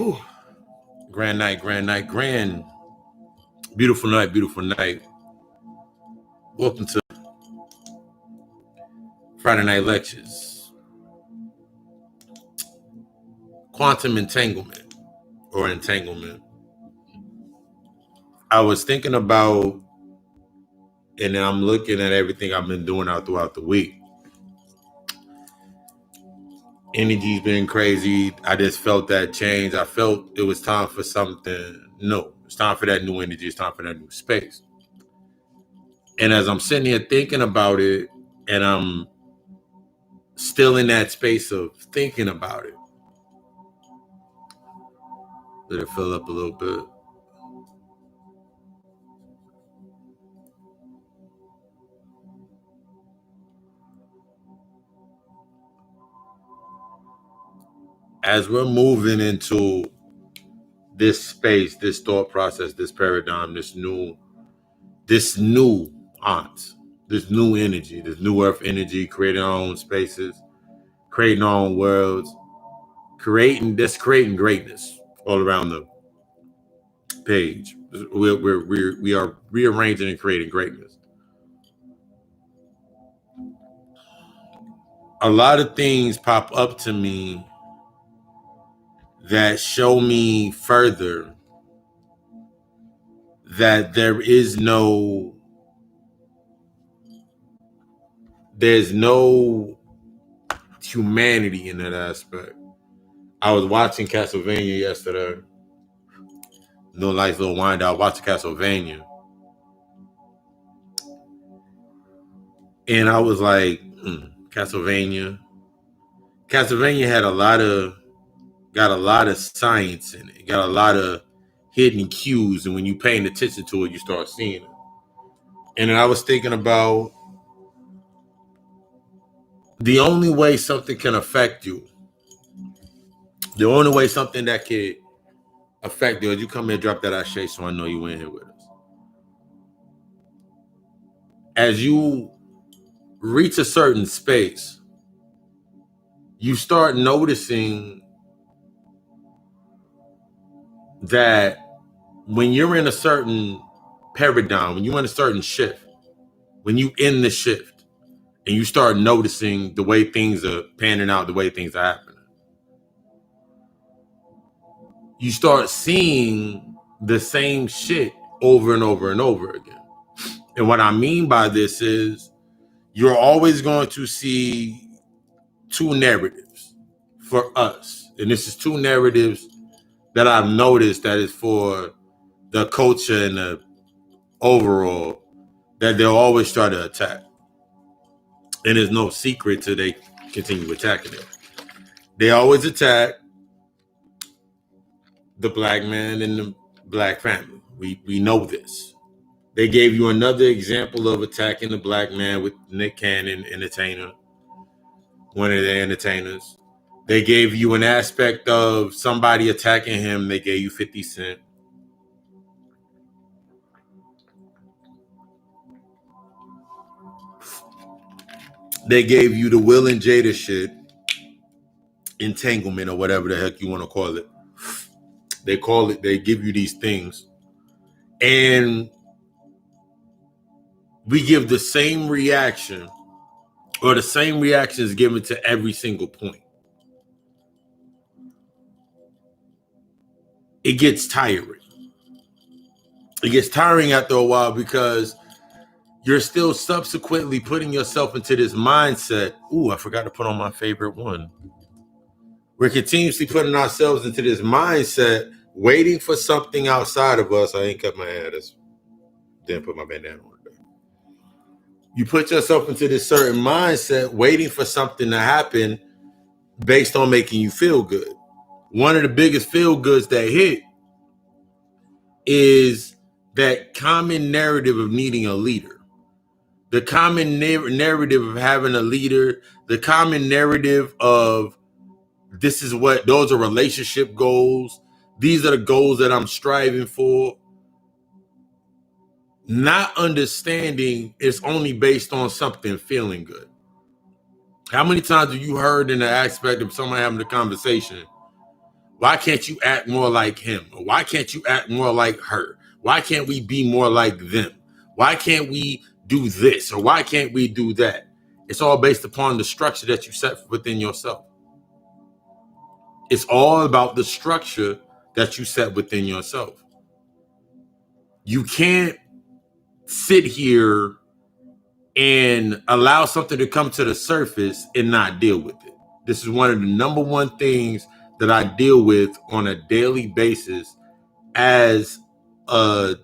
Whew. Grand night, grand. Beautiful night. Welcome to Friday Night Lectures. Quantum entanglement or entanglement. I was thinking about, and then I'm looking at everything I've been doing out throughout the week. Energy's been crazy. I just felt that change. I felt it was time for something new. It's time for that new energy. It's time for that new space. And as I'm sitting here thinking about it, and I'm still in that space of thinking about it, let it fill up a little bit. As we're moving into this space, this thought process, this paradigm, this new energy, this new earth energy, creating our own spaces, creating our own worlds, creating greatness all around the page. We are rearranging and creating greatness. A lot of things pop up to me that show me further that there's no humanity in that aspect. I was watching Castlevania yesterday. No nice little wind out. Watching Castlevania. And I was like, Castlevania. Castlevania had got a lot of science in it. Got a lot of hidden cues. And when you paying attention to it, you start seeing it. And then I was thinking about the only way something can affect you, the only way something that could affect you is you come here and drop that ashe so I know you in here with us. As you reach a certain space, you start noticing that when you're in a certain paradigm, when you're in a certain shift, when you in the shift, and you start noticing the way things are panning out, the way things are happening, you start seeing the same shit over and over and over again. And what I mean by this is you're always going to see two narratives for us. And this is two narratives that I've noticed that is for the culture and the overall, that they'll always try to attack. And there's no secret to they continue attacking it. They always attack the black man and the black family. We know this. They gave you another example of attacking the black man with Nick Cannon, entertainer, one of their entertainers. They gave you an aspect of somebody attacking him. They gave you 50 Cent. They gave you the Will and Jada shit, entanglement or whatever the heck you want to call it. They give you these things. And we give the same reaction, or the same reaction is given to every single point. It gets tiring. It gets tiring after a while because you're still subsequently putting yourself into this mindset. Ooh, I forgot to put on my favorite one. We're continuously putting ourselves into this mindset, waiting for something outside of us. I ain't cut my hair. Didn't put my bandana on there. You put yourself into this certain mindset, waiting for something to happen based on making you feel good. One of the biggest feel goods that hit is that common narrative of needing a leader. The common narrative of having a leader, the common narrative of those are relationship goals. These are the goals that I'm striving for. Not understanding it's only based on something feeling good. How many times have you heard in the aspect of someone having a conversation Why can't you act more like him? Or why can't you act more like her? Why can't we be more like them? Why can't we do this? Or why can't we do that? It's all based upon the structure that you set within yourself. It's all about the structure that you set within yourself. You can't sit here and allow something to come to the surface and not deal with it. This is one of the number one things that I deal with on a daily basis as a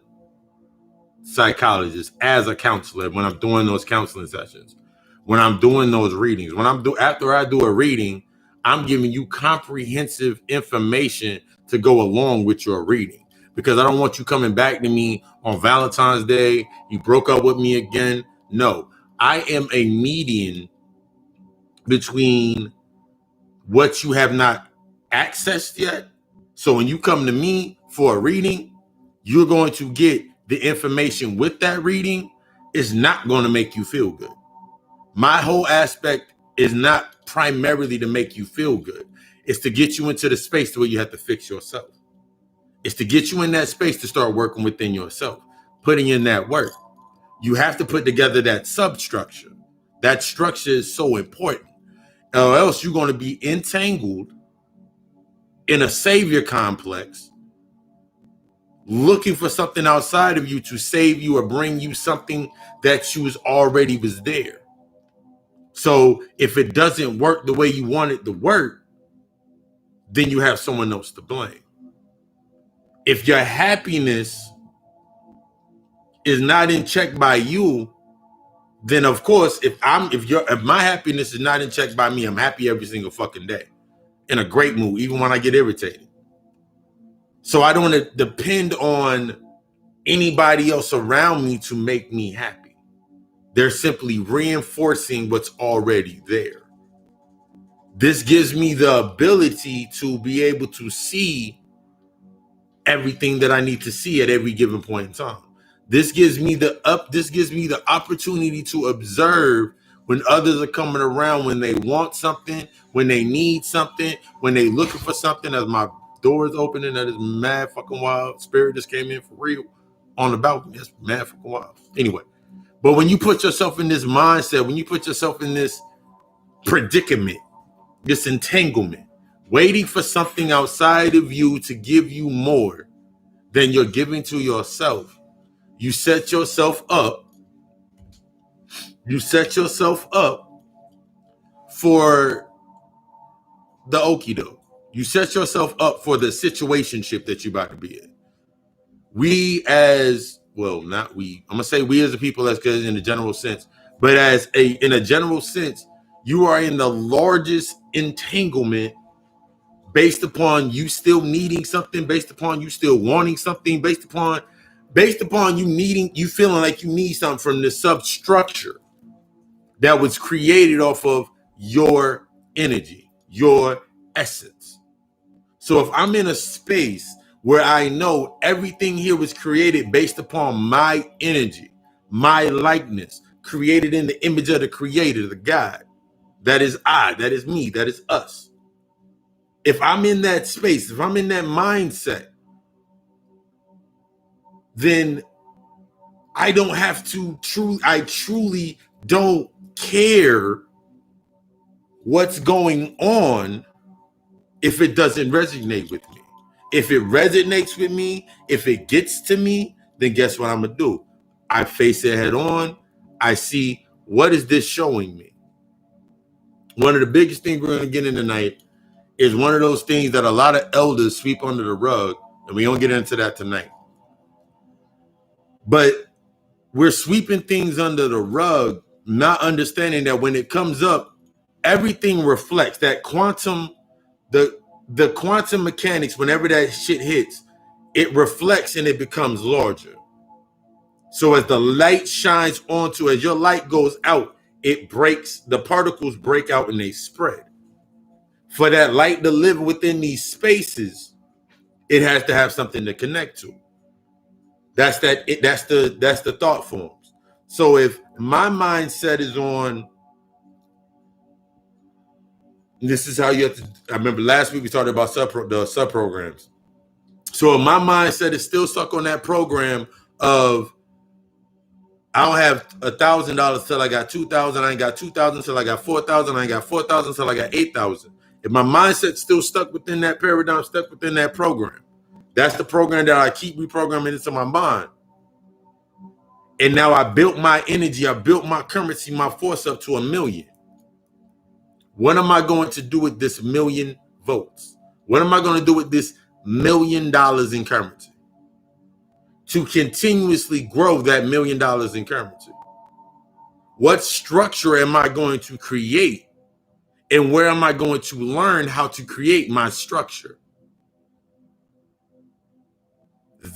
psychologist, as a counselor, when I'm doing those counseling sessions, when I'm doing those readings, after I do a reading, I'm giving you comprehensive information to go along with your reading, because I don't want you coming back to me on Valentine's Day. You broke up with me again. No, I am a median between what you have not accessed yet. So when you come to me for a reading, you're going to get the information with that reading. Is not going to make you feel good. My whole aspect is not primarily to make you feel good. It's to get you into the space where you have to fix yourself. It's to get you in that space to start working within yourself, putting in that work. You have to put together that substructure. That structure is so important, or else you're going to be entangled in a savior complex, looking for something outside of you to save you or bring you something that already was there. So if it doesn't work the way you want it to work, then you have someone else to blame. If your happiness is not in check by you, then of course, if my happiness is not in check by me, I'm happy every single fucking day, in a great mood, even when I get irritated. So I don't want to depend on anybody else around me to make me happy. They're simply reinforcing what's already there. This gives me the ability to be able to see everything that I need to see at every given point in time. This gives me the opportunity to observe when others are coming around, when they want something, when they need something, when they looking for something. As my door is opening, that is mad fucking wild. Spirit just came in for real on the balcony. That's mad fucking wild. Anyway, but when you put yourself in this mindset, when you put yourself in this predicament, this entanglement, waiting for something outside of you to give you more than you're giving to yourself, you set yourself up. You set yourself up for the okie doke. You set yourself up for the situationship that you're about to be in. Not we. I'm gonna say we as a people, that's good in a general sense. But in a general sense, you are in the largest entanglement based upon you still needing something, based upon you still wanting something, based upon you feeling like you need something from the substructure that was created off of your energy, your essence. So if I'm in a space where I know everything here was created based upon my energy, my likeness, created in the image of the creator, the God, that is I, that is me, that is us. If I'm in that space, if I'm in that mindset, then I don't have to I truly don't care what's going on if it doesn't resonate with me. If it resonates with me, if it gets to me, then guess what I'm gonna do? I face it head on. I see, what is this showing me? One of the biggest things we're gonna get in tonight is one of those things that a lot of elders sweep under the rug, and we don't get into that tonight. But we're sweeping things under the rug, not understanding that when it comes up, everything reflects that quantum, the quantum mechanics. Whenever that shit hits, it reflects and it becomes larger. So as the light shines onto, as your light goes out, it breaks, the particles break out and they spread. For that light to live within these spaces, it has to have something to connect to. That's the thought forms. So if my mindset is on This is how you have to. I remember last week we talked about the sub programs. So my mindset is still stuck on that program of I don't have $1,000 till I got 2,000. I ain't got 2,000 till I got 4,000. I ain't got 4,000 till I got 8,000. If my mindset's still stuck within that paradigm, stuck within that program, that's the program that I keep reprogramming into my mind. And now I built my energy, I built my currency, my force up to 1 million. What am I going to do with this 1 million votes? What am I going to do with this $1 million in currency? To continuously grow that $1 million in currency. What structure am I going to create? And where am I going to learn how to create my structure?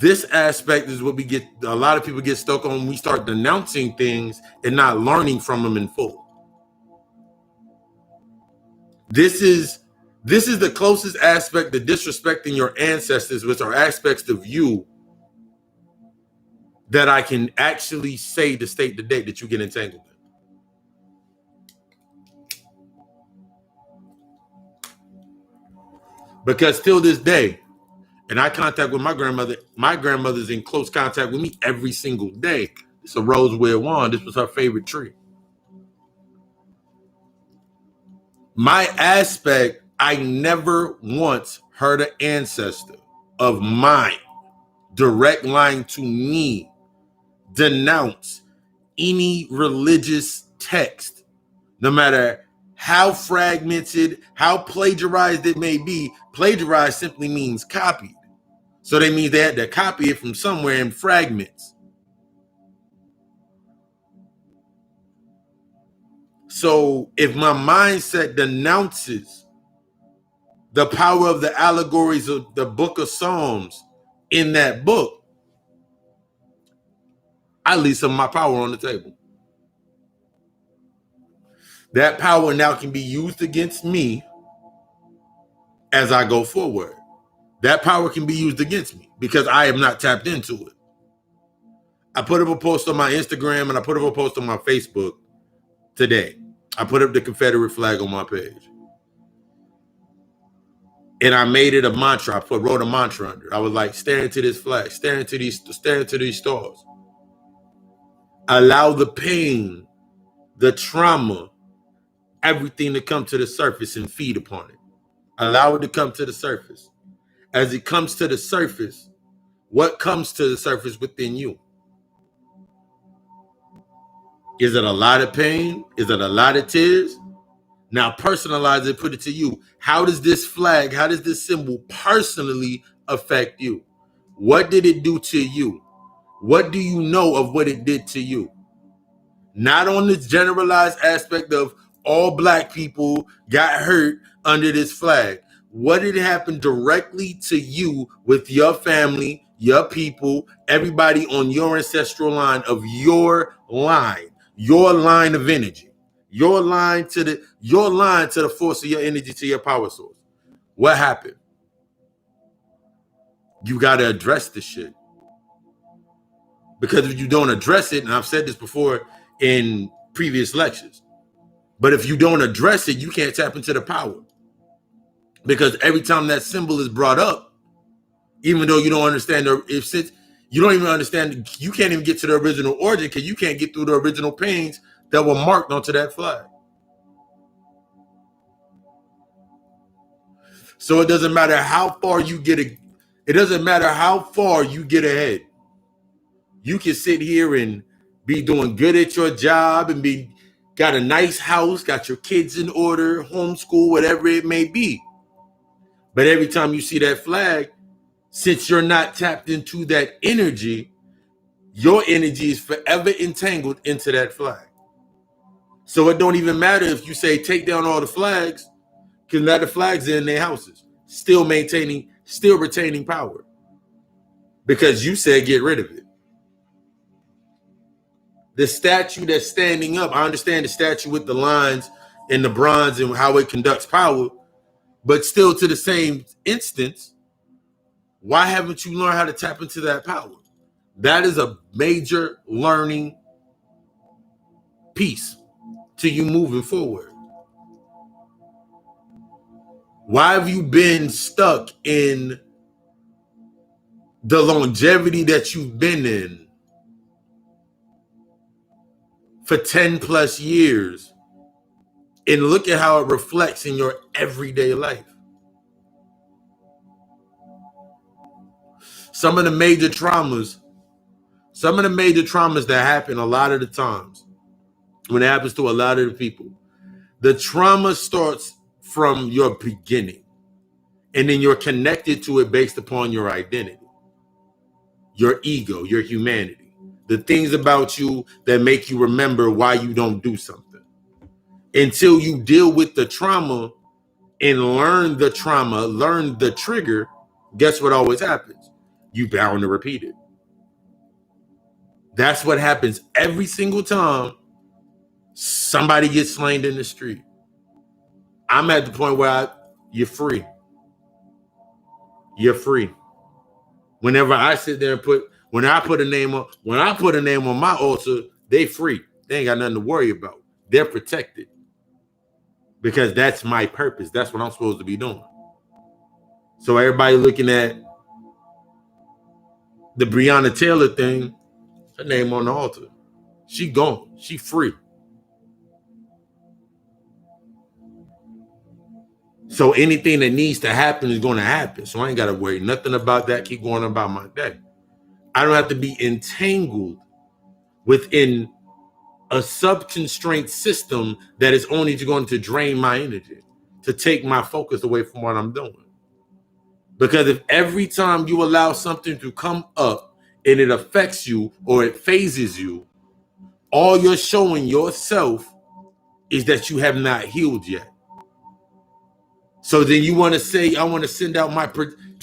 This aspect is what a lot of people get stuck on when we start denouncing things and not learning from them in full. This is the closest aspect to disrespecting your ancestors, which are aspects of you that I can actually say to state the date that you get entangled in. Because till this day, and I contact with my grandmother's in close contact with me every single day. It's a rosewood wand. This was her favorite tree. My aspect, I never once heard an ancestor of mine, direct line to me, denounce any religious text, no matter how fragmented, how plagiarized it may be. Plagiarized simply means copied. So that means they had to copy it from somewhere in fragments. So if my mindset denounces the power of the allegories of the book of Psalms in that book, I leave some of my power on the table. That power now can be used against me as I go forward. That power can be used against me because I am not tapped into it. I put up a post on my Instagram and I put up a post on my Facebook today. I put up the Confederate flag on my page. And I made it a mantra. I wrote a mantra under it. I was like, stare into this flag, stare into these stars. Allow the pain, the trauma, everything to come to the surface and feed upon it. Allow it to come to the surface. As it comes to the surface, what comes to the surface within you? Is it a lot of pain? Is it a lot of tears? Now personalize it, put it to you. How does this flag, how does this symbol personally affect you? What did it do to you? What do you know of what it did to you? Not on this generalized aspect of all black people got hurt under this flag. What did happen directly to you with your family, your people, everybody on your ancestral line of your line of energy, your line to the force of your energy, to your power source? What happened? You got to address this shit. Because if you don't address it, and I've said this before in previous lectures, but if you don't address it, you can't tap into the power. Because every time that symbol is brought up, even though you don't understand, you don't even understand, you can't even get to the original origin because you can't get through the original pains that were marked onto that flag. So it doesn't matter how far you get it doesn't matter how far you get ahead. You can sit here and be doing good at your job and got a nice house, got your kids in order, homeschool, whatever it may be. But every time you see that flag, since you're not tapped into that energy, your energy is forever entangled into that flag. So it don't even matter if you say take down all the flags, because now the flags are in their houses, still retaining power. Because you said get rid of it. The statue that's standing up, I understand the statue with the lines and the bronze and how it conducts power, but still to the same instance, why haven't you learned how to tap into that power? That is a major learning piece to you moving forward. Why have you been stuck in the longevity that you've been in for 10 plus years? And look at how it reflects in your everyday life. Some of the major traumas that happen a lot of the times, when it happens to a lot of the people, the trauma starts from your beginning. And then you're connected to it based upon your identity, your ego, your humanity, the things about you that make you remember why you don't do something. Until you deal with the trauma and learn the trauma, learn the trigger, guess what always happens? You bound to repeat it. That's what happens every single time somebody gets slain in the street. I'm at the point where you're free. You're free. Whenever I sit there and when I put a name on my altar, they free. They ain't got nothing to worry about. They're protected. Because that's my purpose. That's what I'm supposed to be doing. So everybody looking at the Breonna Taylor thing, her name on the altar. She gone. She free. So anything that needs to happen is going to happen. So I ain't got to worry nothing about that. Keep going about my day. I don't have to be entangled within a sub-constraint system that is only going to drain my energy, to take my focus away from what I'm doing. Because if every time you allow something to come up and it affects you or it phases you, all you're showing yourself is that you have not healed yet. So then you want to say, I want to send out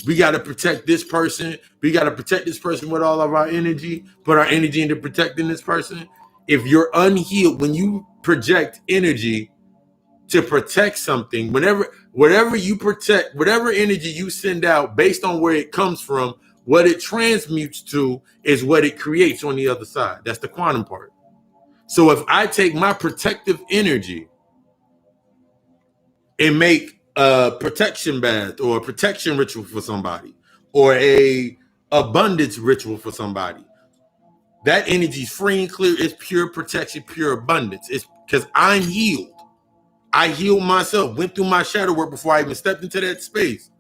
we got to protect this person. We got to protect this person with all of our energy, put our energy into protecting this person. If you're unhealed, when you project energy to protect something, whatever you protect, whatever energy you send out based on where it comes from, what it transmutes to is what it creates on the other side. That's the quantum part. So if I take my protective energy and make a protection bath or a protection ritual for somebody or a abundance ritual for somebody, that energy is free and clear. It's pure protection, pure abundance. It's because I'm healed. I healed myself, went through my shadow work before I even stepped into that space.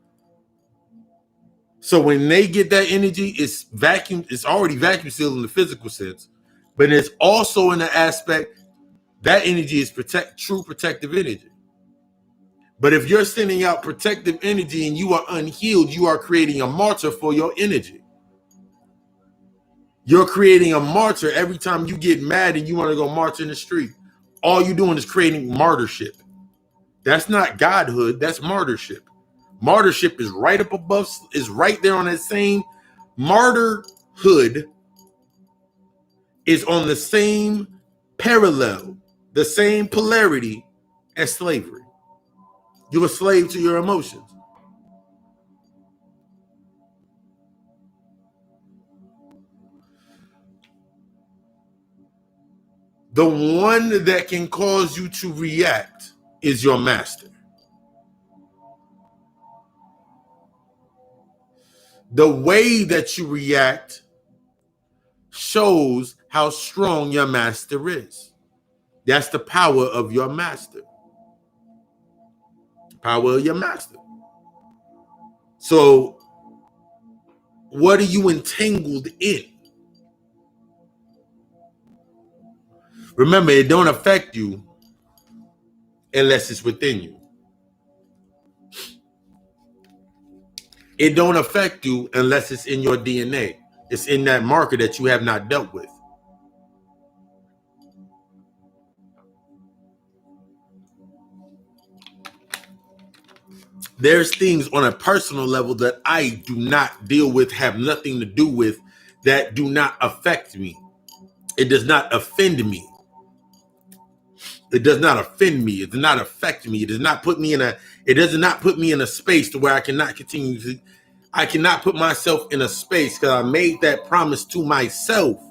So when they get that energy, it's already vacuum sealed in the physical sense, but it's also in the aspect that energy is true protective energy. But if you're sending out protective energy and you are unhealed, you are creating a martyr for your energy. You're creating a martyr every time you get mad and you want to go march in the street. All you're doing is creating martyrship. That's not godhood, that's martyrship. Martyrship is right up above, is right there on that same martyrhood, is on the same parallel, the same polarity as slavery. You're a slave to your emotions. The one that can cause you to react is your master. The way that you react shows how strong your master is. That's the power of your master. Power of your master. So, what are you entangled in? Remember, it don't affect you unless it's within you. It don't affect you unless it's in your DNA. It's in that marker that you have not dealt with. There's things on a personal level that I do not deal with, have nothing to do with, that do not affect me. It does not offend me. It does not offend me. It does not affect me. It does not put me in a space to where I cannot continue to, I cannot put myself in a space, because I made that promise to myself.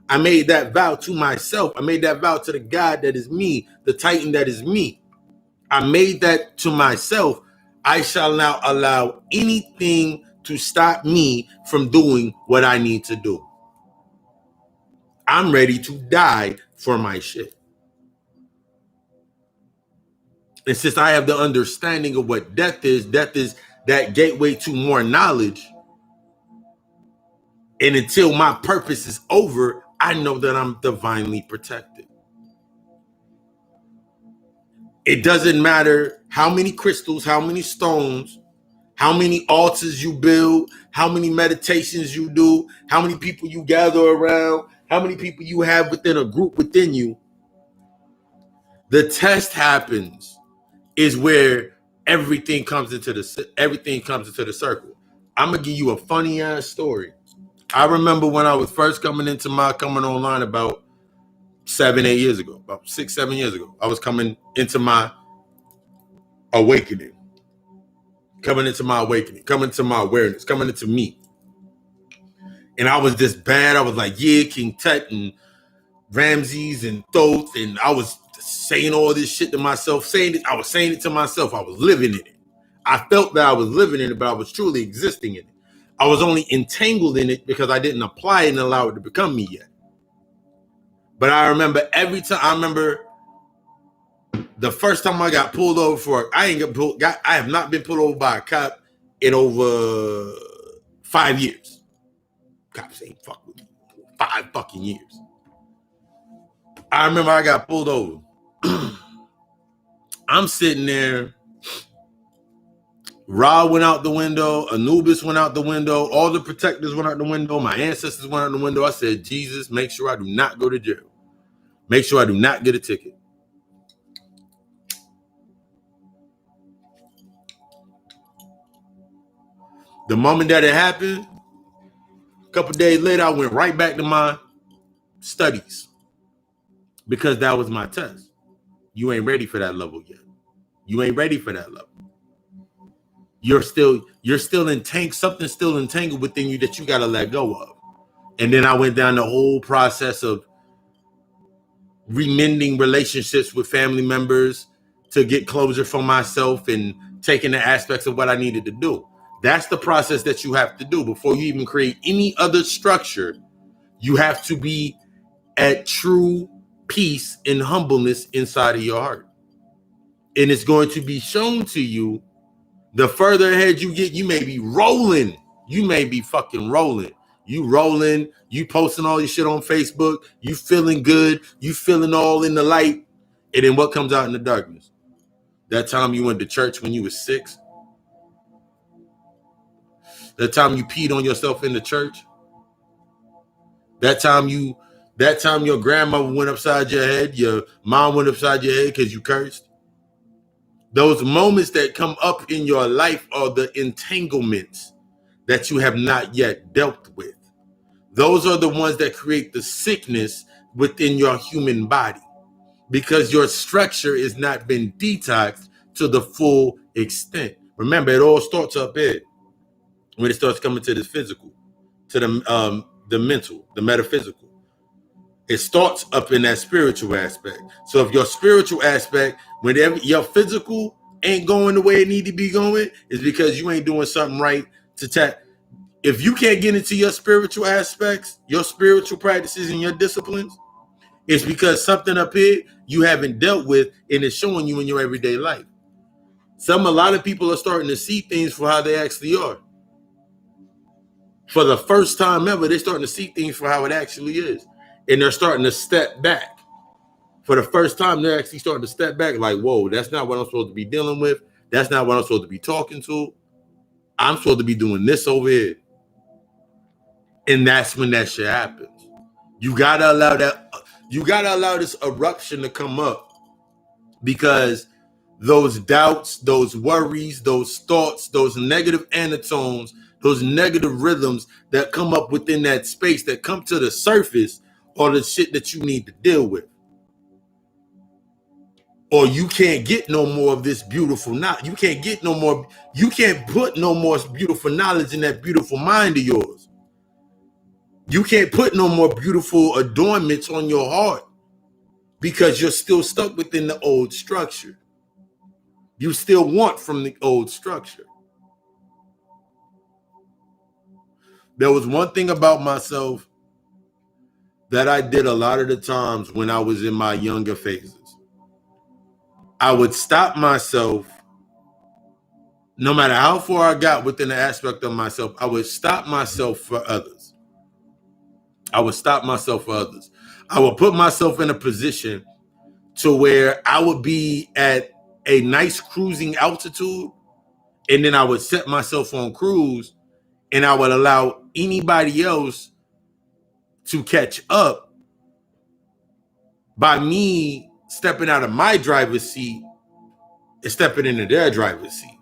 I made that vow to myself. I made that vow to the God that is me, the Titan that is me. I made that to myself. I shall not allow anything to stop me from doing what I need to do. I'm ready to die for my shit. And since I have the understanding of what death is that gateway to more knowledge. And until my purpose is over, I know that I'm divinely protected. It doesn't matter how many crystals, how many stones, how many altars you build, how many meditations you do, how many people you gather around, how many people you have within a group within you. The test happens is where everything comes into the circle. I'm gonna give you a funny ass story. I remember when I was first coming online about 7-8 years ago, about 6-7 years ago. I was coming into my awakening, coming into my awareness, coming into me. And I was this bad. I was like, yeah, King Tut and Ramses and Thoth. And I was saying all this shit to myself, I was saying it to myself. I was living in it. I felt that I was living in it, but I was truly existing in it. I was only entangled in it because I didn't apply it and allow it to become me yet. But I remember the first time I got pulled over for I have not been pulled over by a cop in over 5 years. Cops ain't fuck with me. 5 fucking years. I remember I got pulled over. I'm sitting there. Ra went out the window. Anubis went out the window. All the protectors went out the window. My ancestors went out the window. I said, Jesus, make sure I do not go to jail. Make sure I do not get a ticket. The moment that it happened, a couple days later, I went right back to my studies because that was my test. You ain't ready for that level yet. You ain't ready for that level. You're still entangled. Something's still entangled within you that you got to let go of. And then I went down the whole process of remending relationships with family members to get closure for myself and taking the aspects of what I needed to do. That's the process that you have to do before you even create any other structure. You have to be at true peace and humbleness inside of your heart. And it's going to be shown to you. The further ahead you get, you may be rolling. You may be fucking rolling. You rolling, you posting all your shit on Facebook, you feeling good, you feeling all in the light. And then what comes out in the darkness? That time you went to church when you was 6. That time you peed on yourself in the church. That time your grandmother went upside your head, your mom went upside your head because you cursed. Those moments that come up in your life are the entanglements that you have not yet dealt with. Those are the ones that create the sickness within your human body because your structure has not been detoxed to the full extent. Remember, it all starts up here when it starts coming to the physical, to the mental, the metaphysical. It starts up in that spiritual aspect. So if your spiritual aspect, whenever your physical ain't going the way it need to be going, is because you ain't doing something right to tap. If you can't get into your spiritual aspects, your spiritual practices and your disciplines, it's because something up here you haven't dealt with and it's showing you in your everyday life. A lot of people are starting to see things for how they actually are. For the first time ever, they're starting to see things for how it actually is. And they're starting to step back. For the first time, they're actually starting to step back like, whoa, that's not what I'm supposed to be dealing with. That's not what I'm supposed to be talking to. I'm supposed to be doing this over here. And that's when that shit happens. You gotta allow this eruption to come up because those doubts, those worries, those thoughts, those negative anatones, those negative rhythms that come up within that space that come to the surface are the shit that you need to deal with. Or you can't get no more of this beautiful knowledge. You can't put no more beautiful knowledge in that beautiful mind of yours. You can't put no more beautiful adornments on your heart because you're still stuck within the old structure. you still want from the old structure. There was one thing about myself that I did a lot of the times when I was in my younger phases. I would stop myself, no matter how far I got within the aspect of myself, I would stop myself for others. I would put myself in a position to where I would be at a nice cruising altitude, and then I would set myself on cruise, and I would allow anybody else to catch up by me stepping out of my driver's seat and stepping into their driver's seat.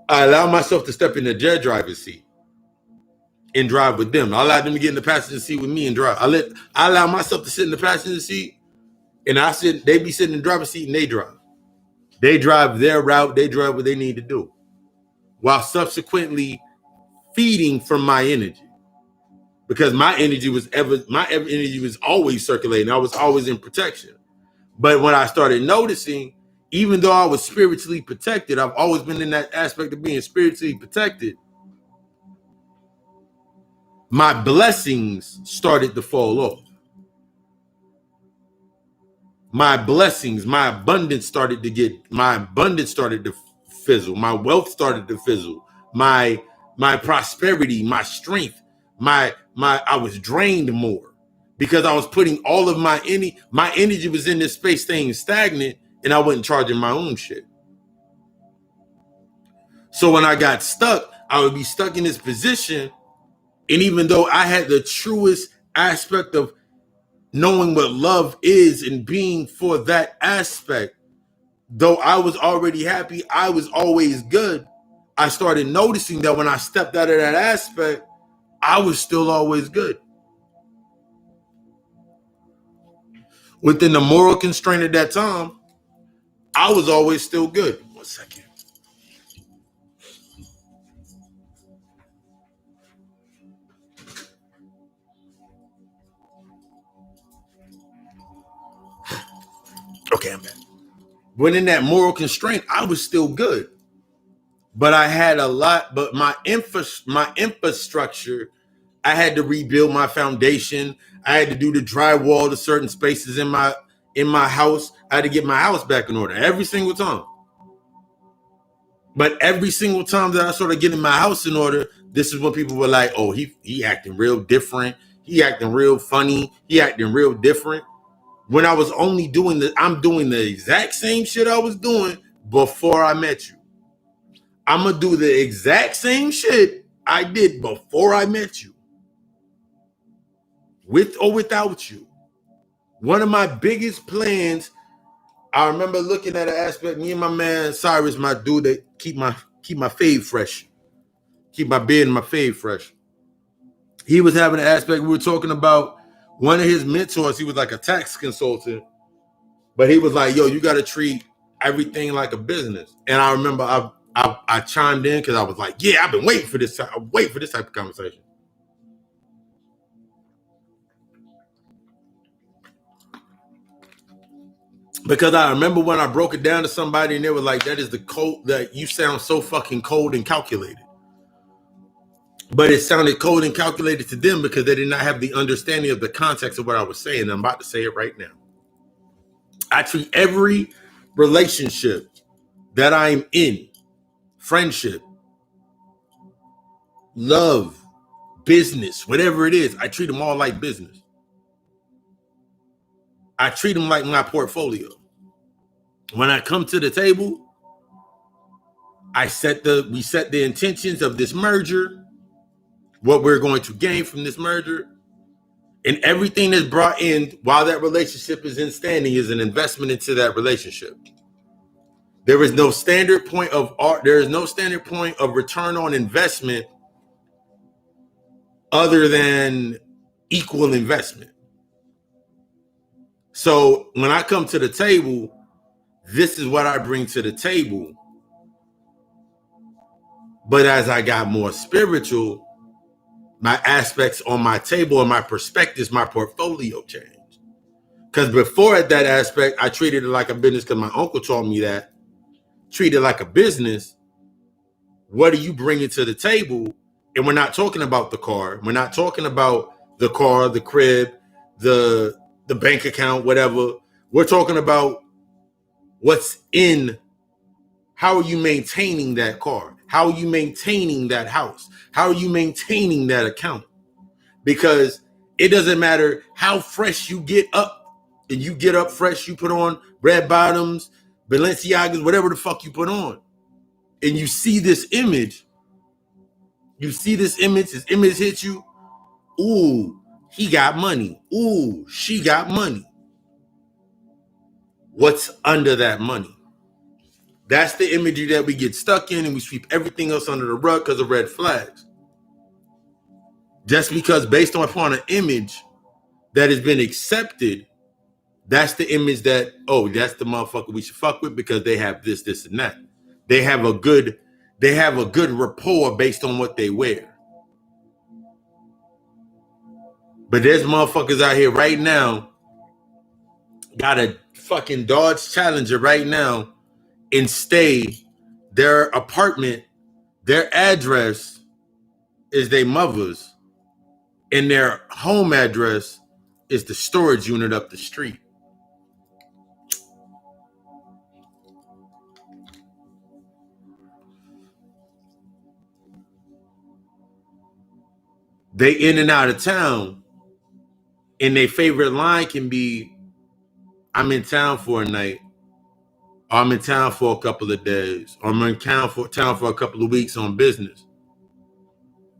I allow myself to step into their driver's seat and drive with them. I allow them to get in the passenger seat with me and drive. I allow myself to sit in the passenger seat, and they be sitting in the driver's seat and they drive. They drive their route, they drive what they need to do, while subsequently feeding from my energy. Because my energy was always circulating. I was always in protection. But when I started noticing, even though I was spiritually protected, I've always been in that aspect of being spiritually protected, my blessings started to fall off. My blessings, my abundance started to fizzle. My wealth started to fizzle. My prosperity, my strength, I was drained more because I was putting all of my energy was in this space staying stagnant, and I wasn't charging my own shit. So when I got stuck, I would be stuck in this position, and even though I had the truest aspect of knowing what love is and being for that aspect, though I was already happy, I was always good, I started noticing that when I stepped out of that aspect, I was still always good. Within the moral constraint at that time, I was always still good. 1 second. Okay, I'm back. When in that moral constraint, I was still good. But I had a lot, but my infrastructure, I had to rebuild my foundation. I had to do the drywall to certain spaces in my house. I had to get my house back in order every single time. But every single time that I started getting my house in order, this is when people were like, oh, he acting real different. He acting real funny. He acting real different. When I was only I'm doing the exact same shit I was doing before I met you. I'm going to do the exact same shit I did before I met you. With or without you. One of my biggest plans, I remember looking at an aspect, me and my man Cyrus, my dude that keep my fade fresh. Keep my beard and my fade fresh. He was having an aspect, we were talking about one of his mentors, he was like a tax consultant, but he was like, yo, you got to treat everything like a business. And I remember I chimed in because I was like, yeah, I've been waiting for this. I'm waiting for this type of conversation. Because I remember when I broke it down to somebody and they were like, that is the cold, that you sound so fucking cold and calculated. But it sounded cold and calculated to them because they did not have the understanding of the context of what I was saying. I'm about to say it right now. I treat every relationship that I'm in, friendship, love, business, whatever it is, I treat them all like business. I treat them like my portfolio. When I come to the table, we set the intentions of this merger, what we're going to gain from this merger, and everything that's brought in while that relationship is in standing is an investment into that relationship. There is no standard point of return on investment other than equal investment. So when I come to the table, this is what I bring to the table. But as I got more spiritual, my aspects on my table and my perspectives, my portfolio changed. Because before at that aspect, I treated it like a business because my uncle taught me that. Treat it like a business. What are you bringing to the table? And we're not talking about the car. We're not talking about the car, the crib, the bank account, whatever. We're talking about what's in. How are you maintaining that car? How are you maintaining that house? How are you maintaining that account? Because it doesn't matter how fresh you get up, and you get up fresh, you put on red bottoms, Balenciagas, whatever the fuck you put on, and you see this image, his image hits you. Ooh, he got money. Ooh, she got money. What's under that money? That's the imagery that we get stuck in, and we sweep everything else under the rug because of red flags. Just because based upon an image that has been accepted, that's the image that, oh, that's the motherfucker we should fuck with because they have this, this, and that. They have a good rapport based on what they wear. But there's motherfuckers out here right now, got a fucking Dodge Challenger right now, and stay their apartment, their address is their mother's, and their home address is the storage unit up the street. They in and out of town, and their favorite line can be, I'm in town for a night, or I'm in town for a couple of days, or I'm in town for a couple of weeks on business.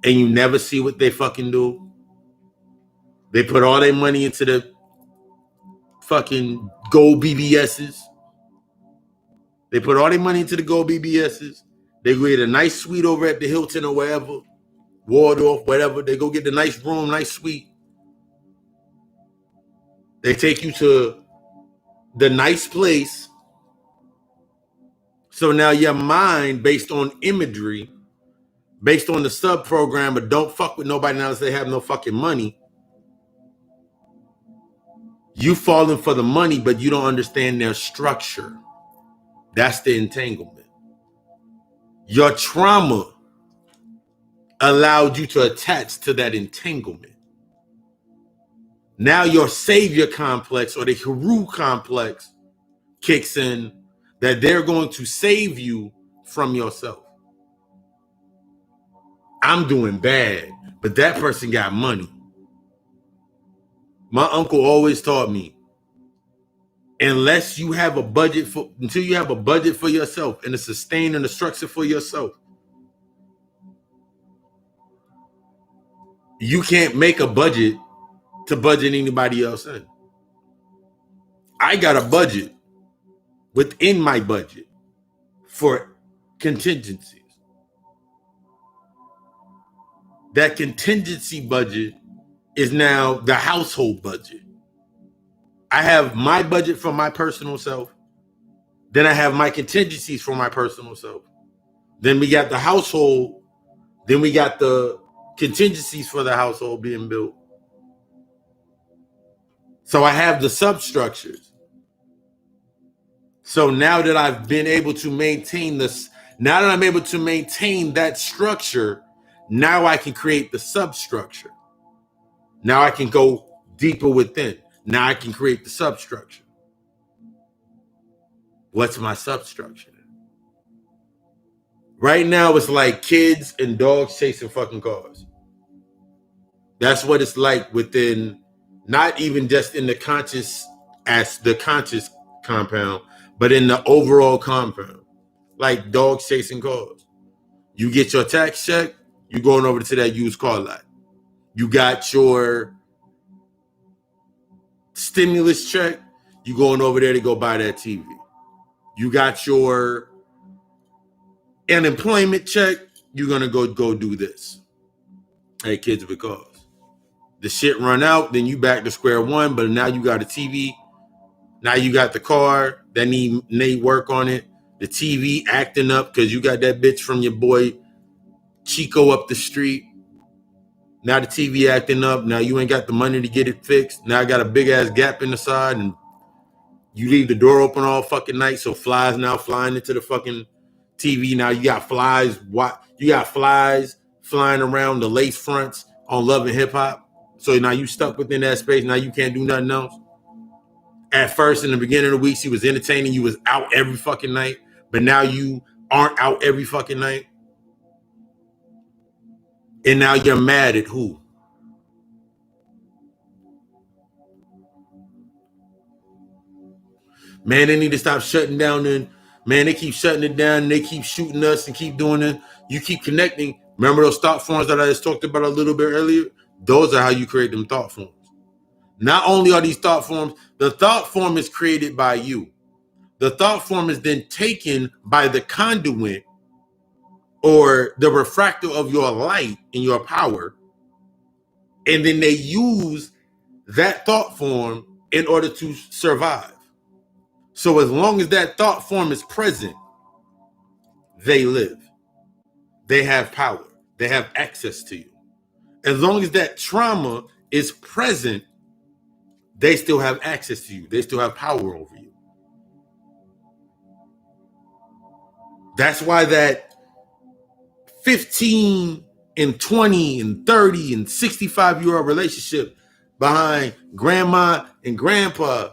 And you never see what they fucking do. They put all their money into the fucking gold BBSs. They put all their money into the gold BBSs. They go get a nice suite over at the Hilton or wherever, Waldorf, whatever. They go get the nice room, nice suite. They take you to the nice place. So now your mind, based on imagery, based on the sub program, but don't fuck with nobody now unless they have no fucking money. You falling for the money, but you don't understand their structure. That's the entanglement. Your trauma allowed you to attach to that entanglement. Now your savior complex or the hero complex kicks in, that they're going to save you from yourself. I'm doing bad, but that person got money. My uncle always taught me, until you have a budget for yourself and a sustain and a structure for yourself, you can't make a budget to budget anybody else in. I got a budget within my budget for contingencies. That contingency budget is now the household budget. I have my budget for my personal self. Then I have my contingencies for my personal self. Then we got the household. Then we got the contingencies for the household being built. So I have the substructures. So now that I've been able to maintain this, now that I'm able to maintain that structure, now I can create the substructure. Now I can go deeper within. Now I can create the substructure. What's my substructure? Right now it's like kids and dogs chasing fucking cars. That's what it's like within, not even just in the conscious compound, but in the overall compound. Like dogs chasing cars. You get your tax check, you going over to that used car lot. You got your stimulus check, you going over there to go buy that TV. You got your unemployment check, you're gonna go do this. Hey, kids with cars. The shit run out, then you back to square one, but now you got a TV. Now you got the car that need work on it. The TV acting up because you got that bitch from your boy Chico up the street. Now the TV acting up. Now you ain't got the money to get it fixed. Now I got a big ass gap in the side, and you leave the door open all fucking night, so flies now flying into the fucking TV. Now you got flies. You got flies flying around the lace fronts on Love and Hip Hop. So now you stuck within that space. Now you can't do nothing else. At first, in the beginning of the week, she was entertaining. You was out every fucking night, but now you aren't out every fucking night. And now you're mad at who? Man, they need to stop shutting down. And man, they keep shutting it down. And they keep shooting us and keep doing it. You keep connecting. Remember those thought forms that I just talked about a little bit earlier? Those are how you create them thought forms. Not only are these thought forms, the thought form is created by you. The thought form is then taken by the conduit or the refractor of your light and your power. And then they use that thought form in order to survive. So as long as that thought form is present, they live. They have power. They have access to you. As long as that trauma is present, they still have access to you. They still have power over you. That's why that 15 and 20 and 30 and 65-year-old relationship behind grandma and grandpa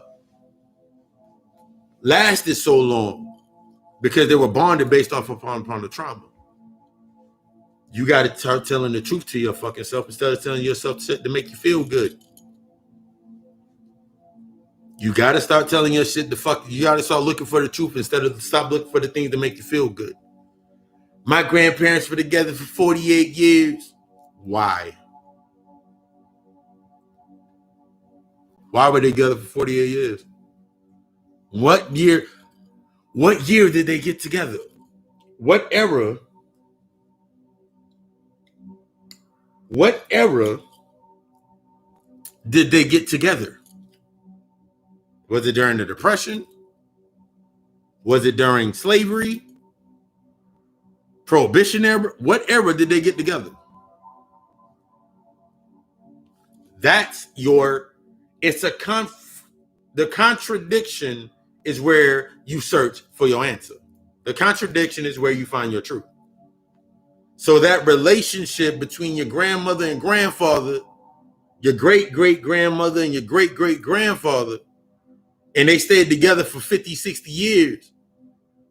lasted so long, because they were bonded based off upon the trauma. You got to start telling the truth to your fucking self instead of telling yourself shit to make you feel good. You got to start telling your shit to fuck. You got to start looking for the truth instead of stop looking for the things that make you feel good. My grandparents were together for 48 years. Why? Why were they together for 48 years? What year did they get together? What era did they get together? Was it during the Depression? Was it during slavery? Prohibition era? What era did they get together? That's the contradiction is where you search for your answer. The contradiction is where you find your truth. So that relationship between your grandmother and grandfather, your great-great-grandmother and your great-great-grandfather, and they stayed together for 50, 60 years.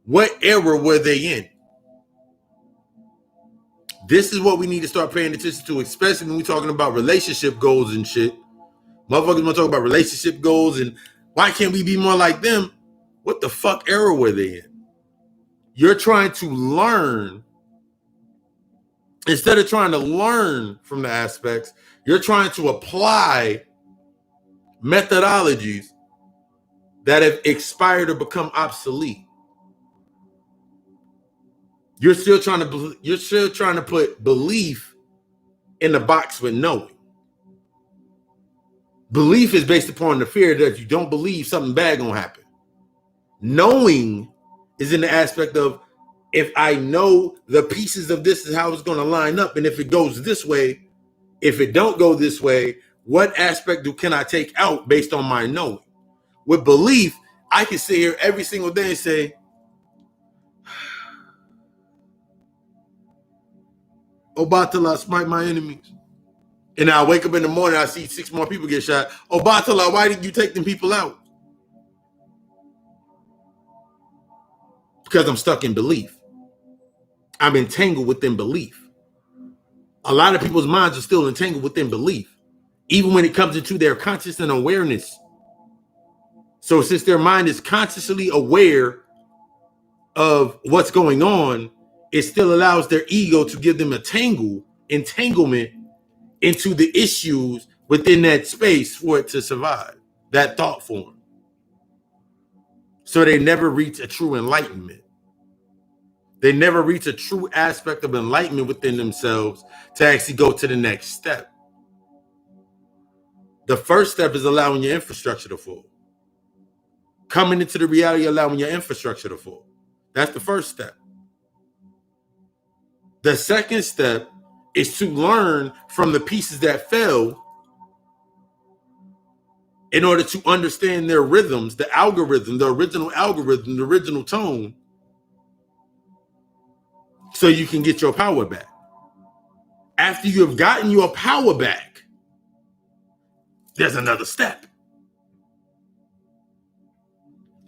What era were they in? This is what we need to start paying attention to, especially when we're talking about relationship goals and shit. Motherfuckers want to talk about relationship goals and why can't we be more like them? What the fuck era were they in? You're trying to learn. Instead of trying to learn from the aspects, you're trying to apply methodologies that have expired or become obsolete. You're still trying to put belief in the box with knowing. Belief is based upon the fear that if you don't believe, something bad gonna happen. Knowing is in the aspect of, if I know the pieces of this is how it's gonna line up, and if it goes this way, if it don't go this way, what aspect can I take out based on my knowing? With belief, I can sit here every single day and say, Obatala, smite my enemies. And I wake up in the morning, I see 6 more people get shot. Obatala, why did you take them people out? Because I'm stuck in belief. I'm entangled within belief. A lot of people's minds are still entangled within belief, even when it comes into their conscious and awareness. So since their mind is consciously aware of what's going on, it still allows their ego to give them entanglement into the issues within that space for it to survive, that thought form. So they never reach a true enlightenment. They never reach a true aspect of enlightenment within themselves to actually go to the next step. The first step is allowing your infrastructure to fall. Coming into the reality, allowing your infrastructure to fall. That's the first step. The second step is to learn from the pieces that fell in order to understand their rhythms, the algorithm, the original tone, so you can get your power back. After you have gotten your power back, there's another step.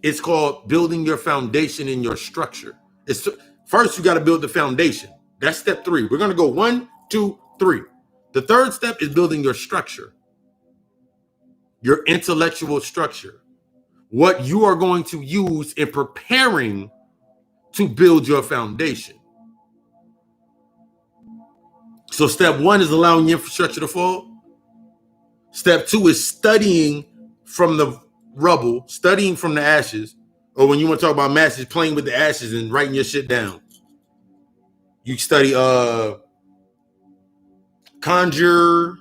It's called building your foundation in your structure. First, you got to build the foundation. That's step 3. We're going to go 1, 2, 3. The third step is building your structure, your intellectual structure, what you are going to use in preparing to build your foundation. So step 1 is allowing your infrastructure to fall. Step 2 is studying from the rubble, studying from the ashes, or when you want to talk about masters, playing with the ashes and writing your shit down. You study Conjure,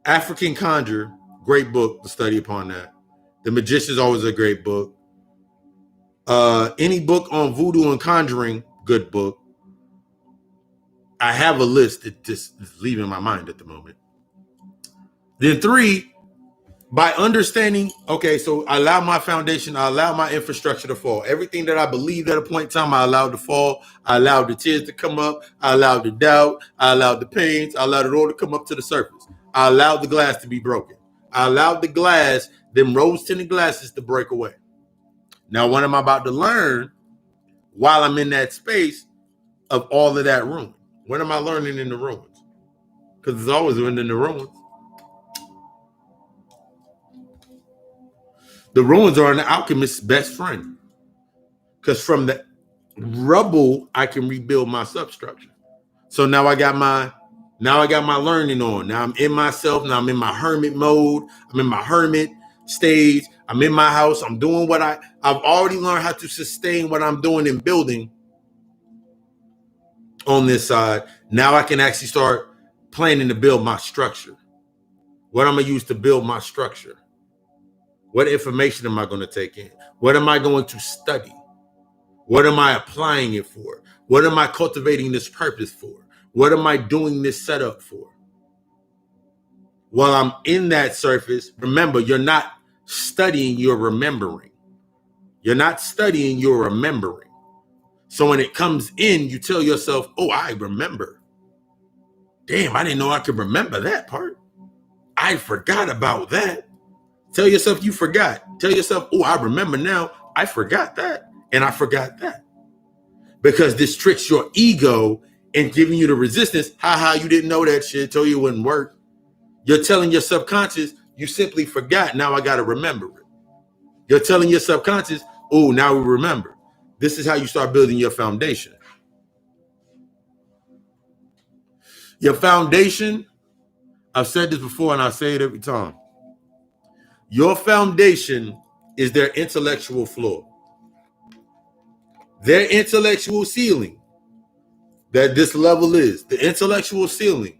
African Conjure, great book to study upon that. The Magician is always a great book. Any book on voodoo and conjuring, good book. I have a list that just is leaving my mind at the moment. Then 3, by understanding, okay, so I allow my foundation, I allow my infrastructure to fall. Everything that I believed at a point in time, I allowed to fall. I allowed the tears to come up. I allowed the doubt. I allowed the pains. I allowed it all to come up to the surface. I allowed the glass to be broken. I allowed the glass, them rose-tinted glasses, to break away. Now, what am I about to learn while I'm in that space of all of that ruin? What am I learning in the ruins? Because it's always in the ruins. The ruins are an alchemist's best friend. Because from the rubble, I can rebuild my substructure. So now I got my learning on. Now I'm in myself. Now I'm in my hermit mode. I'm in my hermit stage. I'm in my house. I'm doing what I've already learned how to sustain what I'm doing and building on this side. Now I can actually start planning to build my structure. What I'm going to use to build my structure. What information am I going to take in? What am I going to study? What am I applying it for? What am I cultivating this purpose for? What am I doing this setup for? While I'm in that surface, remember, you're not studying, you're remembering. You're not studying, you're remembering. So when it comes in, you tell yourself, oh, I remember. Damn, I didn't know I could remember that part. I forgot about that. Tell yourself you forgot. Tell yourself, oh, I remember now. I forgot that. And I forgot that. Because this tricks your ego in giving you the resistance. You didn't know that shit. Told you it wouldn't work. You're telling your subconscious, you simply forgot. Now I got to remember it. You're telling your subconscious, oh, now we remember. This is how you start building your foundation. Your foundation, I've said this before and I say it every time. Your foundation is their intellectual floor. Their intellectual ceiling, that this level is, the intellectual ceiling,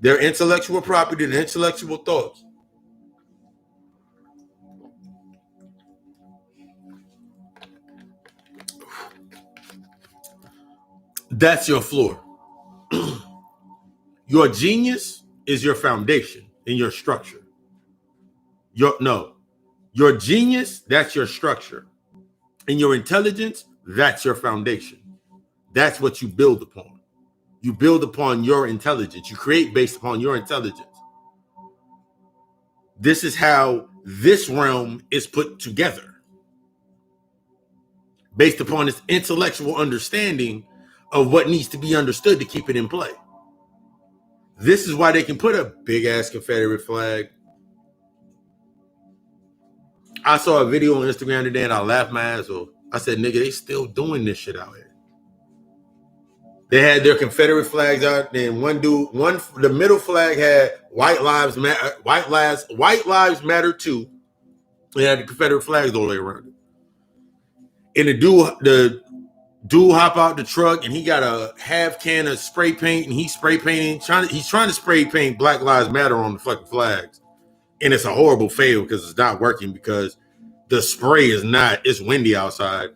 their intellectual property, their intellectual thoughts. That's your floor. Your genius is your foundation in your structure. Your genius, that's your structure. And your intelligence, that's your foundation. That's what you build upon. You build upon your intelligence. You create based upon your intelligence. This is how this realm is put together. Based upon its intellectual understanding of what needs to be understood to keep it in play. This is why they can put a big ass Confederate flag. I saw a video on Instagram today and I laughed my ass off. I said, nigga, they still doing this shit out here. They had their Confederate flags out, and the middle flag had White Lives Matter too. They had the Confederate flags all the way around it. And the dude hop out the truck and he got a half can of spray paint and he's spray painting. He's trying to spray paint Black Lives Matter on the fucking flags. And it's a horrible fail because it's not working because the spray is not, it's windy outside.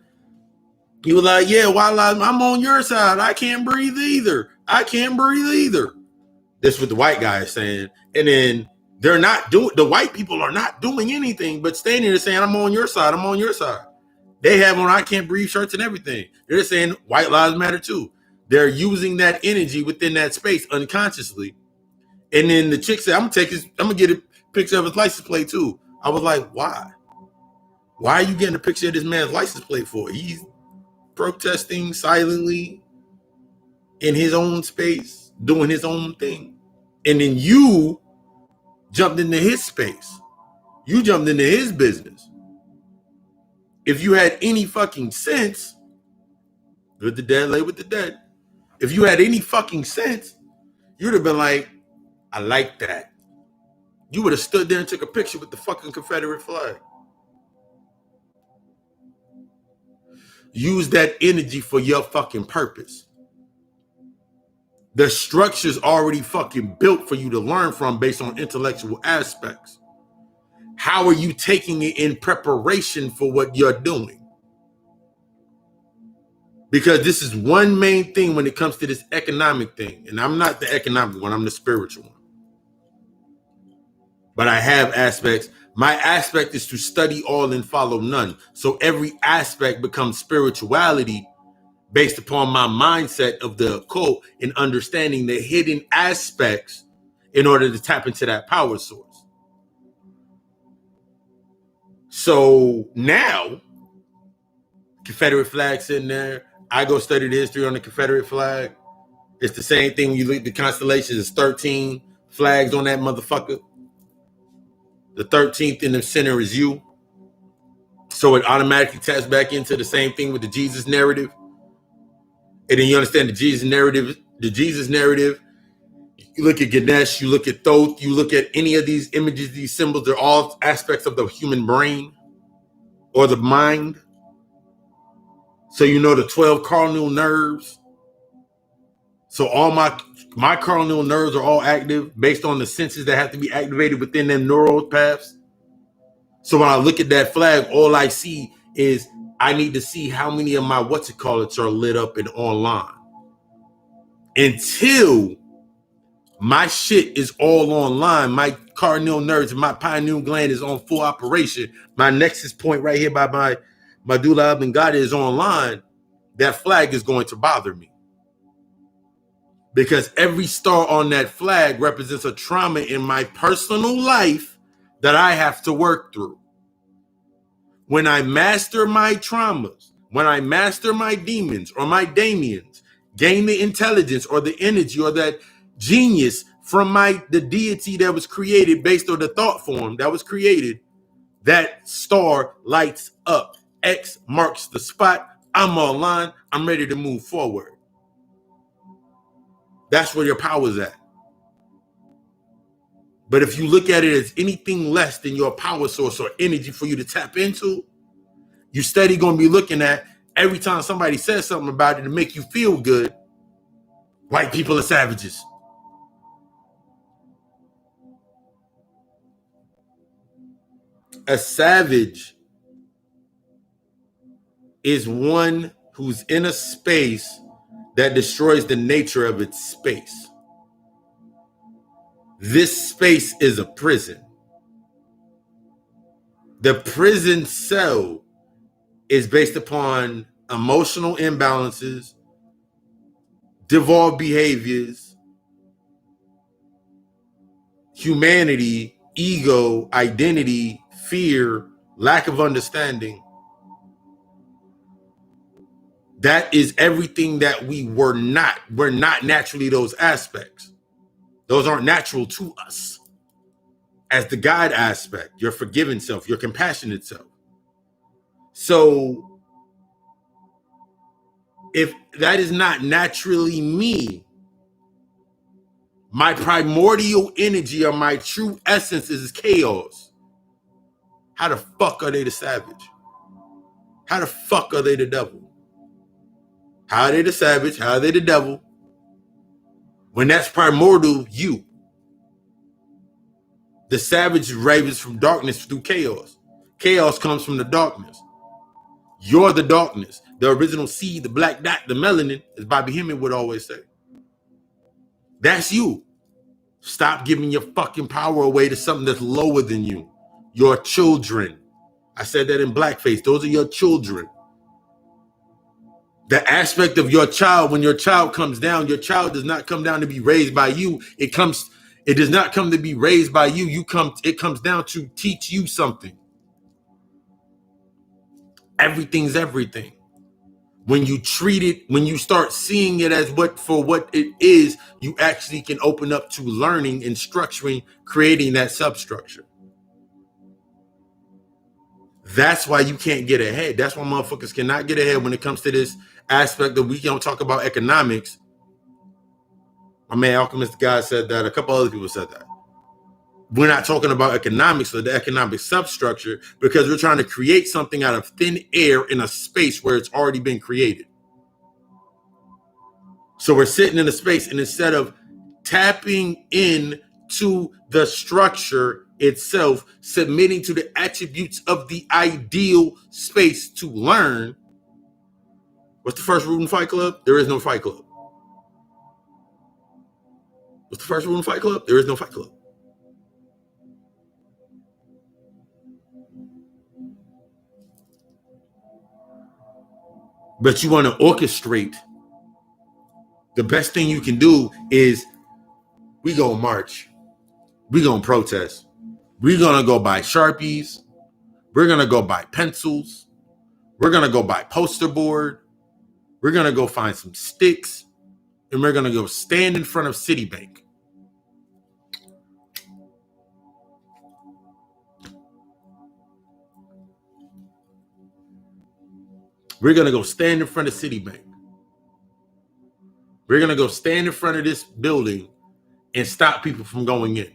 You were like, yeah, while I'm on your side, I can't breathe either. I can't breathe either. That's what the white guy is saying. And then the white people are not doing anything but standing there saying, I'm on your side, I'm on your side. They have on I can't breathe shirts and everything. They're saying white lives matter too. They're using that energy within that space unconsciously. And then the chick said, I'm gonna get a picture of his license plate too. I was like, why? Why are you getting a picture of this man's license plate for? He's protesting silently in his own space, doing his own thing. And then you jumped into his space. You jumped into his business. If you had any fucking sense, with the dead, lay with the dead. If you had any fucking sense, you'd have been like, I like that. You would have stood there and took a picture with the fucking Confederate flag. Use that energy for your fucking purpose. The structure's already fucking built for you to learn from based on intellectual aspects. How are you taking it in preparation for what you're doing? Because this is one main thing when it comes to this economic thing. And I'm not the economic one, I'm the spiritual one. But I have aspects. My aspect is to study all and follow none. So every aspect becomes spirituality based upon my mindset of the occult and understanding the hidden aspects in order to tap into that power source. So now, Confederate flag sitting there. I go study the history on the Confederate flag. It's the same thing when you look at the constellations. There's 13 flags on that motherfucker. The 13th in the center is you. So it automatically taps back into the same thing with the Jesus narrative. And then you understand the Jesus narrative. You look at Ganesh, you look at Thoth, you look at any of these images, these symbols, they're all aspects of the human brain or the mind. So you know the 12 cardinal nerves. So all my cardinal nerves are all active based on the senses that have to be activated within them neural paths. So when I look at that flag, all I see is I need to see how many of my are lit up and online. Until my shit is all online, my cardinal nerves and my pineal gland is on full operation. My nexus point right here by my medulla oblongata is online. That flag is going to bother me. Because every star on that flag represents a trauma in my personal life that I have to work through. When I master my traumas, when I master my demons or my damians, gain the intelligence or the energy or that genius from the deity that was created based on the thought form that was created, that star lights up. X marks the spot. I'm online. I'm ready to move forward. That's where your power's at. But if you look at it as anything less than your power source or energy for you to tap into, you steady going to be looking at every time somebody says something about it to make you feel good. White people are savages. A savage is one who's in a space that destroys the nature of its space. This space is a prison. The prison cell is based upon emotional imbalances, devolved behaviors, humanity, ego, identity, fear, lack of understanding. That is everything that we were not. We're not naturally those aspects. Those aren't natural to us. As the God aspect, your forgiving self, your compassionate self. So if that is not naturally me, my primordial energy or my true essence is chaos. How the fuck are they the savage? How the fuck are they the devil? How are they the savage? How are they the devil? When that's primordial, you. The savage raves from darkness through chaos. Chaos comes from the darkness. You're the darkness. The original seed, the black dot, the melanin, as Bobby Hemming would always say. That's you. Stop giving your fucking power away to something that's lower than you. Your children. I said that in blackface. Those are your children. The aspect of your child, when your child comes down, your child does not come down to be raised by you. It does not come to be raised by you. It comes down to teach you something. Everything's everything. When you treat it, when you start seeing it as what it is, you actually can open up to learning and structuring, creating that substructure. That's why you can't get ahead. That's why motherfuckers cannot get ahead when it comes to this aspect that we don't talk about economics. My man Alchemist guy said that. A couple other people said that. We're not talking about economics or the economic substructure because we're trying to create something out of thin air in a space where it's already been created. So we're sitting in a space, and instead of tapping in to the structure itself, submitting to the attributes of the ideal space to learn, what's the first rule in Fight Club? There is no Fight Club. What's the first rule in Fight Club? There is no Fight Club. But you want to orchestrate. The best thing you can do is we gonna march. We gonna protest. We're gonna go buy Sharpies. We're gonna go buy pencils. We're gonna go buy poster board. We're gonna go find some sticks. And we're gonna go stand in front of Citibank. We're gonna go stand in front of Citibank. We're gonna go stand in front of this building and stop people from going in.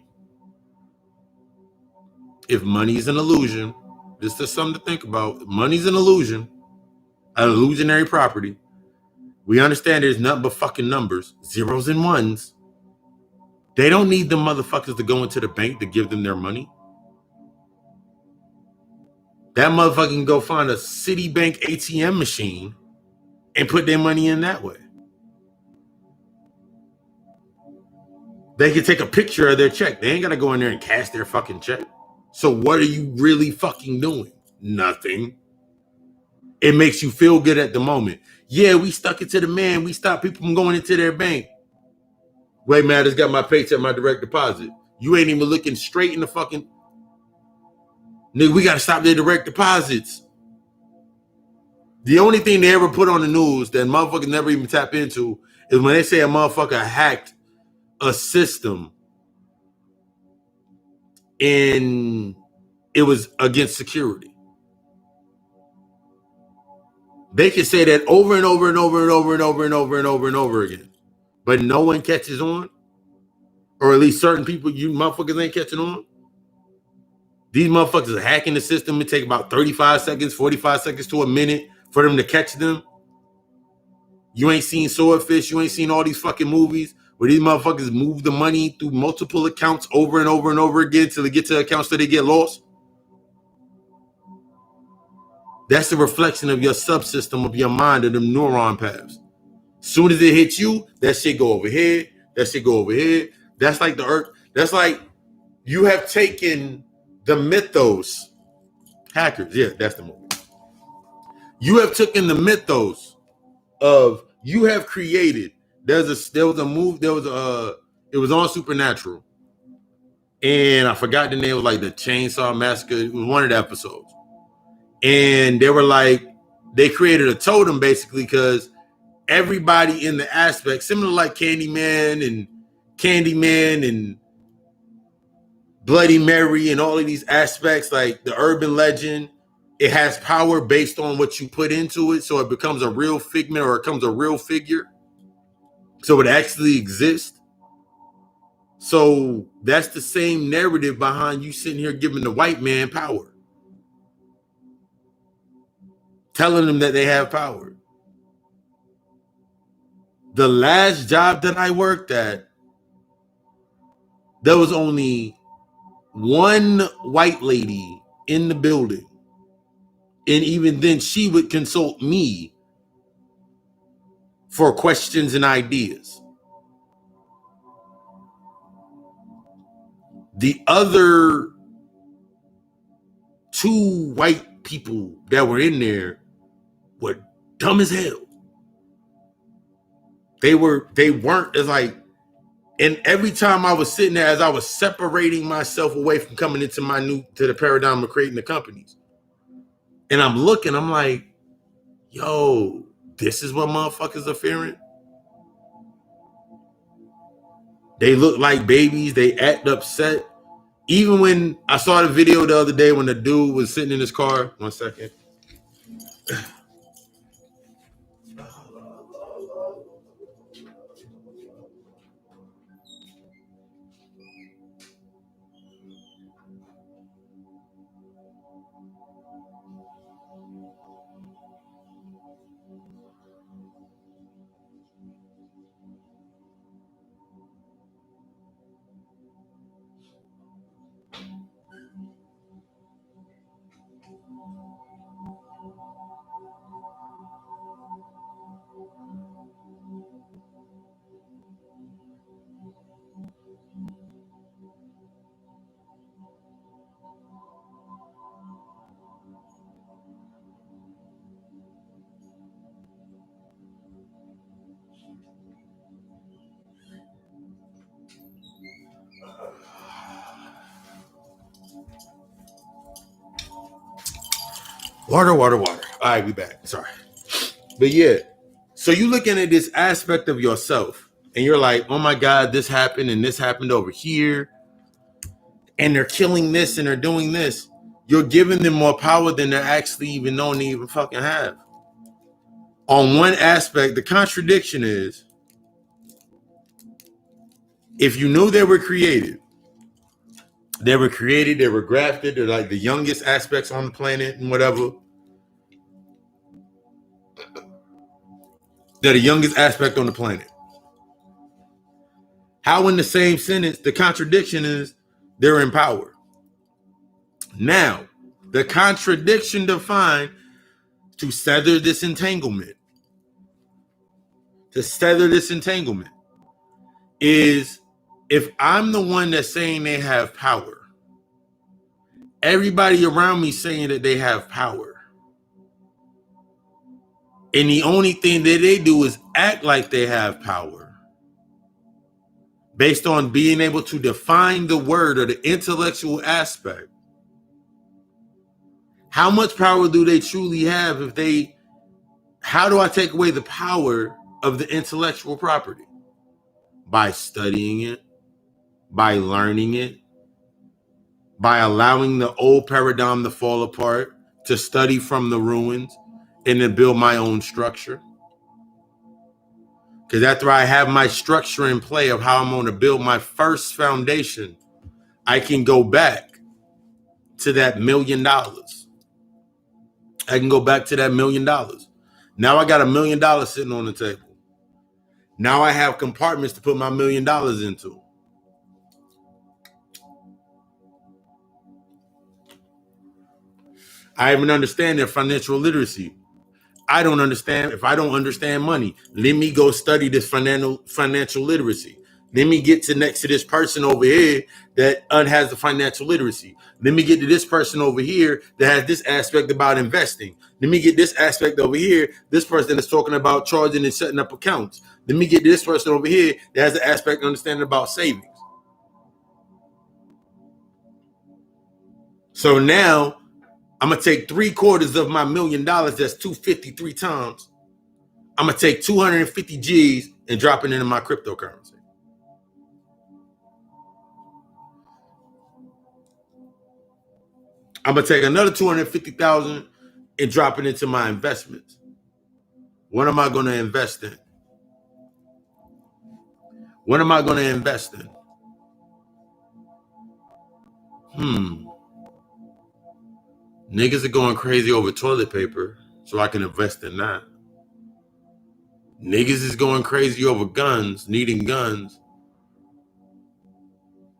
If money is an illusion, this is something to think about. If money's an illusion, an illusionary property, we understand there's nothing but fucking numbers, zeros and ones. They don't need the motherfuckers to go into the bank to give them their money. That motherfucker can go find a Citibank ATM machine and put their money in that way. They can take a picture of their check. They ain't got to go in there and cash their fucking check. So what are you really fucking doing? Nothing. It makes you feel good at the moment. Yeah, we stuck it to the man. We stopped people from going into their bank. Wait, man, I just got my paycheck, my direct deposit. You ain't even looking straight in the fucking... Nigga, we got to stop their direct deposits. The only thing they ever put on the news that motherfuckers never even tap into is when they say a motherfucker hacked a system and it was against security. They can say that over and over and over and over and over and over and over and over again. But no one catches on. Or at least certain people, you motherfuckers ain't catching on. These motherfuckers are hacking the system. It take about 35 seconds, 45 seconds to a minute for them to catch them. You ain't seen Swordfish. You ain't seen all these fucking movies where these motherfuckers move the money through multiple accounts over and over and over again till they get to accounts that they get lost. That's a reflection of your subsystem of your mind and them neuron paths. Soon as it hits you, that shit go over here. That shit go over here. That's like the earth. That's like you have taken the mythos. Hackers, yeah, that's the movie. You have taken the mythos of you have created. It was on Supernatural. And I forgot the name. It was like the Chainsaw Massacre. It was one of the episodes. And they were like, they created a totem basically because everybody in the aspect, similar like Candyman and Bloody Mary and all of these aspects, like the urban legend, it has power based on what you put into it. So it becomes a real figment or it becomes a real figure. So it actually exists. So that's the same narrative behind you sitting here giving the white man power. Telling them that they have power. The last job that I worked at, there was only one white lady in the building. And even then, she would consult me for questions and ideas. The other two white people that were in there were dumb as hell. They weren't as like, and every time I was sitting there, as I was separating myself away from coming into to the paradigm of creating the companies, and I'm looking, I'm like, yo, this is what motherfuckers are fearing. They look like babies. They act upset. Even when I saw the video the other day when the dude was sitting in his car. 1 second. Water. All right, we back. Sorry. But yeah, so you looking at this aspect of yourself and you're like, oh my God, this happened and this happened over here. And they're killing this and they're doing this. You're giving them more power than they're actually even known to even fucking have. On one aspect, the contradiction is, if you knew they were created, they were grafted, they're like the youngest aspects on the planet and whatever. They're the youngest aspect on the planet. How in the same sentence, the contradiction is they're in power. Now, the contradiction defined to sever this entanglement. To sever this entanglement is, if I'm the one that's saying they have power, everybody around me saying that they have power, and the only thing that they do is act like they have power based on being able to define the word or the intellectual aspect. How much power do they truly have how do I take away the power of the intellectual property? By studying it, by learning it, by allowing the old paradigm to fall apart, to study from the ruins, and then build my own structure. Because after I have my structure in play of how I'm going to build my first foundation, I can go back to that $1 million. I can go back to that $1 million. Now I got $1 million sitting on the table. Now I have compartments to put my $1 million into. I have an understanding of financial literacy. I don't understand. If I don't understand money, let me go study this financial literacy. Let me get next to this person over here that has the financial literacy. Let me get to this person over here that has this aspect about investing. Let me get this aspect over here. This person is talking about charging and setting up accounts. Let me get this person over here that has the aspect of understanding about savings. So now I'm going to take 3/4 of my $1 million. That's 253 times. I'm going to take 250 G's and drop it into my cryptocurrency. I'm going to take another 250,000 and drop it into my investments. What am I going to invest in? What am I going to invest in? Niggas are going crazy over toilet paper, so I can invest in that. Niggas is going crazy over guns, needing guns.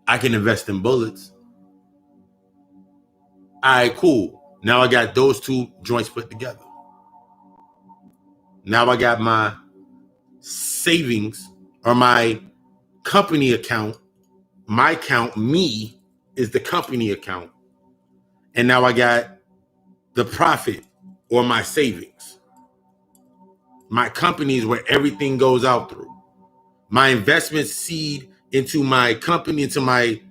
I can invest in bullets. All right, cool. Now I got those two joints put together. Now I got my savings or my company account. My account, me, is the company account. And now I got the profit or my savings. My company is where everything goes out through. My investments seed into my company, into my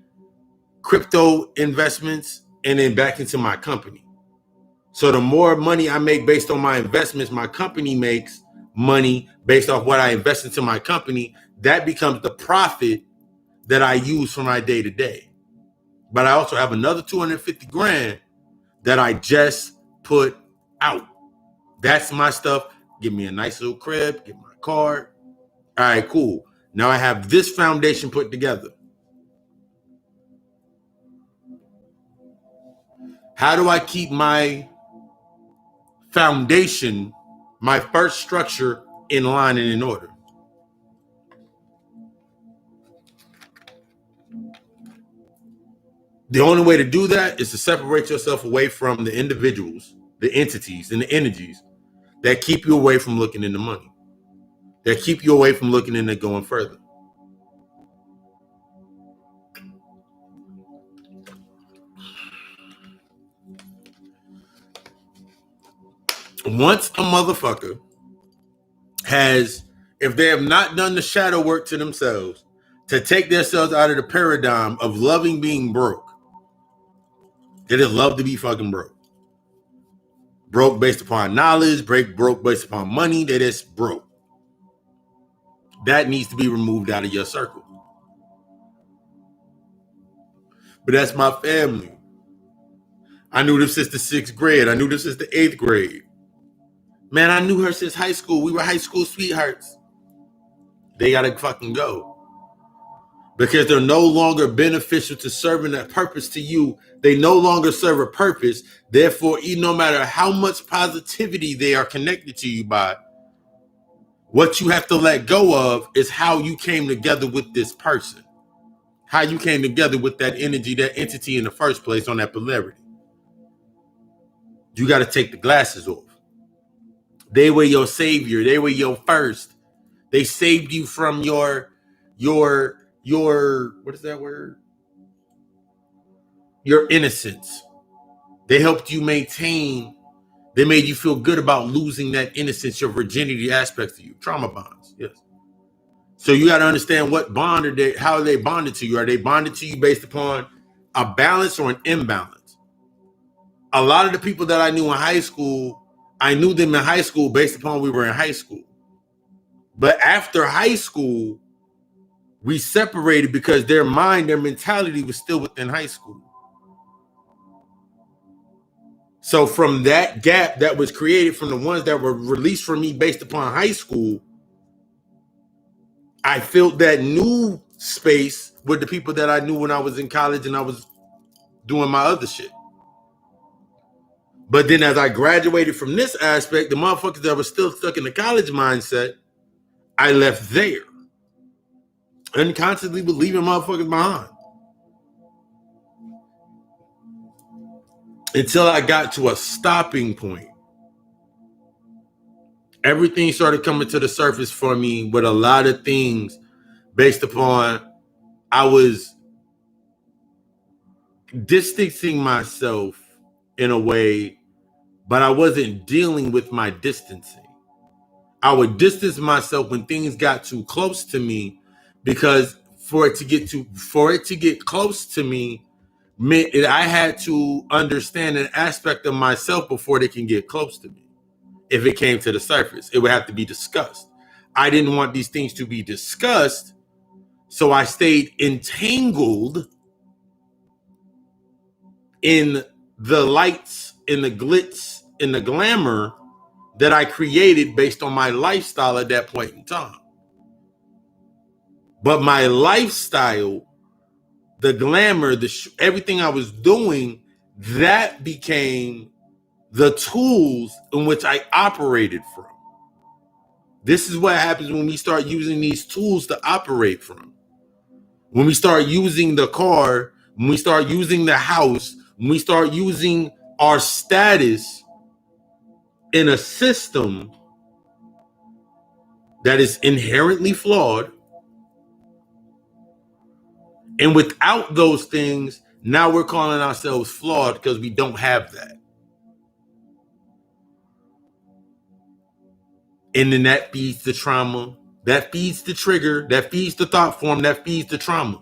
crypto investments, and then back into my company. So the more money I make based on my investments, my company makes money based off what I invest into my company. That becomes the profit that I use for my day to day. But I also have another 250 grand that I just put out. That's my stuff. Give me a nice little crib, get my card. All right, cool. Now I have this foundation put together. How do I keep my foundation, my first structure, in line and in order? The only way to do that is to separate yourself away from the individuals, the entities, and the energies that keep you away from looking into money, that keep you away from looking into going further. Once a motherfucker has, if they have not done the shadow work to themselves, to take themselves out of the paradigm of loving being broke, they just love to be fucking broke. Broke based upon knowledge, broke based upon money, they just broke. That needs to be removed out of your circle. But that's my family. I knew them since the 6th grade. I knew them since the 8th grade. Man, I knew her since high school. We were high school sweethearts. They gotta fucking go. Because they're no longer beneficial to serving that purpose to you. They no longer serve a purpose. Therefore, no matter how much positivity they are connected to you by, what you have to let go of is how you came together with this person. How you came together with that energy, that entity in the first place on that polarity. You got to take the glasses off. They were your savior. They were your first. They saved you from your what is that word? Your innocence. They helped you maintain. They made you feel good about losing that innocence, your virginity aspects of you. Trauma bonds, yes. So you got to understand what bond are they, how are they bonded to you? Are they bonded to you based upon a balance or an imbalance? A lot of the people that I knew in high school, I knew them in high school based upon we were in high school. But after high school, we separated because their mind, their mentality was still within high school. So from that gap that was created from the ones that were released from me based upon high school, I filled that new space with the people that I knew when I was in college and I was doing my other shit. But then as I graduated from this aspect, the motherfuckers that were still stuck in the college mindset, I left there. Unconsciously leaving motherfuckers behind. Until I got to a stopping point. Everything started coming to the surface for me with a lot of things based upon I was distancing myself in a way, but I wasn't dealing with my distancing. I would distance myself when things got too close to me, because for it to get close to me meant that I had to understand an aspect of myself before they can get close to me. If it came to the surface, it would have to be discussed. I didn't want these things to be discussed, so I stayed entangled in the lights, in the glitz, in the glamour that I created based on my lifestyle at that point in time. But my lifestyle, the glamour, everything I was doing, that became the tools in which I operated from. This is what happens when we start using these tools to operate from. When we start using the car, when we start using the house, when we start using our status in a system that is inherently flawed. And without those things, now we're calling ourselves flawed because we don't have that. And then that feeds the trauma, that feeds the trigger, that feeds the thought form, that feeds the trauma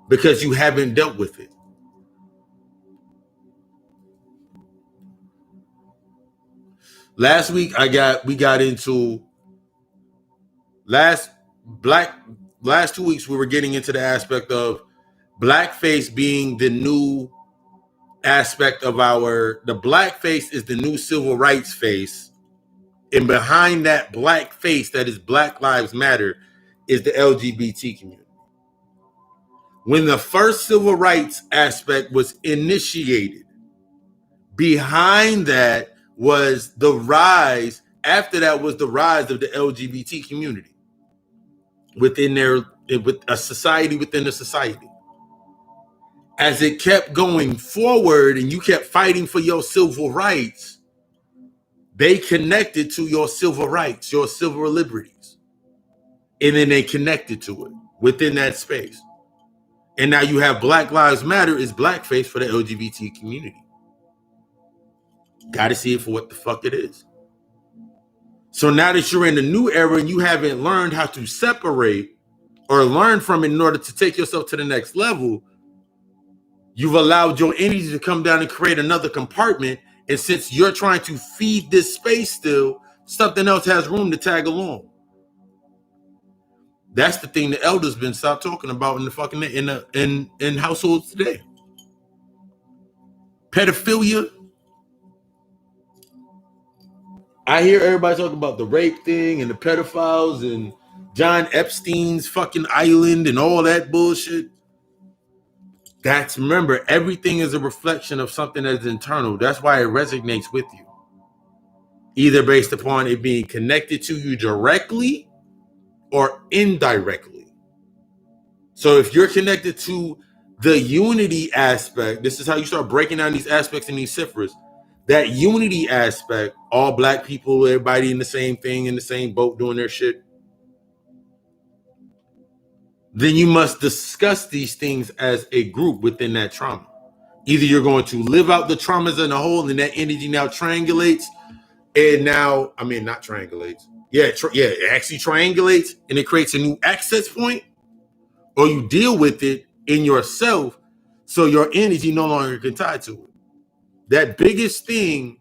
because you haven't dealt with it. Last week we got into last 2 weeks we were getting into the aspect of blackface being the new aspect of the blackface is the new civil rights face. And behind that black face that is Black Lives Matter is the LGBT community. When the first civil rights aspect was initiated, behind that was the rise, after that was the rise of the LGBT community with a society within a society. As it kept going forward and you kept fighting for your civil rights, they connected to your civil rights, your civil liberties. And then they connected to it within that space. And now you have Black Lives Matter is blackface for the LGBT community. Got to see it for what the fuck it is. So now that you're in the new era and you haven't learned how to separate or learn from it in order to take yourself to the next level, you've allowed your energy to come down and create another compartment. And since you're trying to feed this space still, something else has room to tag along. That's the thing the elders been stopped talking about in the fucking in households today. Pedophilia. I hear everybody talking about the rape thing and the pedophiles and John Epstein's fucking island and all that bullshit. Remember, everything is a reflection of something that's internal. That's why it resonates with you. Either based upon it being connected to you directly or indirectly. So if you're connected to the unity aspect, this is how you start breaking down these aspects in these ciphers. That unity aspect, all black people, everybody in the same thing, in the same boat, doing their shit. Then you must discuss these things as a group within that trauma. Either you're going to live out the traumas in a whole and that energy now triangulates and now, not triangulates. It actually triangulates and it creates a new access point, or you deal with it in yourself so your energy no longer can tie to it. That biggest thing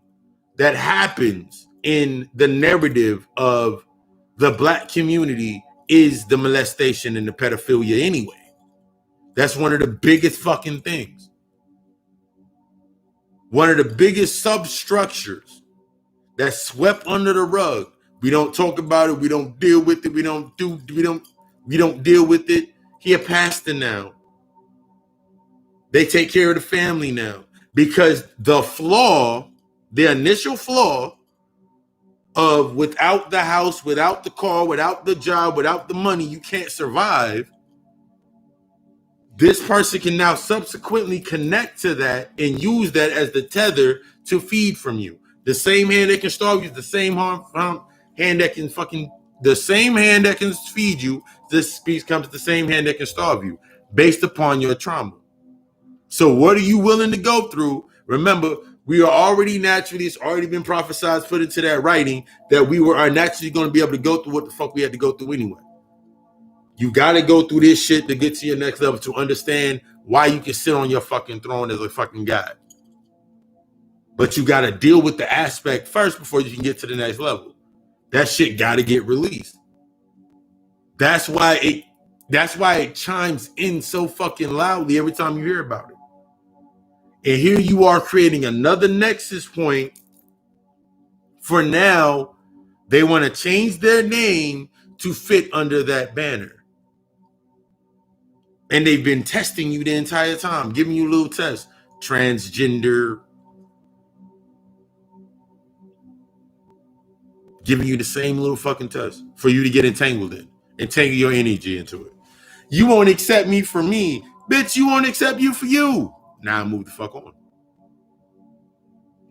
that happens in the narrative of the black community is the molestation and the pedophilia anyway. That's one of the biggest fucking things. One of the biggest substructures that's swept under the rug. We don't talk about it. We don't deal with it. We don't deal with it. He a pastor now. They take care of the family now because the initial flaw of without the house, without the car, without the job, without the money, you can't survive. This person can now subsequently connect to that and use that as the tether to feed from you. The same hand that can starve you is the same hand that can feed you. This speech comes to the same hand that can starve you based upon your trauma. So what are you willing to go through? Remember, we are already naturally, it's already been prophesied, put into that writing that we are naturally going to be able to go through what the fuck we had to go through anyway. You got to go through this shit to get to your next level to understand why you can sit on your fucking throne as a fucking god. But you got to deal with the aspect first before you can get to the next level. That shit got to get released. That's why it chimes in so fucking loudly every time you hear about it. And here you are creating another nexus point for now. They want to change their name to fit under that banner. And they've been testing you the entire time, giving you little tests. Transgender. Giving you the same little fucking test for you to get entangled in. Entangle your energy into it. You won't accept me for me. Bitch, you won't accept you for you. Now move the fuck on.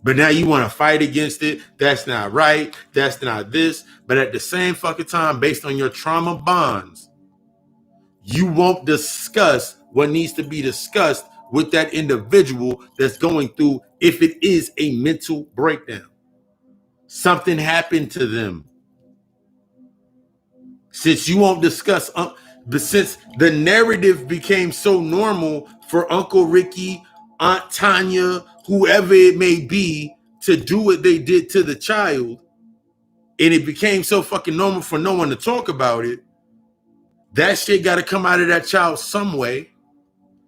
But now you want to fight against it. That's not right. That's not this. But at the same fucking time, based on your trauma bonds, you won't discuss what needs to be discussed with that individual that's going through, if it is a mental breakdown. Something happened to them. Since you won't discuss, but since the narrative became so normal for Uncle Ricky, Aunt Tanya, whoever it may be, to do what they did to the child, and it became so fucking normal for no one to talk about it, that shit got to come out of that child some way.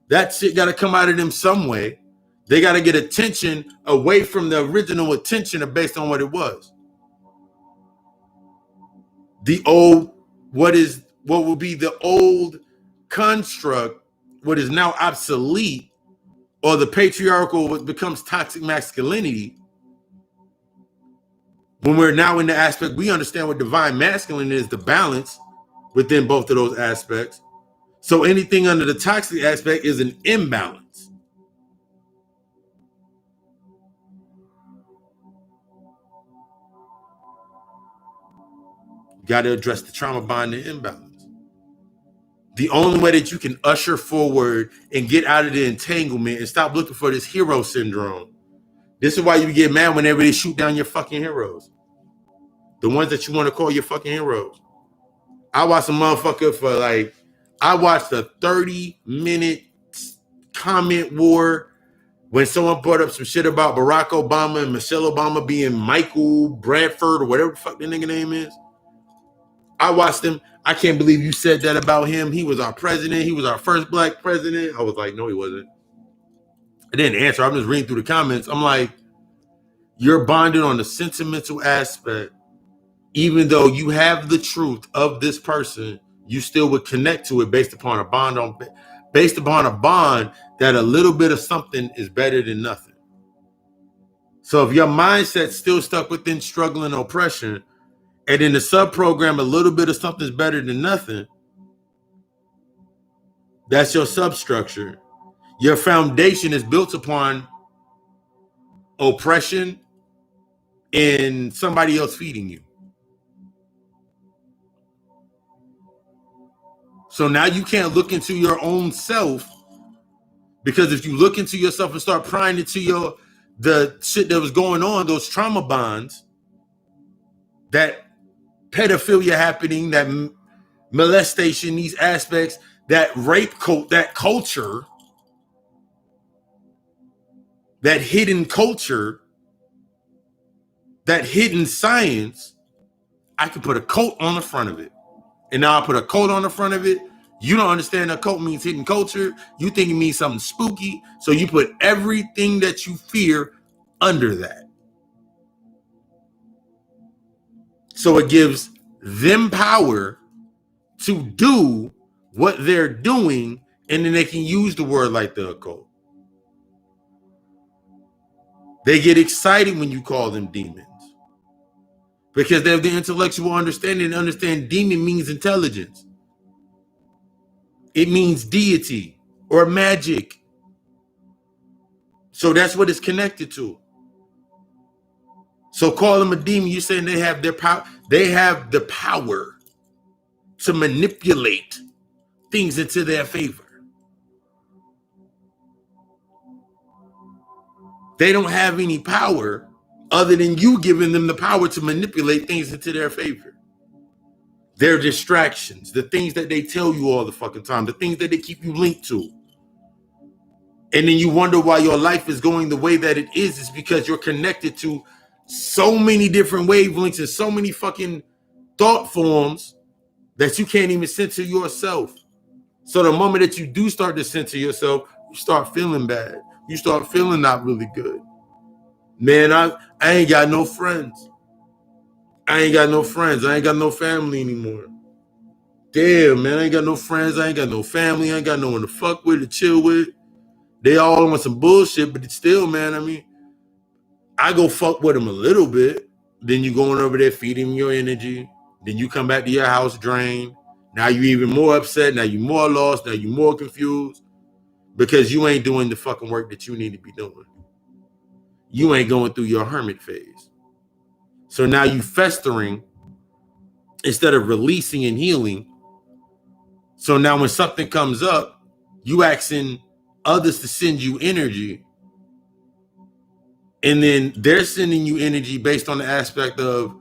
That shit got to come out of them some way. They got to get attention away from the original attention based on what it was. The old, what will be the old construct, what is now obsolete, or the patriarchal, what becomes toxic masculinity. When we're now in the aspect, we understand what divine masculine is, the balance within both of those aspects. So anything under the toxic aspect is an imbalance. You got to address the trauma bond and imbalance. The only way that you can usher forward and get out of the entanglement and stop looking for this hero syndrome. This is why you get mad whenever they shoot down your fucking heroes. The ones that you want to call your fucking heroes. I watched a motherfucker for I watched a 30-minute comment war when someone brought up some shit about Barack Obama and Michelle Obama being Michael Bradford or whatever the fuck the nigga name is. I watched him. I can't believe you said that about him. He was our president. He was our first black president. I was like, no, he wasn't. I didn't answer. I'm just reading through the comments. I'm like, you're bonded on the sentimental aspect. Even though you have the truth of this person, you still would connect to it based upon a bond that a little bit of something is better than nothing. So if your mindset's still stuck within struggle and oppression, and in the sub-program, a little bit of something's better than nothing, that's your substructure. Your foundation is built upon oppression and somebody else feeding you. So now you can't look into your own self, because if you look into yourself and start prying into the shit that was going on, those trauma bonds, that pedophilia happening, that molestation, these aspects, that rape cult, that culture, that hidden culture, that hidden science, I can put a coat on the front of it. And now I put a coat on the front of it. You don't understand occult means hidden culture. You think it means something spooky. So you put everything that you fear under that. So it gives them power to do what they're doing, and then they can use the word like the occult. They get excited when you call them demons, because they have the intellectual understanding and understand demon means intelligence. It means deity or magic. So that's what it's connected to. So call them a demon. You're saying they have their power. They have the power to manipulate things into their favor. They don't have any power other than you giving them the power to manipulate things into their favor. Their distractions, the things that they tell you all the fucking time, the things that they keep you linked to. And then you wonder why your life is going the way that it is because you're connected to so many different wavelengths and so many fucking thought forms that you can't even censor yourself. So the moment that you do start to censor yourself, you start feeling bad. You start feeling not really good. Man, I ain't got no friends. I ain't got no friends. I ain't got no family anymore. Damn, man, I ain't got no friends. I ain't got no family. I ain't got no one to fuck with, to chill with. They all on some bullshit, but it's still, man, I mean, I go fuck with them a little bit. Then you going over there feeding your energy. Then you come back to your house drained. Now you even more upset. Now you more lost. Now you more confused because you ain't doing the fucking work that you need to be doing. you ain't going through your hermit phase. So now you festering instead of releasing and healing. So now when something comes up, you asking others to send you energy, and then they're sending you energy based on the aspect of,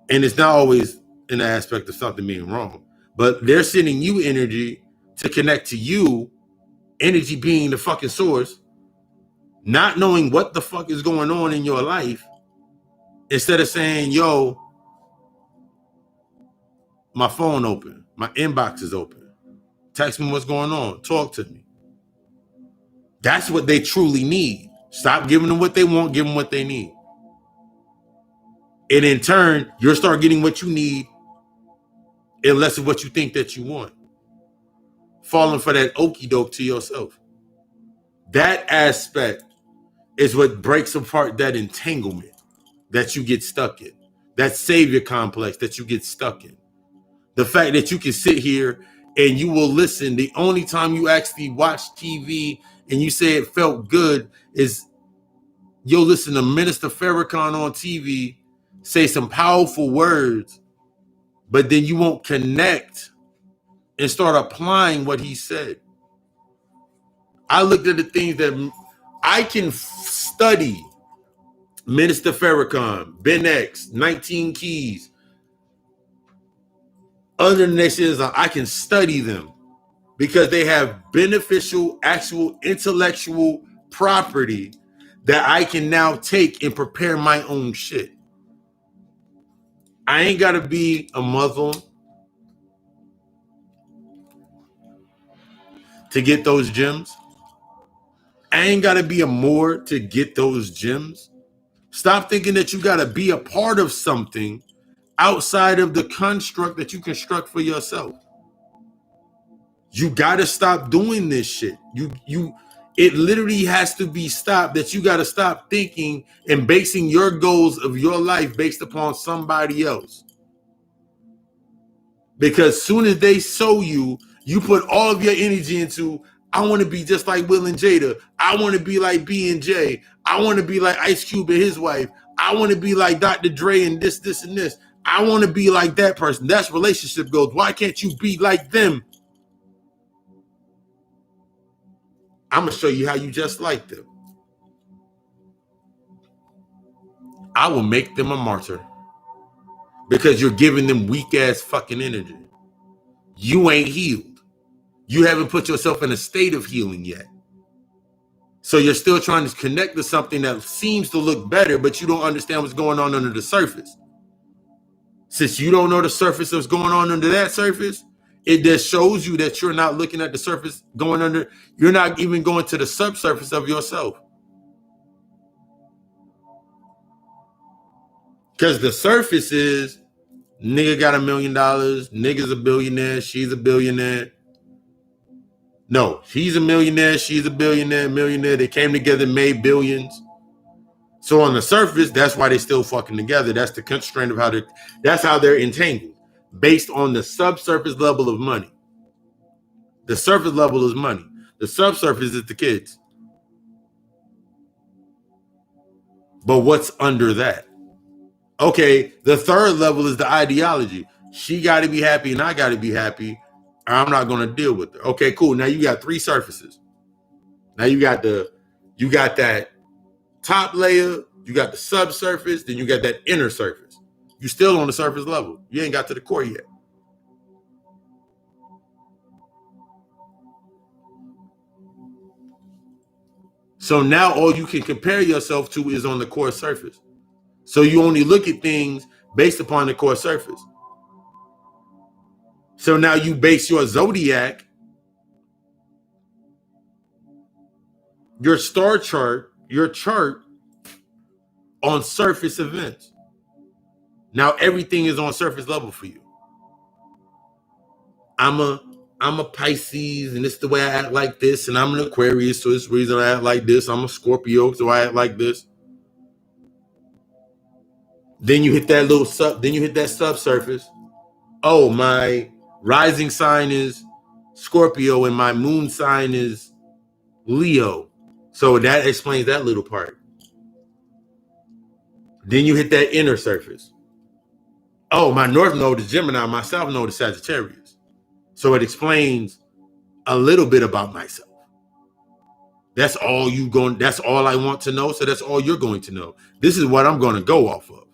and it's not always in the aspect of something being wrong, but they're sending you energy to connect to you, energy being the fucking source, not knowing what the fuck is going on in your life. Instead of saying, yo, my phone open, my inbox is open, text me what's going on, talk to me. That's what they truly need. Stop giving them what they want, give them what they need. And in turn, you'll start getting what you need and less of what you think that you want. Falling for that okie doke to yourself. That aspect is what breaks apart that entanglement that you get stuck in. That savior complex that you get stuck in. The fact that you can sit here and you will listen. The only time you actually watch TV and you say it felt good is you'll listen to Minister Farrakhan on TV say some powerful words, but then you won't connect and start applying what he said. I looked at the things that I can study. Minister Farrakhan, Ben X, 19 Keys, other nations, I can study them because they have beneficial, actual intellectual property that I can now take and prepare my own shit. I ain't got to be a Muslim to get those gems. I ain't got to be a Moor to get those gems. Stop thinking that you got to be a part of something outside of the construct that you construct for yourself. You got to stop doing this shit. It literally has to be stopped, that you got to stop thinking and basing your goals of your life based upon somebody else. Because soon as they show you, you put all of your energy into, I want to be just like Will and Jada. I want to be like B and J. I want to be like Ice Cube and his wife. I want to be like Dr. Dre and this, and this. I want to be like that person. That's relationship goals. Why can't you be like them? I'm going to show you how you just like them. I will make them a martyr because you're giving them weak ass fucking energy. You ain't healed. You haven't put yourself in a state of healing yet. So you're still trying to connect to something that seems to look better, but you don't understand what's going on under the surface. Since you don't know the surface of what's going on under that surface, it just shows you that you're not looking at the surface going under. You're not even going to the subsurface of yourself. Because the surface is, nigga got $1 million, nigga's a billionaire, she's a billionaire. No, he's a millionaire, she's a billionaire, millionaire. They came together, made billions. So on the surface, that's why they still fucking together. That's the constraint of that's how they're entangled, based on the subsurface level of money. The surface level is money. The subsurface is the kids. But what's under that? Okay, the third level is the ideology. She got to be happy and I got to be happy. I'm not going to deal with her. Okay, cool. Now you got three surfaces. Now you got that top layer, you got the subsurface, then you got that inner surface. You still on the surface level. You ain't got to the core yet. So now all you can compare yourself to is on the core surface. So you only look at things based upon the core surface. So now you base your zodiac, your star chart, your chart on surface events. Now everything is on surface level for you. I'm a Pisces, and it's the way I act like this, and I'm an Aquarius, so it's the reason I act like this. I'm a Scorpio, so I act like this. Then you hit that subsurface. Oh, my rising sign is Scorpio and my moon sign is Leo. So that explains that little part. Then you hit that inner surface. Oh, my north node is Gemini, my south node is Sagittarius. So it explains a little bit about myself. That's all that's all I want to know. So that's all you're going to know. This is what I'm going to go off of.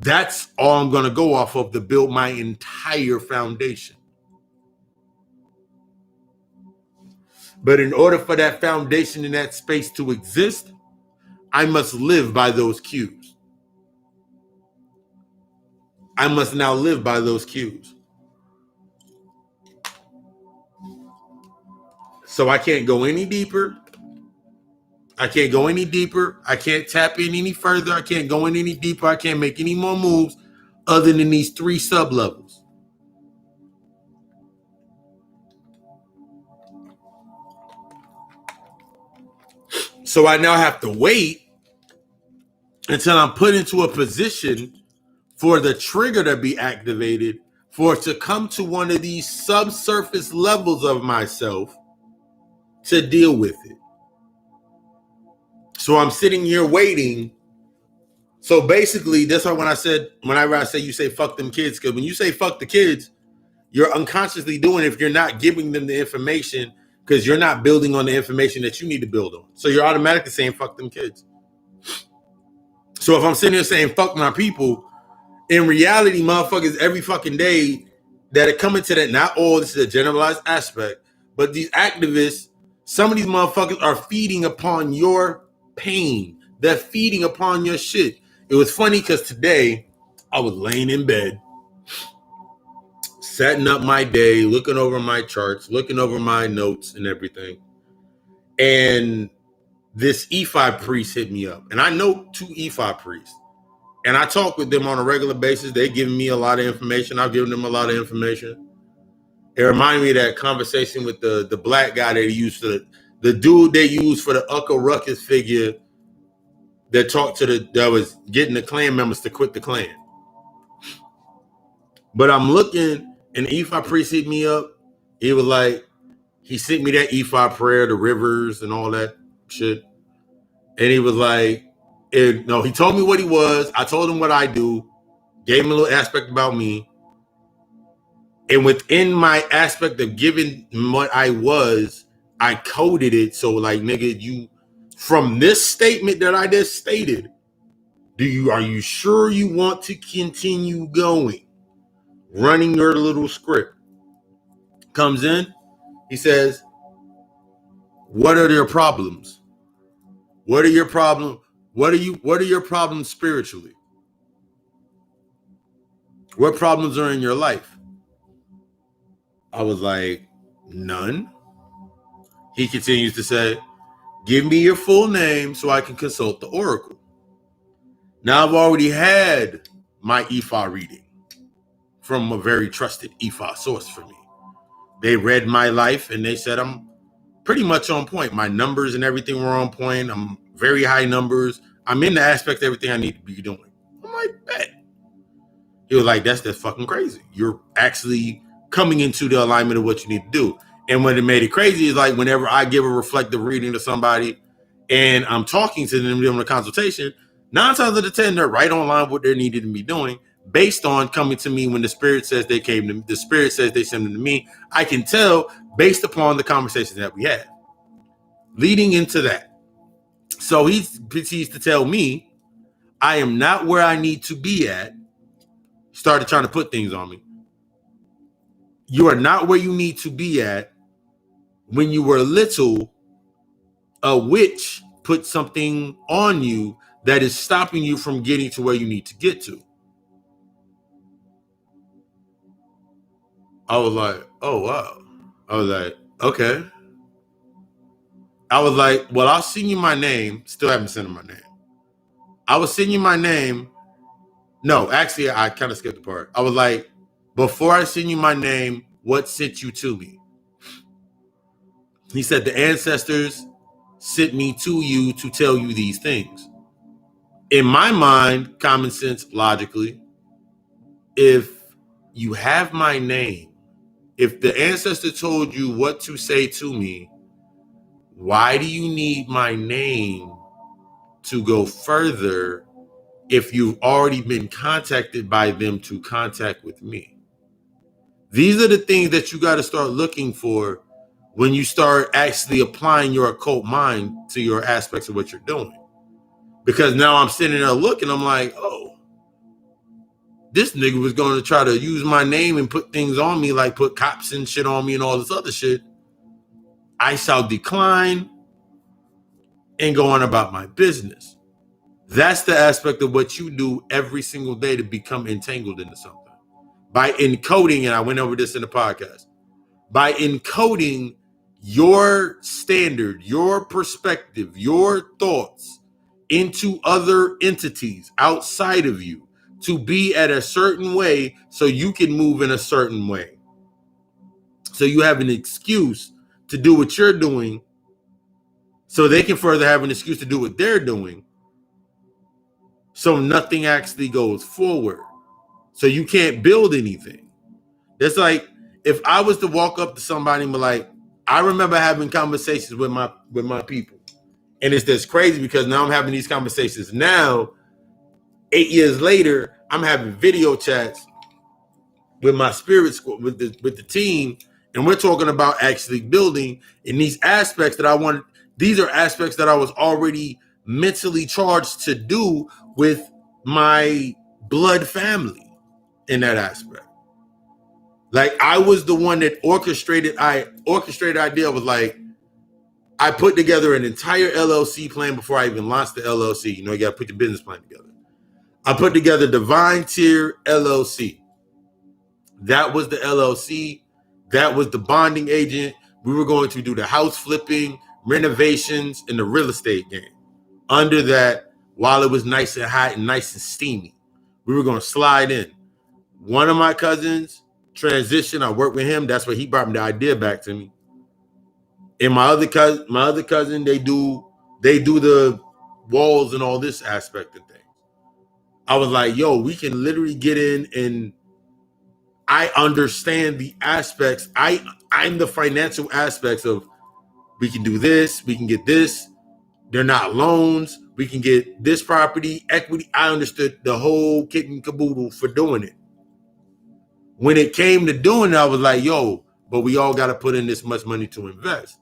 That's all I'm going to go off of to build my entire foundation. But in order for that foundation in that space to exist, I must live by those cues. I must now live by those cues. So I can't go any deeper. I can't go any deeper. I can't tap in any further. I can't go in any deeper. I can't make any more moves other than these 3 sub-levels. So I now have to wait until I'm put into a position for the trigger to be activated, for it to come to one of these subsurface levels of myself to deal with it. So I'm sitting here waiting. So basically, that's why whenever I say you say fuck them kids, because when you say fuck the kids, you're unconsciously doing it if you're not giving them the information, because you're not building on the information that you need to build on. So you're automatically saying fuck them kids. So if I'm sitting here saying fuck my people, in reality, motherfuckers, every fucking day that are coming to that, not all, this is a generalized aspect, but these activists, some of these motherfuckers are feeding upon your pain. They're feeding upon your shit. It was funny because today I was laying in bed, setting up my day, looking over my charts, looking over my notes and everything. And this EFI priest hit me up. And I know 2 EFI priests. And I talk with them on a regular basis. They give me a lot of information. I've given them a lot of information. It reminded me of that conversation with the black guy that he used to, the dude they used for the Occult Ruckus figure that talked to that was getting the clan members to quit the clan. But I'm looking, and the EFI priest hit me up. He was like, he sent me that EFI prayer, the rivers and all that shit. And he was like, he told me what he was. I told him what I do. Gave him a little aspect about me. And within my aspect of giving what I was, I coded it. So like, nigga, you, from this statement that I just stated, are you sure you want to continue going? Running your little script. Comes in, he says, what are your problems? What are your problems? What are your problems spiritually? What problems are in your life? I was like, none. He continues to say, give me your full name so I can consult the oracle. Now I've already had my EFA reading from a very trusted EFA source for me. They read my life and they said I'm pretty much on point. My numbers and everything were on point. I'm very high numbers. I'm in the aspect of everything I need to be doing. I'm like, bet. He was like, that's fucking crazy. You're actually coming into the alignment of what you need to do. And when it made it crazy is like whenever I give a reflective reading to somebody and I'm talking to them during the consultation, 9 times out of 10, they're right on line with what they're needed to be doing based on coming to me when the spirit says they came to me, the spirit says they sent them to me. I can tell based upon the conversations that we had. Leading into that. So he proceeds to tell me I am not where I need to be at. Started trying to put things on me. You are not where you need to be at. When you were little, a witch put something on you that is stopping you from getting to where you need to get to. I was like, oh, wow. I was like, okay. I was like, well, I'll send you my name. Still haven't sent him my name. I will send you my name. No, actually, I kind of skipped the part. I was like, before I send you my name, what sent you to me? He said, the ancestors sent me to you to tell you these things. In my mind, common sense, logically, if you have my name, if the ancestor told you what to say to me, Why do you need my name to go further if you've already been contacted by them to contact with me? These are the things that you got to start looking for when you start actually applying your occult mind to your aspects of what you're doing. Because now I'm sitting there looking, I'm like, oh, this nigga was going to try to use my name and put things on me, like put cops and shit on me and all this other shit. I shall decline and go on about my business. That's the aspect of what you do every single day to become entangled into something. By encoding, and I went over this in the podcast, by encoding your standard, your perspective, your thoughts into other entities outside of you to be at a certain way so you can move in a certain way. So you have an excuse to do what you're doing so they can further have an excuse to do what they're doing. So nothing actually goes forward. So you can't build anything. It's like if I was to walk up to somebody and be like, I remember having conversations with my people. And it's just crazy because now I'm having these conversations. Now, 8 years later, I'm having video chats with my spirit squad, with the team, and we're talking about actually building in these aspects that I wanted. These are aspects that I was already mentally charged to do with my blood family in that aspect. Like I was the one that orchestrated idea was like, I put together an entire LLC plan before I even launched the LLC. You know, you got to put the business plan together. I put together Divine Tier LLC. That was the LLC. That was the bonding agent. We were going to do the house flipping, renovations, and the real estate game. Under that, while it was nice and hot and nice and steamy, we were going to slide in. One of my cousins transitioned. I worked with him. That's where he brought the idea back to me. And my other cousin, they do the walls and all this aspect of things. I was like, yo, we can literally get in and I understand the aspects. I'm the financial aspects of we can do this, we can get this. They're not loans. We can get this property, equity. I understood the whole kit and caboodle for doing it. When it came to doing it, I was like, yo, but we all got to put in this much money to invest.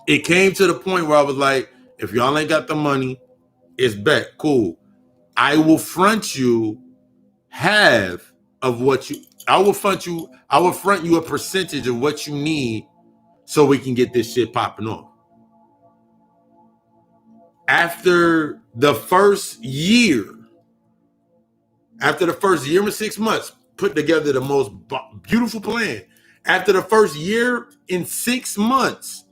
It came to the point where I was like, if y'all ain't got the money, it's bet. Cool. I will front you half of what you, I will front you a percentage of what you need so we can get this shit popping off. After the first year and 6 months, put together the most beautiful plan. After the first year and 6 months,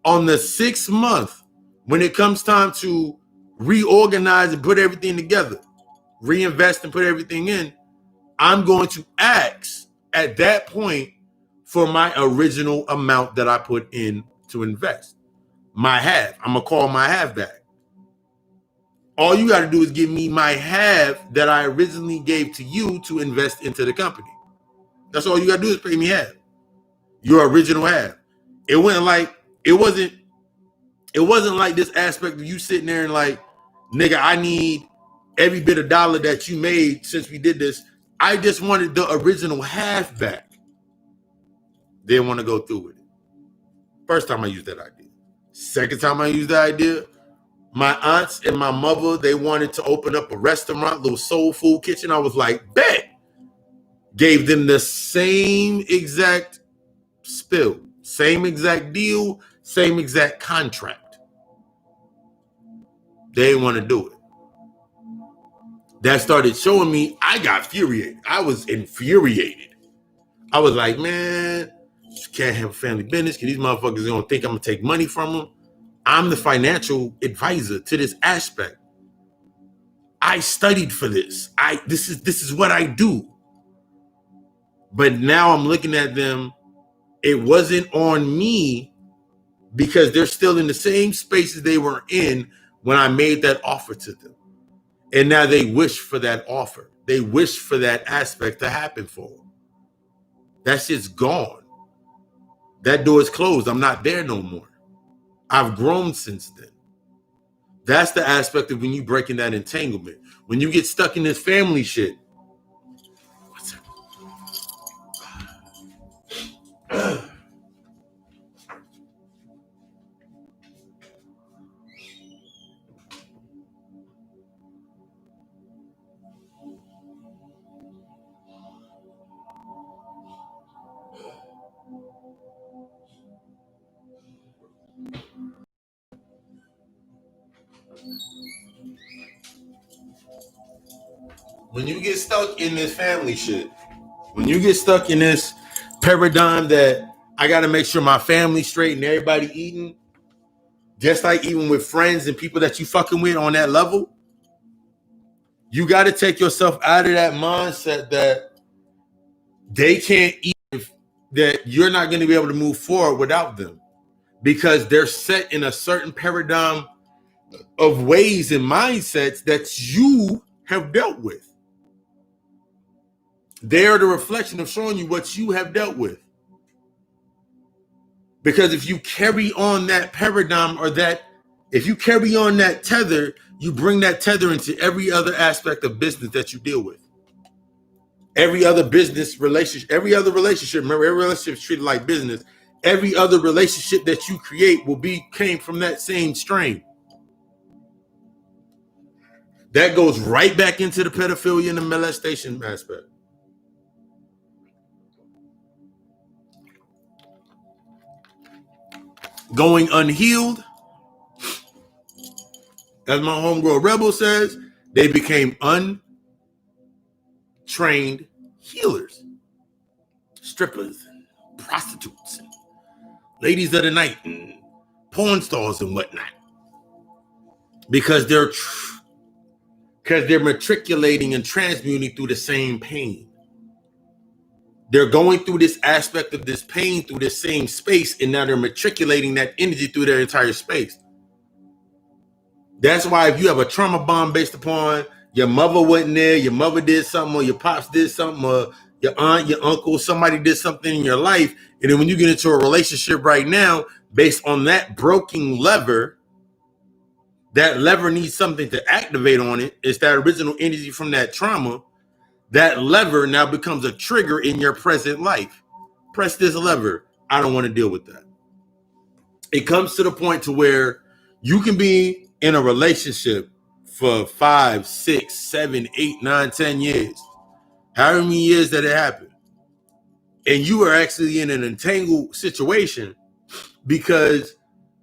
on the 6th month, when it comes time to reorganize and put everything together, reinvest and put everything in, I'm going to ask at that point for my original amount that I put in to invest. My half. I'm going to call my half back. All you got to do is give me my half that I originally gave to you to invest into the company. That's all you got to do is pay me half. Your original half. It wasn't like this aspect of you sitting there and like, nigga, I need every bit of dollar that you made since we did this. I just wanted the original half back. Didn't want to go through with it. First time I used that idea. Second time I used that idea, my aunts and my mother, they wanted to open up a restaurant, little soul food kitchen. I was like, bet. Gave them the same exact spill, same exact deal, same exact contract. They didn't want to do it. That started showing me, I got infuriated. I was infuriated. I was like, man, you can't have a family business because these motherfuckers are going to think I'm going to take money from them. I'm the financial advisor to this aspect. I studied for this. This is what I do. But now I'm looking at them. It wasn't on me because they're still in the same spaces they were in when I made that offer to them. And now they wish for that offer. They wish for that aspect to happen for them. That shit's gone. That door is closed. I'm not there no more. I've grown since then. That's the aspect of when you break in that entanglement. When you get stuck in this family shit. When you get stuck in this family shit, when you get stuck in this paradigm that I got to make sure my family's straight and everybody eating, just like even with friends and people that you fucking with on that level, you got to take yourself out of that mindset that they can't eat, that you're not going to be able to move forward without them because they're set in a certain paradigm of ways and mindsets that you have dealt with. They are the reflection of showing you what you have dealt with. Because if you carry on that paradigm or that, if you carry on that tether, you bring that tether into every other aspect of business that you deal with. Every other business relationship, remember, every relationship is treated like business. Every other relationship that you create came from that same strain. That goes right back into the pedophilia and the molestation aspect. Going unhealed, as my homegirl Rebel says, they became untrained healers, strippers, and prostitutes, and ladies of the night, and porn stars and whatnot, because they're matriculating and transmuting through the same pain. They're going through this aspect of this pain through this same space, and now they're matriculating that energy through their entire space. That's why if you have a trauma bond based upon your mother wasn't there, your mother did something, or your pops did something, or your aunt, your uncle, somebody did something in your life, and then when you get into a relationship right now, based on that broken lever, that lever needs something to activate on it. It's that original energy from that trauma. That lever now becomes a trigger in your present life. Press this lever. I don't want to deal with that. It comes to the point to where you can be in a relationship for 5, 6, 7, 8, 9, 10 years. However many years that it happened. And you are actually in an entangled situation because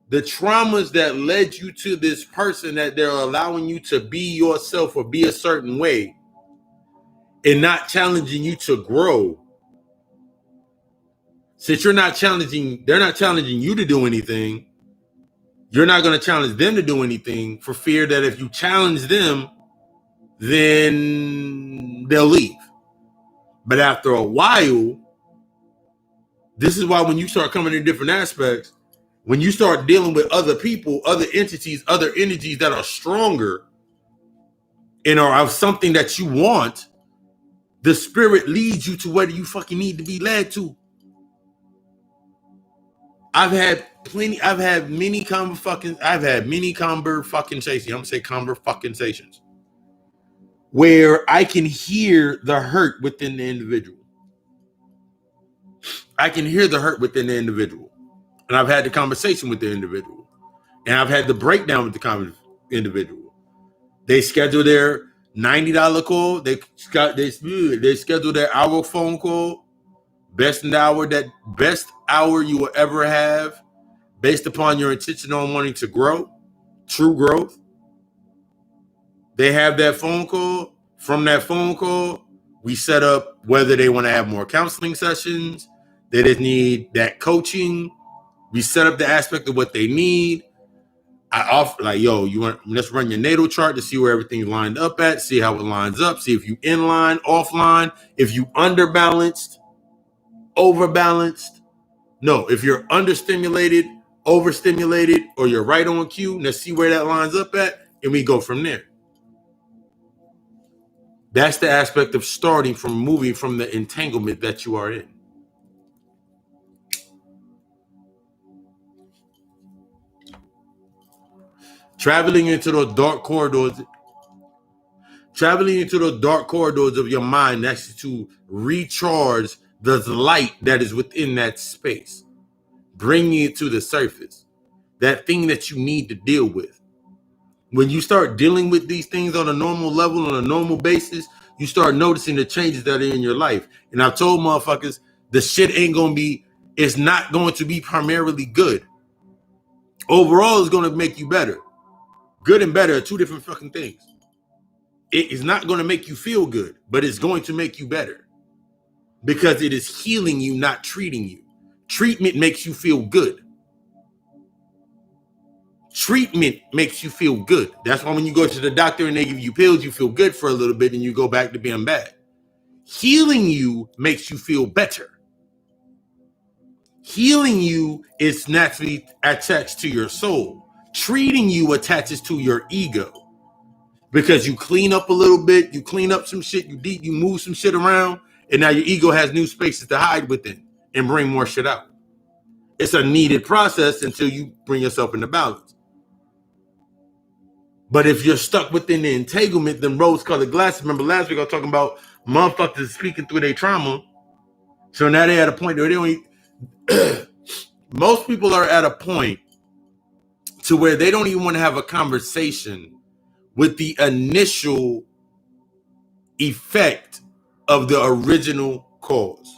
the traumas that led you to this person that they're allowing you to be yourself or be a certain way and not challenging you to grow. Since they're not challenging you to do anything, you're not going to challenge them to do anything for fear that if you challenge them, then they'll leave. But after a while, this is why when you start coming in different aspects, when you start dealing with other people, other entities, other energies that are stronger and are of something that you want, the spirit leads you to where you fucking need to be led to. I've had many conversations. I'm gonna say conversations where I can hear the hurt within the individual. And I've had the conversation with the individual. And I've had the breakdown with the individual. They schedule their $90 call. They schedule their hour phone call. Best hour you will ever have, based upon your intention on wanting to grow, true growth. They have that phone call. From that phone call, we set up whether they want to have more counseling sessions. They just need that coaching. We set up the aspect of what they need. I offer let's run your natal chart to see where everything's lined up at, see how it lines up, see if you in line, offline, if you underbalanced, overbalanced. No, if you're understimulated, overstimulated, or you're right on cue, let's see where that lines up at, and we go from there. That's the aspect of moving from the entanglement that you are in. Traveling into those dark corridors of your mind actually to recharge the light that is within that space, bringing it to the surface, that thing that you need to deal with. When you start dealing with these things on a normal level, on a normal basis, you start noticing the changes that are in your life. And I've told motherfuckers, the shit it's not going to be primarily good. Overall, it's going to make you better. Good and better are two different fucking things. It is not going to make you feel good, but it's going to make you better. Because it is healing you, not treating you. Treatment makes you feel good. Treatment makes you feel good. That's why when you go to the doctor and they give you pills, you feel good for a little bit and you go back to being bad. Healing you makes you feel better. Healing you is naturally attached to your soul. Treating you attaches to your ego. Because you clean up a little bit, you clean up some shit, you move some shit around, and now your ego has new spaces to hide within and bring more shit out. It's a needed process until you bring yourself into balance. But if you're stuck within the entanglement, then rose-colored glasses. Remember last week I was talking about motherfuckers speaking through their trauma. So now they're at a point where they don't most people are at a point to where they don't even want to have a conversation with the initial effect of the original cause.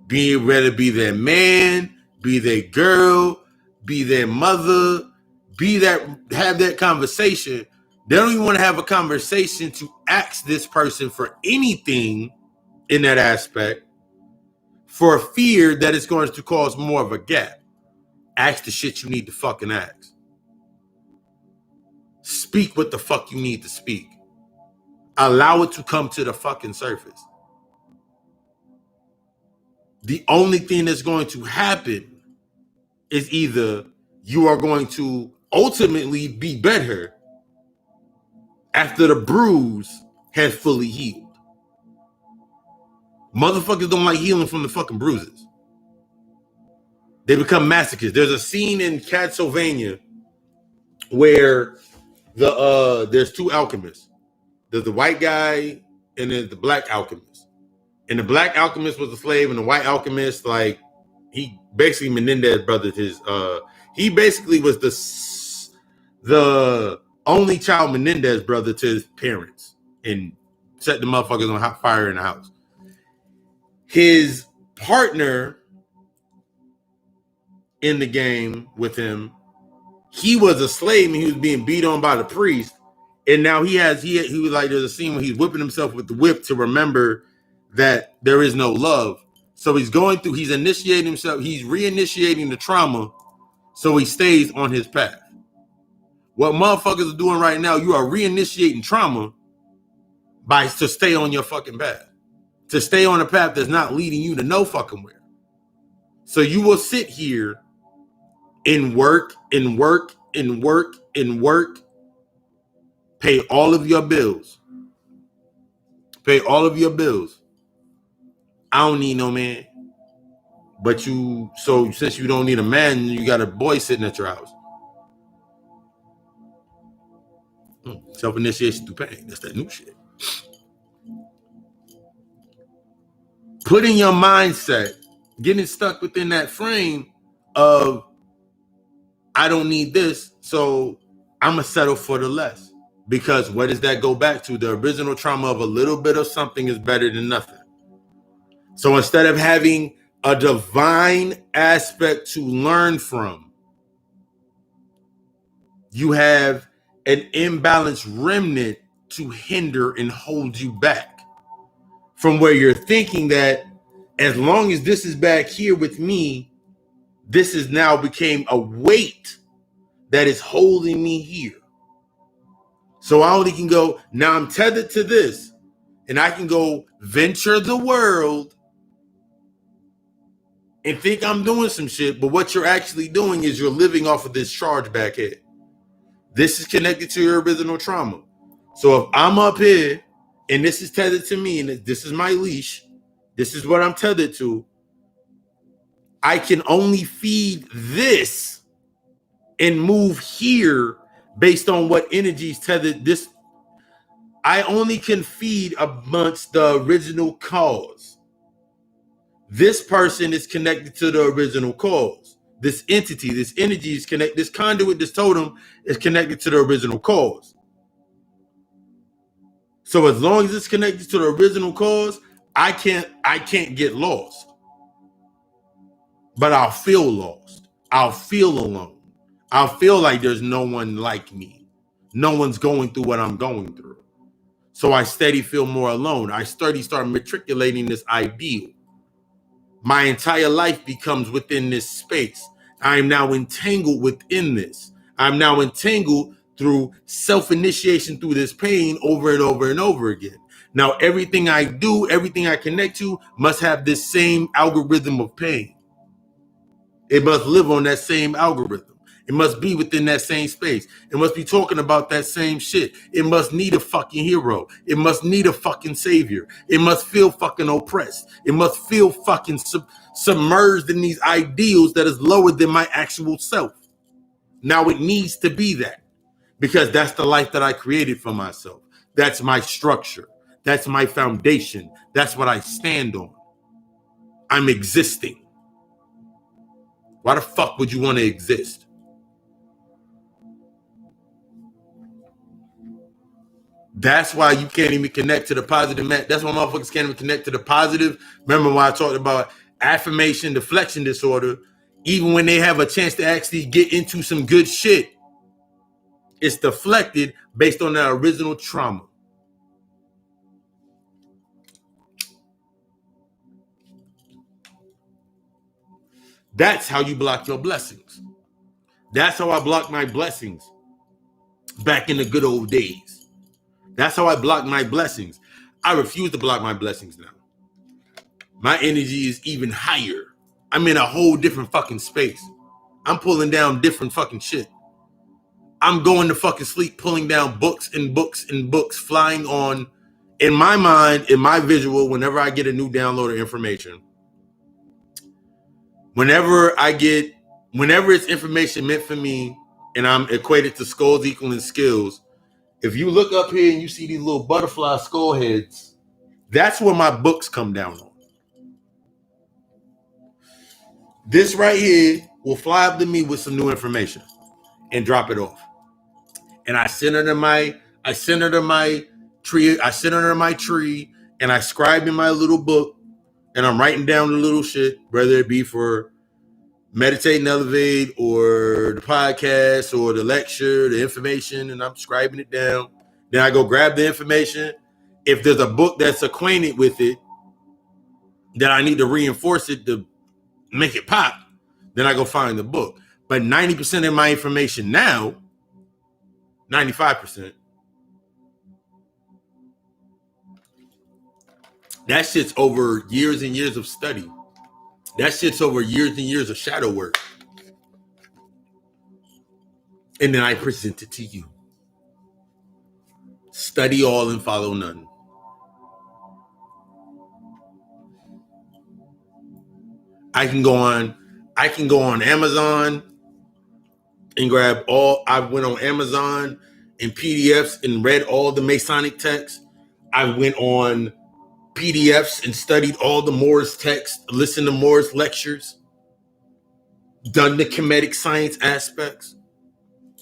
Whether be their man, be their girl, be their mother, have that conversation. They don't even want to have a conversation to ask this person for anything in that aspect for fear that it's going to cause more of a gap. Ask the shit you need to fucking ask. Speak what the fuck you need to speak. Allow it to come to the fucking surface. The only thing that's going to happen is either you are going to ultimately be better after the bruise has fully healed. Motherfuckers don't like healing from the fucking bruises. They become masochists. There's a scene in Castlevania where there's two alchemists. There's the white guy and there's the black alchemist. And the black alchemist was a slave, and the white alchemist, like, he basically Menendez brothered his he basically was the only child Menendez brother to his parents and set the motherfuckers on hot fire in the house. His partner in the game with him, he was a slave and he was being beat on by the priest. And now he was like, there's a scene where he's whipping himself with the whip to remember that there is no love. So he's initiating himself, he's reinitiating the trauma so he stays on his path. What motherfuckers are doing right now, you are reinitiating trauma to stay on your fucking path. To stay on a path that's not leading you to no fucking where. So you will sit here and work, pay all of your bills. I don't need no man. But since you don't need a man, you got a boy sitting at your house. Self-initiation through pain. That's that new shit. Putting your mindset, getting stuck within that frame of, I don't need this, so I'm going to settle for the less. Because what does that go back to? The original trauma of a little bit of something is better than nothing. So instead of having a divine aspect to learn from, you have an imbalanced remnant to hinder and hold you back from where you're thinking that as long as this is back here with me, this is now became a weight that is holding me here. So I only can go, now I'm tethered to this, and I can go venture the world and think I'm doing some shit, but what you're actually doing is you're living off of this charge back here. This is connected to your original trauma. So if I'm up here and this is tethered to me and this is my leash, this is what I'm tethered to, I can only feed this and move here based on what energies tethered this. I only can feed amongst the original cause. This person is connected to the original cause. This entity, this energy is connected. This conduit, this totem is connected to the original cause. So as long as it's connected to the original cause, I can't get lost. But I'll feel lost. I'll feel alone. I'll feel like there's no one like me. No one's going through what I'm going through. So I steady feel more alone. I start matriculating this ideal. My entire life becomes within this space. I am now entangled within this. I'm now entangled through self-initiation through this pain over and over and over again. Now, everything I do, everything I connect to must have this same algorithm of pain. It must live on that same algorithm. It must be within that same space. It must be talking about that same shit. It must need a fucking hero. It must need a fucking savior. It must feel fucking oppressed. It must feel fucking submerged in these ideals that is lower than my actual self. Now it needs to be that because that's the life that I created for myself. That's my structure. That's my foundation. That's what I stand on. I'm existing. Why the fuck would you want to exist? That's why you can't even connect to the positive. That's why motherfuckers can't even connect to the positive. Remember when I talked about affirmation deflection disorder? Even when they have a chance to actually get into some good shit, it's deflected based on their original trauma. That's how you block your blessings. That's how I blocked my blessings back in the good old days. That's how I blocked my blessings. I refuse to block my blessings now. My energy is even higher. I'm in a whole different fucking space. I'm pulling down different fucking shit. I'm going to fucking sleep, pulling down books and books and books, flying on, in my mind, in my visual, whenever I get a new download of information. Whenever it's information meant for me and I'm equated to skulls equaling skills, if you look up here and you see these little butterfly skull heads, that's where my books come down on. This right here will fly up to me with some new information and drop it off. And I sit under my tree and I scribe in my little book and I'm writing down the little shit, whether it be for Meditate and Elevate or the podcast or the lecture, the information, and I'm scribing it down. Then I go grab the information. If there's a book that's acquainted with it, that I need to reinforce it to make it pop, then I go find the book. But 90% of my information now, 95%, that shit's over years and years of study. That shit's over years and years of shadow work. And then I present it to you. Study all and follow none. I can go on Amazon and grab all. I went on Amazon in PDFs and read all the Masonic texts. I went on PDFs and studied all the Moorish texts, listened to Moorish lectures, done the Kemetic science aspects,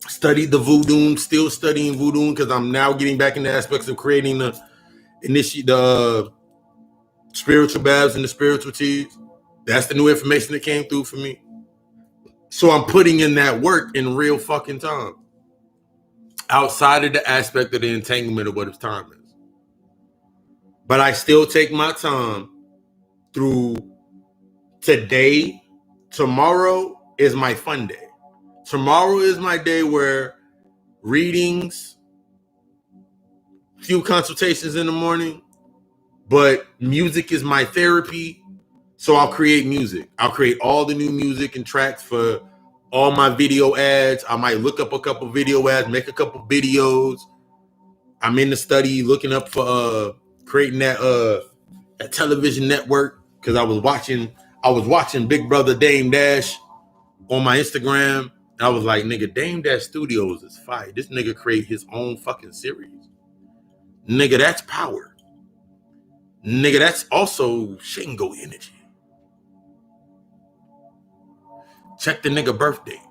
studied the voodoo, still studying voodoo because I'm now getting back into aspects of creating the spiritual baths and the spiritual teas. That's the new information that came through for me. So I'm putting in that work in real fucking time. Outside of the aspect of the entanglement of what its time is. But I still take my time through today. Tomorrow is my fun day. Tomorrow is my day where readings, few consultations in the morning, but music is my therapy. So I'll create music. I'll create all the new music and tracks for all my video ads. I might look up a couple video ads, make a couple videos. I'm in the study looking up for creating that television network because I was watching Big Brother Dame Dash on my Instagram. I was like, nigga, Dame Dash Studios is fire. This nigga create his own fucking series. Nigga, that's power. Nigga, that's also Shingo energy. Check the nigga birthday.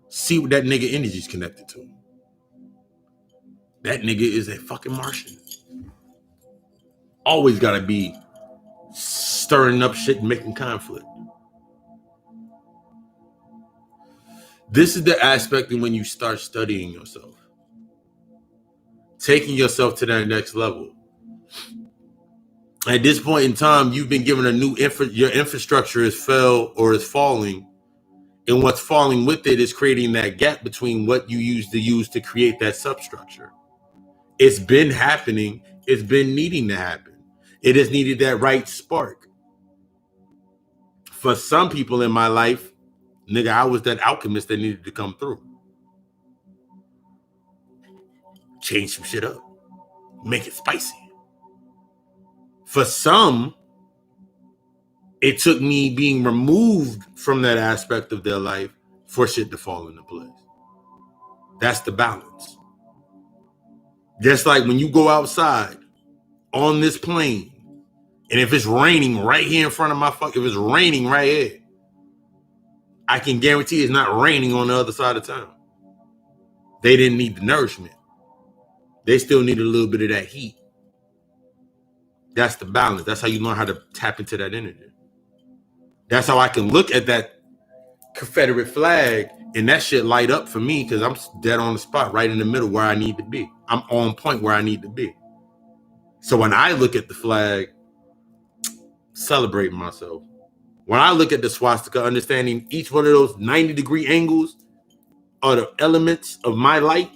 See what that nigga energy is connected to. That nigga is a fucking Martian. Always gotta be stirring up shit and making conflict. This is the aspect of when you start studying yourself. Taking yourself to that next level. At this point in time, you've been given a new your infrastructure is fell or is falling. And what's falling with it is creating that gap between what you used to create that substructure. It's been happening. It's been needing to happen. It has needed that right spark. For some people in my life, nigga, I was that alchemist that needed to come through. Change some shit up. Make it spicy. For some, it took me being removed from that aspect of their life for shit to fall into place. That's the balance. Just like when you go outside on this plane, and if it's raining right here in front of if it's raining right here, I can guarantee it's not raining on the other side of town. They didn't need the nourishment. They still need a little bit of that heat. That's the balance. That's how you learn how to tap into that energy. That's how I can look at that Confederate flag and that shit light up for me because I'm dead on the spot, right in the middle where I need to be. I'm on point where I need to be. So when I look at the flag, celebrating myself. When I look at the swastika, understanding each one of those 90-degree angles are the elements of my light,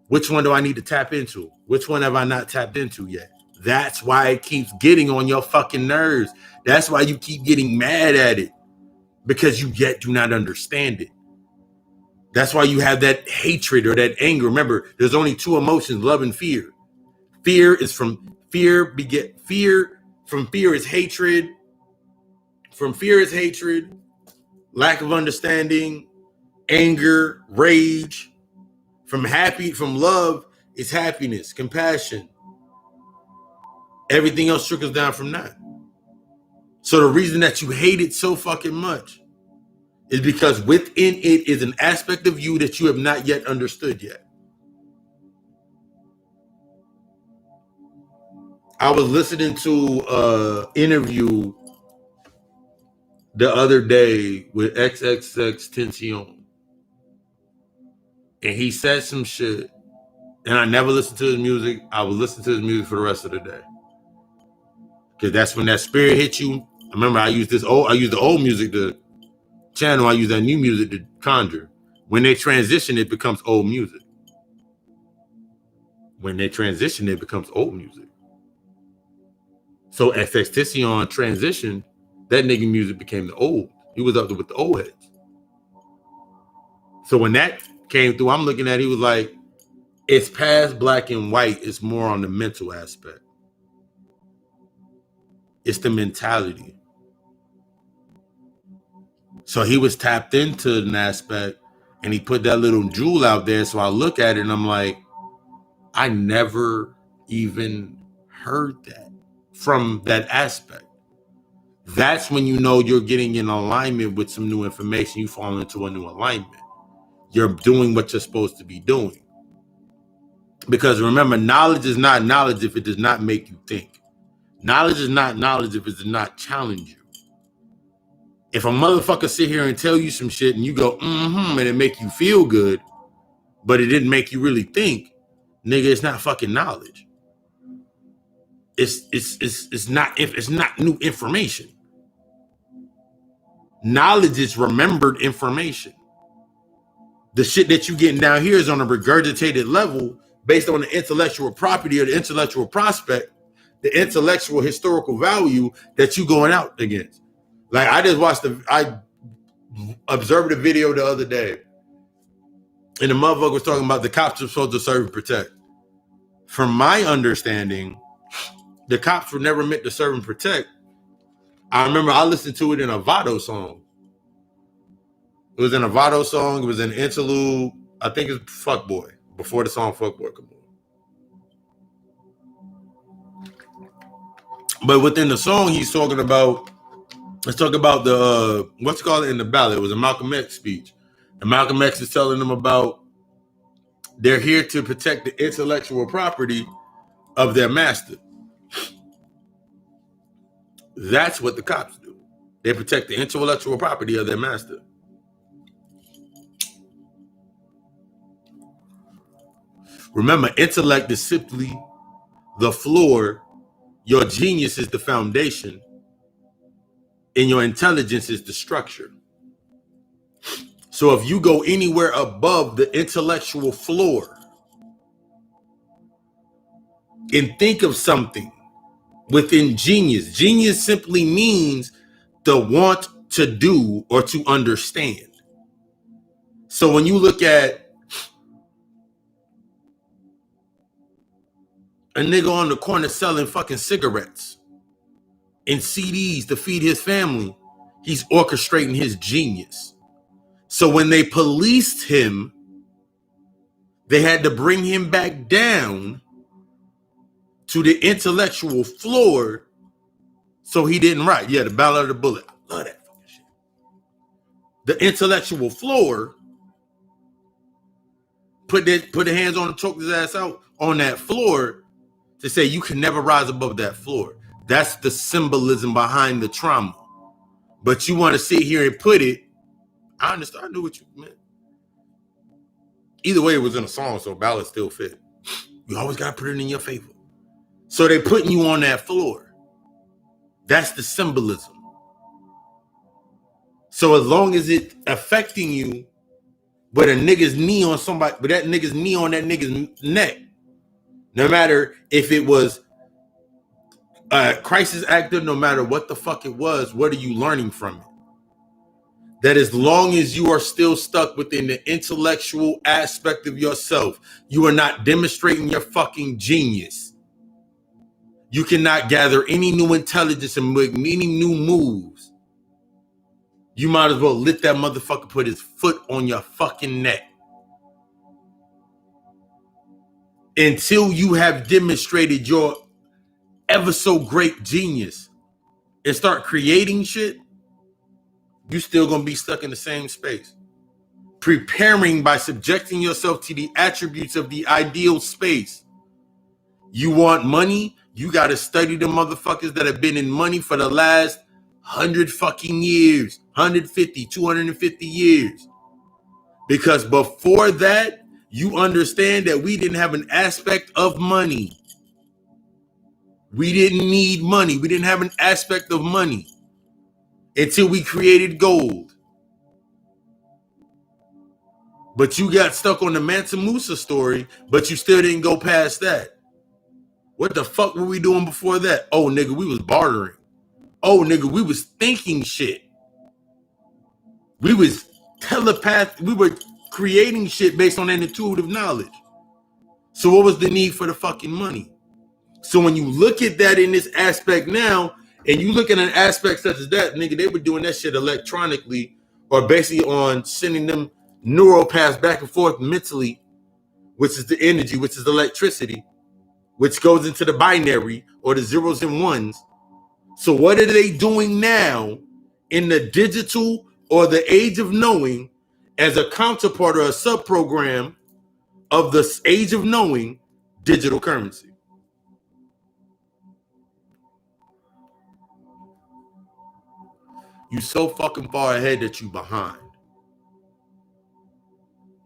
which one do I need to tap into? Which one have I not tapped into yet? That's why it keeps getting on your fucking nerves. That's why you keep getting mad at it, because you yet do not understand it. That's why you have that hatred or that anger. Remember, there's only two emotions, love and fear. Fear is from fear From fear is hatred. From fear is hatred, lack of understanding, anger, rage. From love is happiness, compassion. Everything else trickles down from that. So the reason that you hate it so fucking much is because within it is an aspect of you that you have not yet understood yet. I was listening to an interview the other day with XXXTentacion, and he said some shit, and I never listened to his music. I will listen to his music for the rest of the day, because that's when that spirit hits you. I remember I used the old music to channel. I use that new music to conjure. When they transition, it becomes old music. When they transition, it becomes old music. So XXTentacion transitioned, that nigga music became the old. He was up there with the old heads. So when that came through, I'm looking at it, he was like, it's past black and white. It's more on the mental aspect. It's the mentality. So he was tapped into an aspect, and he put that little jewel out there. So I look at it and I'm like, I never even heard that from that aspect. That's when you know you're getting in alignment with some new information. You fall into a new alignment. You're doing what you're supposed to be doing. Because remember, knowledge is not knowledge if it does not make you think. Knowledge is not knowledge if it does not challenge you. If a motherfucker sit here and tell you some shit and you go, and it make you feel good, but it didn't make you really think, nigga, it's not fucking knowledge. It's not new information. Knowledge is remembered information. The shit that you getting down here is on a regurgitated level based on the intellectual property or the intellectual prospect, the intellectual historical value that you going out against. Like I observed a video the other day, and the motherfucker was talking about the cops are supposed to serve and protect. From my understanding, the cops were never meant to serve and protect. I remember I listened to it in a Vado song. It was in a Vado song. It was an interlude. I think it's Fuckboy, before the song Fuckboy come on. But within the song, he's talking about, let's talk about the, what's it called in the ballad? It was a Malcolm X speech. And Malcolm X is telling them about they're here to protect the intellectual property of their master. That's what the cops do. They protect the intellectual property of their master. Remember, intellect is simply the floor. Your genius is the foundation. And your intelligence is the structure. So if you go anywhere above the intellectual floor and think of something within genius, genius simply means the want to do or to understand. So when you look at a nigga on the corner selling fucking cigarettes and CDs to feed his family, he's orchestrating his genius. So when they policed him, they had to bring him back down to the intellectual floor so he didn't write. Yeah, the Ballad of the Bullet. I love that fucking shit. The intellectual floor, put the hands on him, choke his ass out on that floor to say you can never rise above that floor. That's the symbolism behind the trauma. But you want to sit here and put it, I understand, I knew what you meant. Either way, it was in a song, so ballad still fit. You always got to put it in your favor. So they putting you on that floor. That's the symbolism. So as long as it affecting you, but a nigga's knee on somebody, but that nigga's knee on that nigga's neck, no matter if it was a crisis actor, no matter what the fuck it was, what are you learning from it? That as long as you are still stuck within the intellectual aspect of yourself, you are not demonstrating your fucking genius. You cannot gather any new intelligence and make any new moves. You might as well let that motherfucker put his foot on your fucking neck. Until you have demonstrated your ever so great genius and start creating shit, you still gonna be stuck in the same space. Preparing by subjecting yourself to the attributes of the ideal space. You want money? You gotta study the motherfuckers that have been in money for the last 100 fucking years, 150, 250 years. Because before that, you understand that we didn't have an aspect of money. We didn't need money. We didn't have an aspect of money until we created gold. But you got stuck on the Mansa Musa story, but you still didn't go past that. What the fuck were we doing before that? Oh, nigga, we was bartering. Oh, nigga, we was thinking shit. We was we were creating shit based on that intuitive knowledge. So what was the need for the fucking money? So when you look at that in this aspect now, and you look at an aspect such as that, nigga, they were doing that shit electronically or basically on sending them neural paths back and forth mentally, which is the energy, which is electricity, which goes into the binary or the zeros and ones. So what are they doing now in the digital or the age of knowing as a counterpart or a sub-program of the age of knowing, digital currency? You so fucking far ahead that you behind.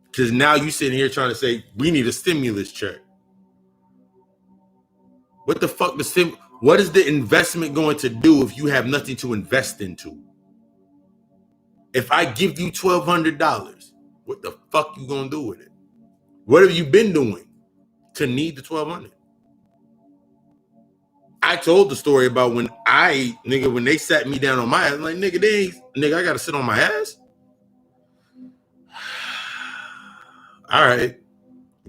Because now you sitting here trying to say, we need a stimulus check. What the fuck what is the investment going to do if you have nothing to invest into? If I give you $1,200, what the fuck you gonna do with it? What have you been doing to need the $1,200? I told the story about when when they sat me down on my ass, like, nigga, I gotta sit on my ass. All right.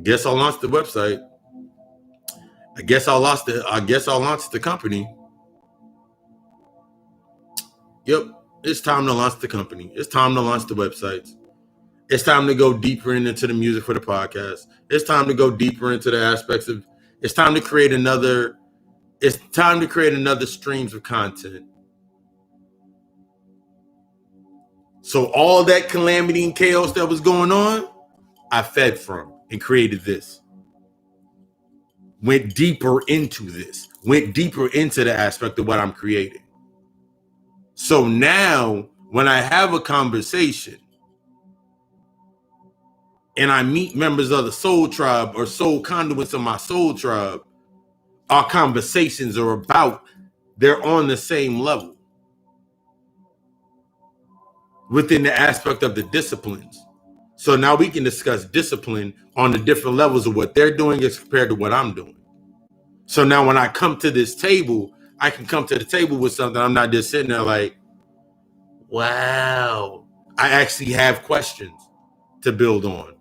Guess I'll launch the website. I guess I'll launch the company. Yep. It's time to launch the company. It's time to launch the websites. It's time to go deeper into the music for the podcast. It's time to go deeper into the aspects of. It's time to create another. It's time to create another streams of content. So all that calamity and chaos that was going on, I fed from and created this. Went deeper into this. Went deeper into the aspect of what I'm creating. So now, when I have a conversation and I meet members of the soul tribe or soul conduits of my soul tribe, our conversations are about, they're on the same level within the aspect of the disciplines. So now we can discuss discipline on the different levels of what they're doing as compared to what I'm doing. So now when I come to this table, I can come to the table with something. I'm not just sitting there like, wow. I actually have questions to build on.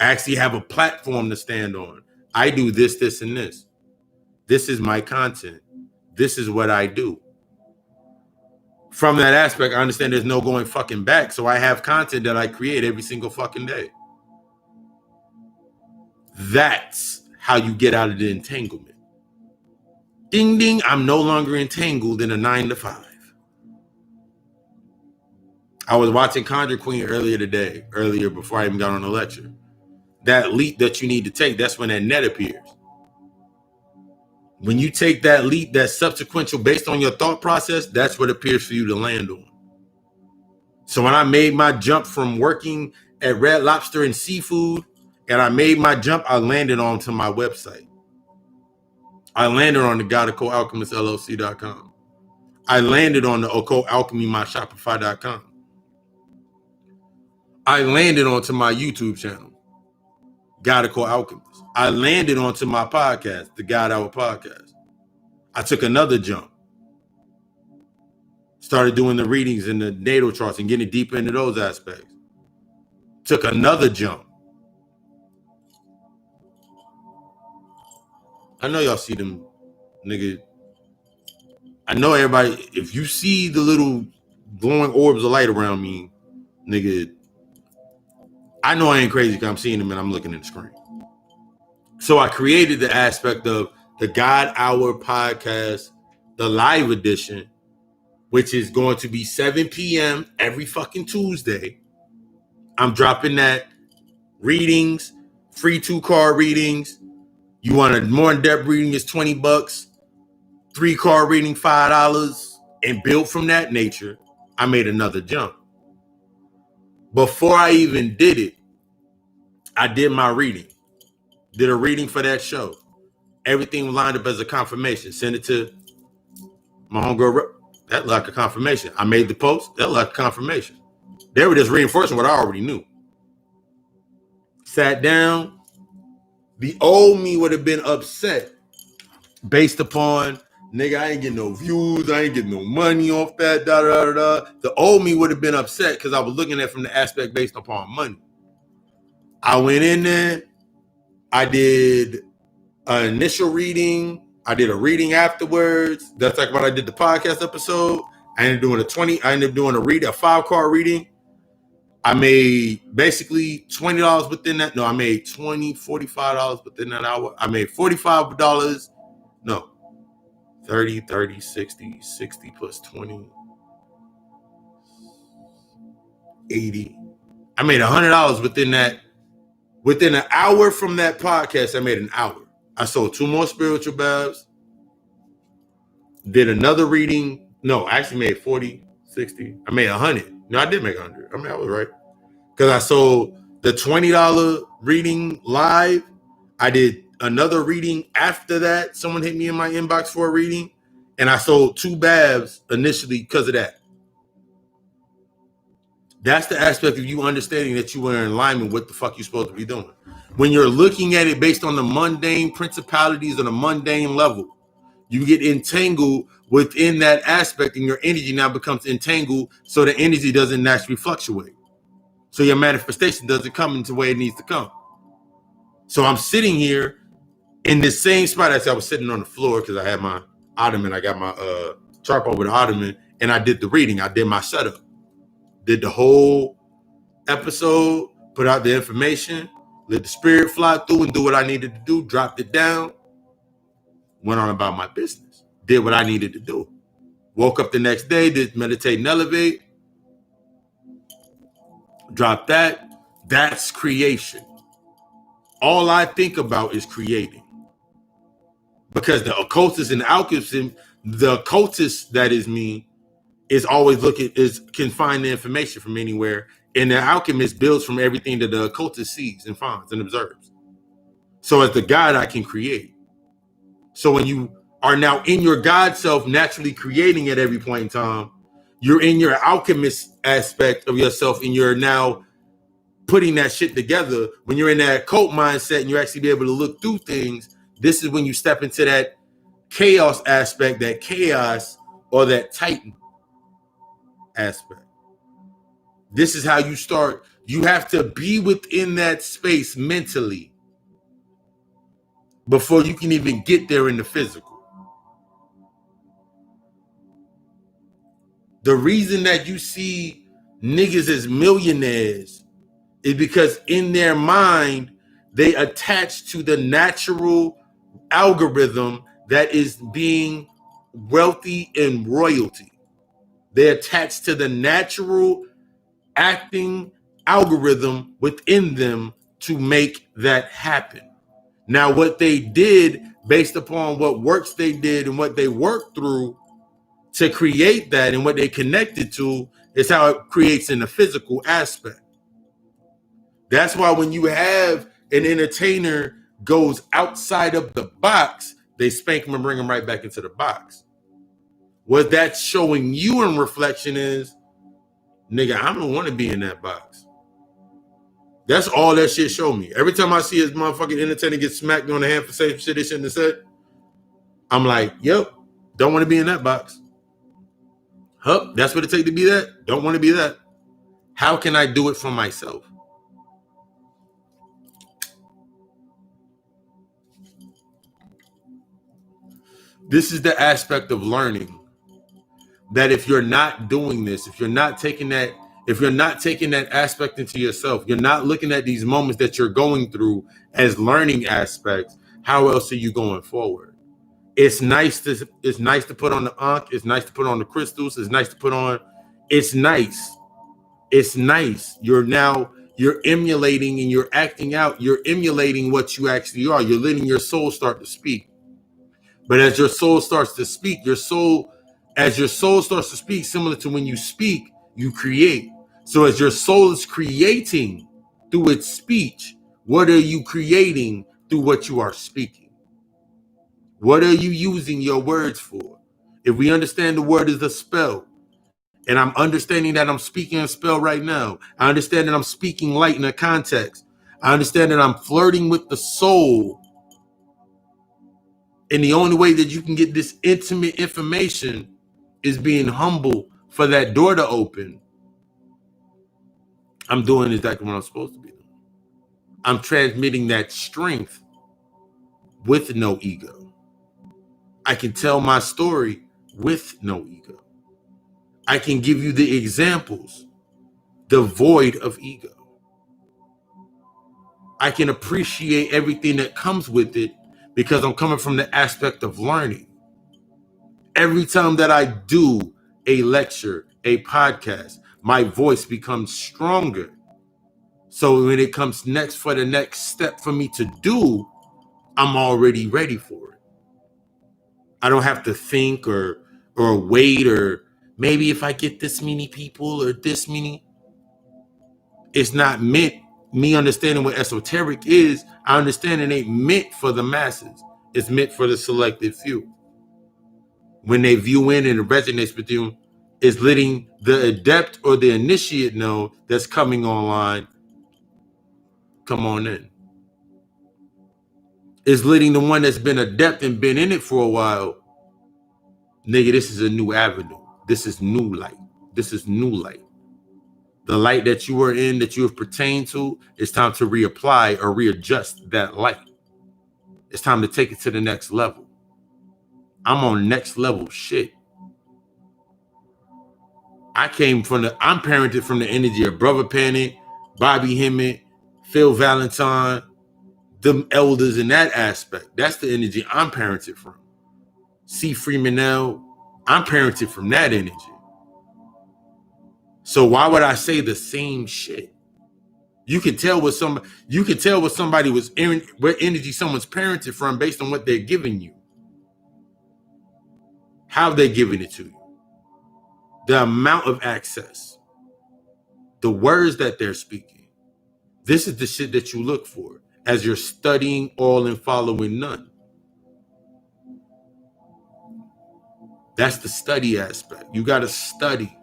I actually have a platform to stand on. I do this, this, and this. This is my content. This is what I do. From that aspect, I understand there's no going fucking back. So I have content that I create every single fucking day. That's how you get out of the entanglement. Ding, ding, I'm no longer entangled in a 9 to 5. I was watching Conjure Queen earlier before I even got on the lecture. That leap that you need to take, that's when that net appears. When you take that leap, that subsequential based on your thought process, that's what appears for you to land on. So when I made my jump from working at Red Lobster and Seafood, and I made my jump, I landed onto my website. I landed on the Occult Alchemist LLC.com. I landed on the Occult Alchemy, my Shopify.com. I landed onto my YouTube channel, Occult Alchemist. I landed onto my podcast, the God Hour Podcast. I took another jump. Started doing the readings and the natal charts and getting deeper into those aspects. Took another jump. I know y'all see them, nigga. I know everybody, if you see the little glowing orbs of light around me, nigga, I know I ain't crazy because I'm seeing them and I'm looking at the screen. So I created the aspect of the God Hour Podcast, the live edition, which is going to be 7 p.m. every fucking Tuesday. I'm dropping that. Readings, free 2-card readings. You want a more in-depth reading, it's $20. 3-card reading, $5. And built from that nature, I made another jump. Before I even did it, I did my reading. Did a reading for that show. Everything lined up as a confirmation. Send it to my homegirl. That looked like a confirmation. I made the post. That looked like a confirmation. They were just reinforcing what I already knew. Sat down. The old me would have been upset based upon, nigga, I ain't getting no views. I ain't getting no money off that. Da, da, da, da. The old me would have been upset because I was looking at it from the aspect based upon money. I went in there. I did an initial reading. I did a reading afterwards. That's like when I did the podcast episode. I ended up doing a 5-card reading. I made basically $20 within that. No, I made $45 within that hour. I made $45. No, 30, 60 plus 20, 80. I made $100 within that. Within an hour from that podcast, I made an hour. I sold 2 more spiritual babs. Did another reading. No, I actually made 40, 60. I made 100. No, I did make 100. I mean, I was right. Because I sold the $20 reading live. I did another reading after that. Someone hit me in my inbox for a reading. And I sold 2 babs initially because of that. That's the aspect of you understanding that you were in alignment with what the fuck you're supposed to be doing. When you're looking at it based on the mundane principalities on a mundane level, you get entangled within that aspect and your energy now becomes entangled so the energy doesn't naturally fluctuate. So your manifestation doesn't come into the way it needs to come. So I'm sitting here in the same spot as I was sitting on the floor because I had my ottoman. I got my tarp over the ottoman and I did the reading. I did my setup. Did the whole episode, put out the information, let the spirit fly through and do what I needed to do, dropped it down, went on about my business, did what I needed to do. Woke up the next day, did meditate and elevate, dropped that. That's creation. All I think about is creating. Because the occultist and alchemist, the occultist that is me, is always can find the information from anywhere. And the alchemist builds from everything that the occultist sees and finds and observes. So as the God, I can create. So when you are now in your God self, naturally creating at every point in time, you're in your alchemist aspect of yourself, and you're now putting that shit together. When you're in that occult mindset and you actually be able to look through things, this is when you step into that chaos aspect, that chaos or that Titan aspect. This is how you start. You have to be within that space mentally before you can even get there in the physical. The reason that you see niggas as millionaires is because in their mind, they attach to the natural algorithm that is being wealthy and royalty. They attach to the natural acting algorithm within them to make that happen. Now, what they did based upon what works they did and what they worked through to create that and what they connected to is how it creates in the physical aspect. That's why when you have an entertainer goes outside of the box, they spank him and bring him right back into the box. What that's showing you in reflection is, nigga, I don't want to be in that box. That's all that shit showed me. Every time I see his motherfucking entertainer get smacked on the hand for saying shit they shouldn't have said, I'm like, yep, don't want to be in that box. Huh? That's what it takes to be that? Don't want to be that. How can I do it for myself? This is the aspect of learning that if you're not doing this, if you're not taking that aspect into yourself, you're not looking at these moments that you're going through as learning aspects, how else are you going forward? It's nice to put on the Ankh, it's nice to put on the crystals, it's nice. You're emulating and you're acting out, you're emulating what you actually are. You're letting your soul start to speak. But as your soul starts to speak, similar to when you speak, you create. So as your soul is creating through its speech, what are you creating through what you are speaking? What are you using your words for? If we understand the word is a spell, and I'm understanding that I'm speaking a spell right now, I understand that I'm speaking light in a context, I understand that I'm flirting with the soul, and the only way that you can get this intimate information is being humble for that door to open. I'm doing exactly what I'm supposed to be doing. I'm transmitting that strength with no ego. I can tell my story with no ego. I can give you the examples devoid of ego. I can appreciate everything that comes with it because I'm coming from the aspect of learning. Every time that I do a lecture, a podcast, my voice becomes stronger. So when it comes next for the next step for me to do, I'm already ready for it. I don't have to think or wait, or maybe if I get this many people or this many. It's not meant, me understanding what esoteric is, I understand it ain't meant for the masses. It's meant for the selected few. When they view in and it resonates with you, it's letting the adept or the initiate know that's coming online, come on in. It's letting the one that's been adept and been in it for a while, nigga, this is a new avenue. This is new light. This is new light. The light that you are in, that you have pertained to, it's time to reapply or readjust that light. It's time to take it to the next level. I'm on next level shit. I'm parented from the energy of Brother Panic, Bobby Hemmett, Phil Valentine, them elders in that aspect. That's the energy I'm parented from. C. Freemanell, I'm parented from that energy. So why would I say the same shit? You can tell what somebody was what energy someone's parented from based on what they're giving you. How they're giving it to you. The amount of access. The words that they're speaking. This is the shit that you look for as you're studying all and following none. That's the study aspect. You got to study.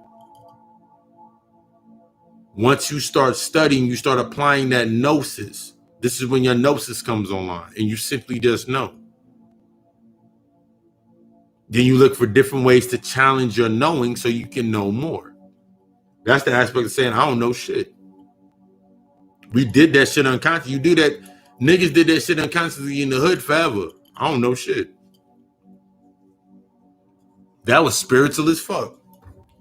Once you start studying, you start applying that gnosis. This is when your gnosis comes online and you simply just know. Then you look for different ways to challenge your knowing so you can know more. That's the aspect of saying, I don't know shit. We did that shit unconsciously. You do that. Niggas did that shit unconsciously in the hood forever. I don't know shit. That was spiritual as fuck.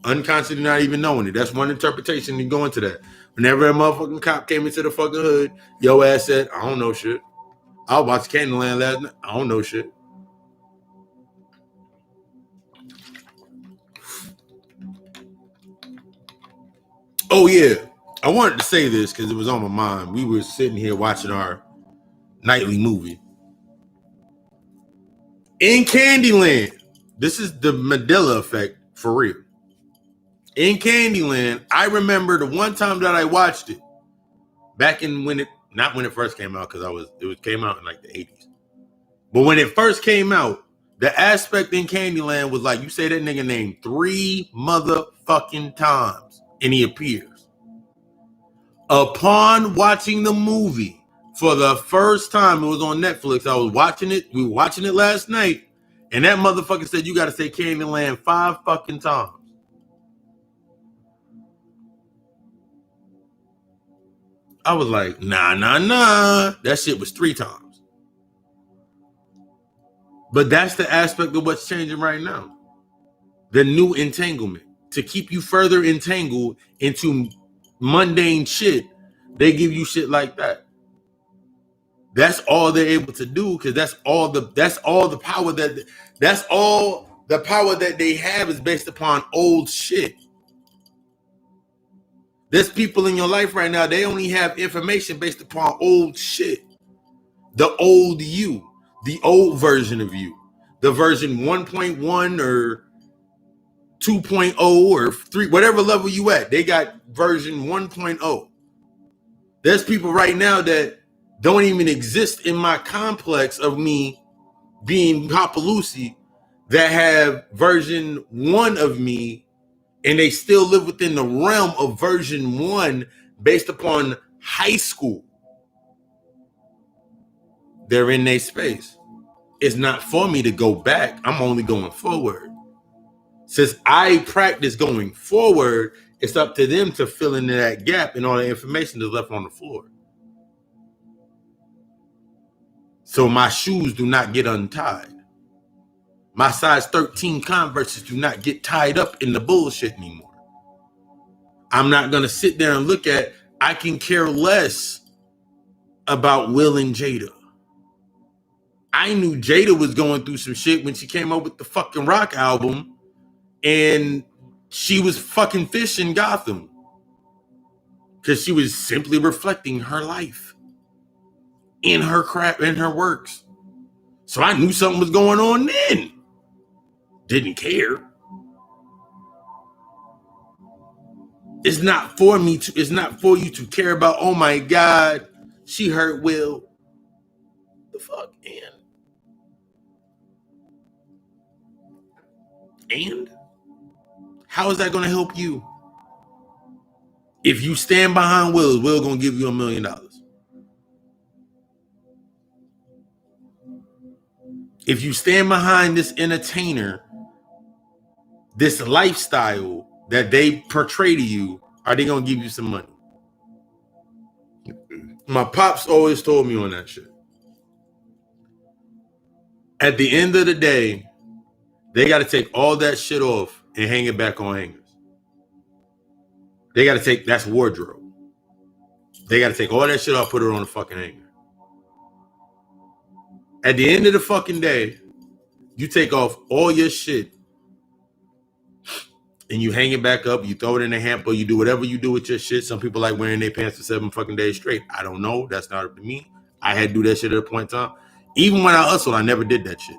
Unconsciously not even knowing it. That's one interpretation. You go into that. Whenever a motherfucking cop came into the fucking hood, your ass said, I don't know shit. I watched Candyland last night. I don't know shit. Oh, yeah. I wanted to say this because it was on my mind. We were sitting here watching our nightly movie. In Candyland, this is the Mandela effect for real. In Candyland, I remember the one time that I watched it back in not when it first came out, because it came out in like the 80s. But when it first came out, the aspect in Candyland was like, you say that nigga name 3 motherfucking times and he appears. Upon watching the movie for the first time, it was on Netflix. I was watching it. We were watching it last night. And that motherfucker said, you got to say Candyland 5 fucking times. I was like, nah. That shit was 3 times. But that's the aspect of what's changing right now. The new entanglement. To keep you further entangled into mundane shit, they give you shit like that. That's all they're able to do, because that's all the power that they have is based upon old shit. There's people in your life right now, they only have information based upon old shit. The old you, the old version of you, the version 1.1 or 2.0 or 3, whatever level you at, they got version 1.0. There's people right now that don't even exist in my complex of me being Papalusi that have version 1 of me, and they still live within the realm of version 1 based upon high school. They're in their space. It's not for me to go back. I'm only going forward. Since I practice going forward, it's up to them to fill in that gap and all the information that's left on the floor. So my shoes do not get untied. My size 13 Converses do not get tied up in the bullshit anymore. I'm not going to sit there and look at, I can care less about Will and Jada. I knew Jada was going through some shit when she came up with the fucking Rock album, and she was fucking fishing Gotham because she was simply reflecting her life in her crap, in her works. So I knew something was going on then. Didn't care. It's not for you to care about, oh my God, she hurt Will. The fuck, and how is that going to help you? If you stand behind Will going to give you $1 million. If you stand behind this entertainer, this lifestyle that they portray to you, are they going to give you some money? My pops always told me on that shit. At the end of the day, they got to take all that shit off and hang it back on hangers. They got to take, that's wardrobe. They got to take all that shit off, put it on the fucking hanger. At the end of the fucking day, you take off all your shit and you hang it back up, you throw it in a hamper, you do whatever you do with your shit. Some people like wearing their pants for 7 fucking days straight. I don't know. That's not up to me. I had to do that shit at a point in time. Even when I hustled, I never did that shit.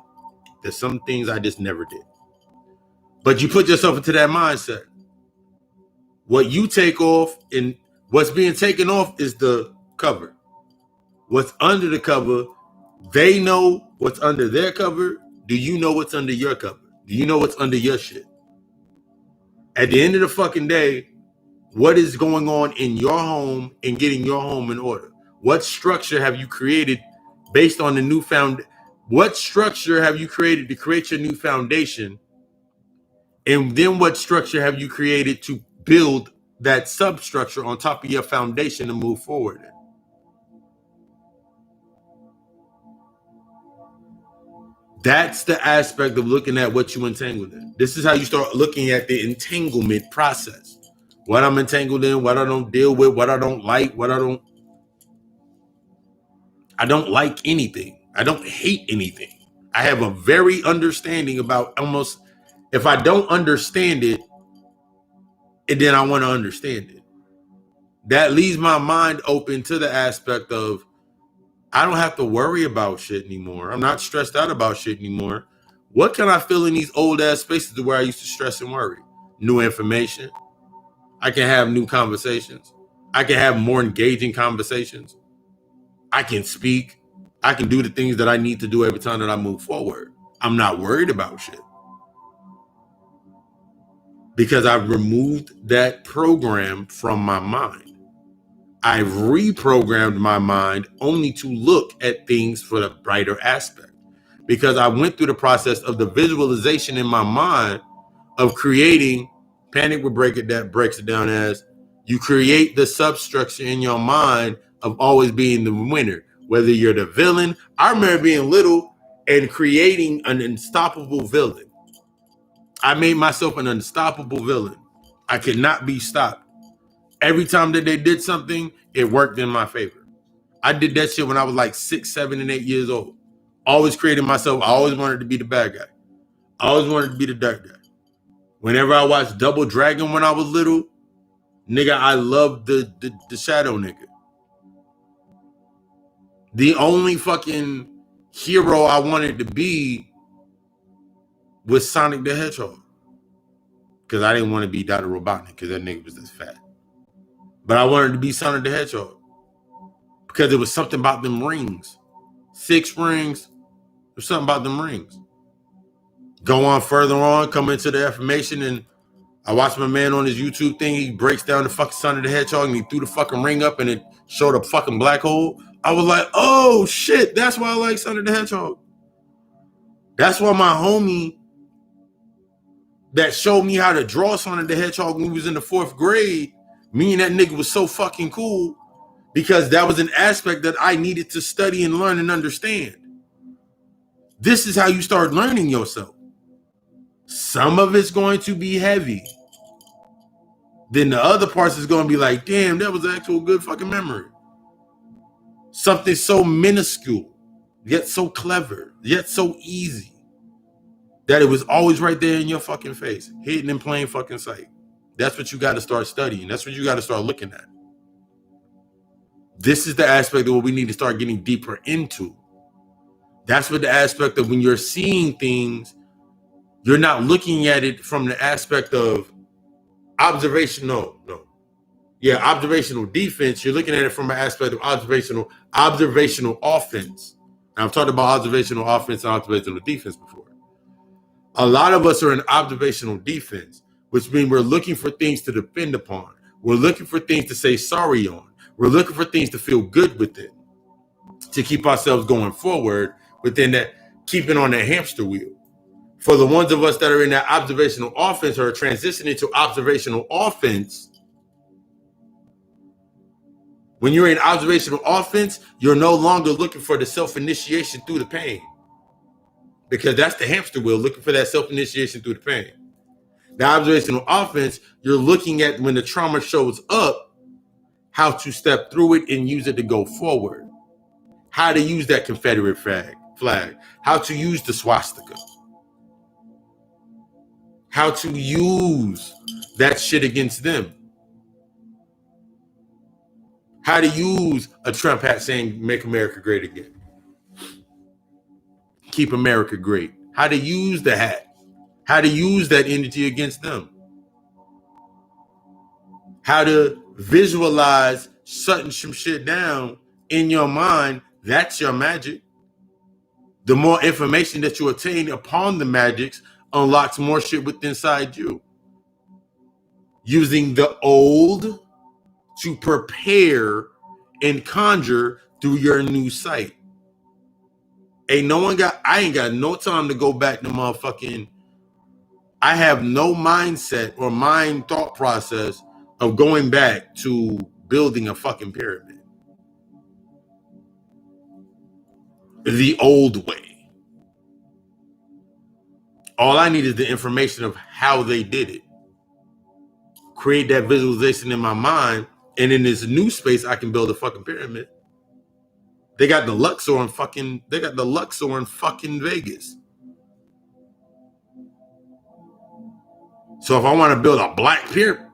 There's some things I just never did. But you put yourself into that mindset. What you take off and what's being taken off is the cover. What's under the cover, they know what's under their cover. Do you know what's under your cover? Do you know what's under your shit? At the end of the fucking day, what is going on in your home and getting your home in order? What structure have you created based on the new what structure have you created to create your new foundation? And then what structure have you created to build that substructure on top of your foundation to move forward in? That's the aspect of looking at what you entangled in. This is how you start looking at the entanglement process. What I'm entangled in, what I don't deal with, what I don't like, I don't like anything. I don't hate anything. I have a very understanding about almost, if I don't understand it, and then I want to understand it. That leaves my mind open to the aspect of, I don't have to worry about shit anymore. I'm not stressed out about shit anymore. What can I feel in these old ass spaces to where I used to stress and worry? New information. I can have new conversations. I can have more engaging conversations. I can speak. I can do the things that I need to do every time that I move forward. I'm not worried about shit. Because I've removed that program from my mind. I've reprogrammed my mind only to look at things for the brighter aspect. Because I went through the process of the visualization in my mind of creating, Panic would breaks it down as, you create the substructure in your mind of always being the winner, whether you're the villain. I remember being little and creating an unstoppable villain. I made myself an unstoppable villain. I could not be stopped. Every time that they did something, it worked in my favor. I did that shit when I was like 6, 7, and 8 years old. Always created myself. I always wanted to be the bad guy. I always wanted to be the dark guy. Whenever I watched Double Dragon when I was little, nigga, I loved the shadow nigga. The only fucking hero I wanted to be was Sonic the Hedgehog. Because I didn't want to be Dr. Robotnik because that nigga was just fat. But I wanted to be Sonic the Hedgehog because there was something about them rings. 6 rings. There's something about them rings. Go on further on, come into the affirmation, and I watched my man on his YouTube thing. He breaks down the fucking Sonic the Hedgehog and he threw the fucking ring up and it showed a fucking black hole. I was like, oh shit, that's why I like Sonic the Hedgehog. That's why my homie that showed me how to draw Sonic the Hedgehog when we was in the 4th grade, me and that nigga was so fucking cool because that was an aspect that I needed to study and learn and understand. This is how you start learning yourself. Some of it's going to be heavy. Then the other parts is going to be like, damn, that was an actual good fucking memory. Something so minuscule, yet so clever, yet so easy, that it was always right there in your fucking face, hidden in plain fucking sight. That's what you got to start studying. That's what you got to start looking at. This is the aspect of what we need to start getting deeper into. That's what the aspect of when you're seeing things, you're not looking at it from the aspect of observational defense. You're looking at it from an aspect of observational offense. And I've talked about observational offense and observational defense before. A lot of us are in observational defense, which means we're looking for things to depend upon. We're looking for things to say sorry on. We're looking for things to feel good with it, to keep ourselves going forward within that, keeping on that hamster wheel. For the ones of us that are in that observational offense or are transitioning to observational offense, when you're in observational offense, you're no longer looking for the self-initiation through the pain. Because that's the hamster wheel, looking for that self-initiation through the pain. The observational offense, you're looking at when the trauma shows up, how to step through it and use it to go forward. How to use that Confederate flag. How to use the swastika. How to use that shit against them. How to use a Trump hat saying, make America great again. Keep America great. How to use the hat. How to use that energy against them. How to visualize shutting some shit down in your mind. That's your magic. The more information that you attain upon the magics unlocks more shit within inside you. Using the old to prepare and conjure through your new sight. I ain't got no time to go back to motherfucking. I have no mindset or mind thought process of going back to building a fucking pyramid the old way. All I need is the information of how they did it. Create that visualization in my mind, and in this new space, I can build a fucking pyramid. They got the Luxor in fucking Vegas. So if I want to build a black pyramid,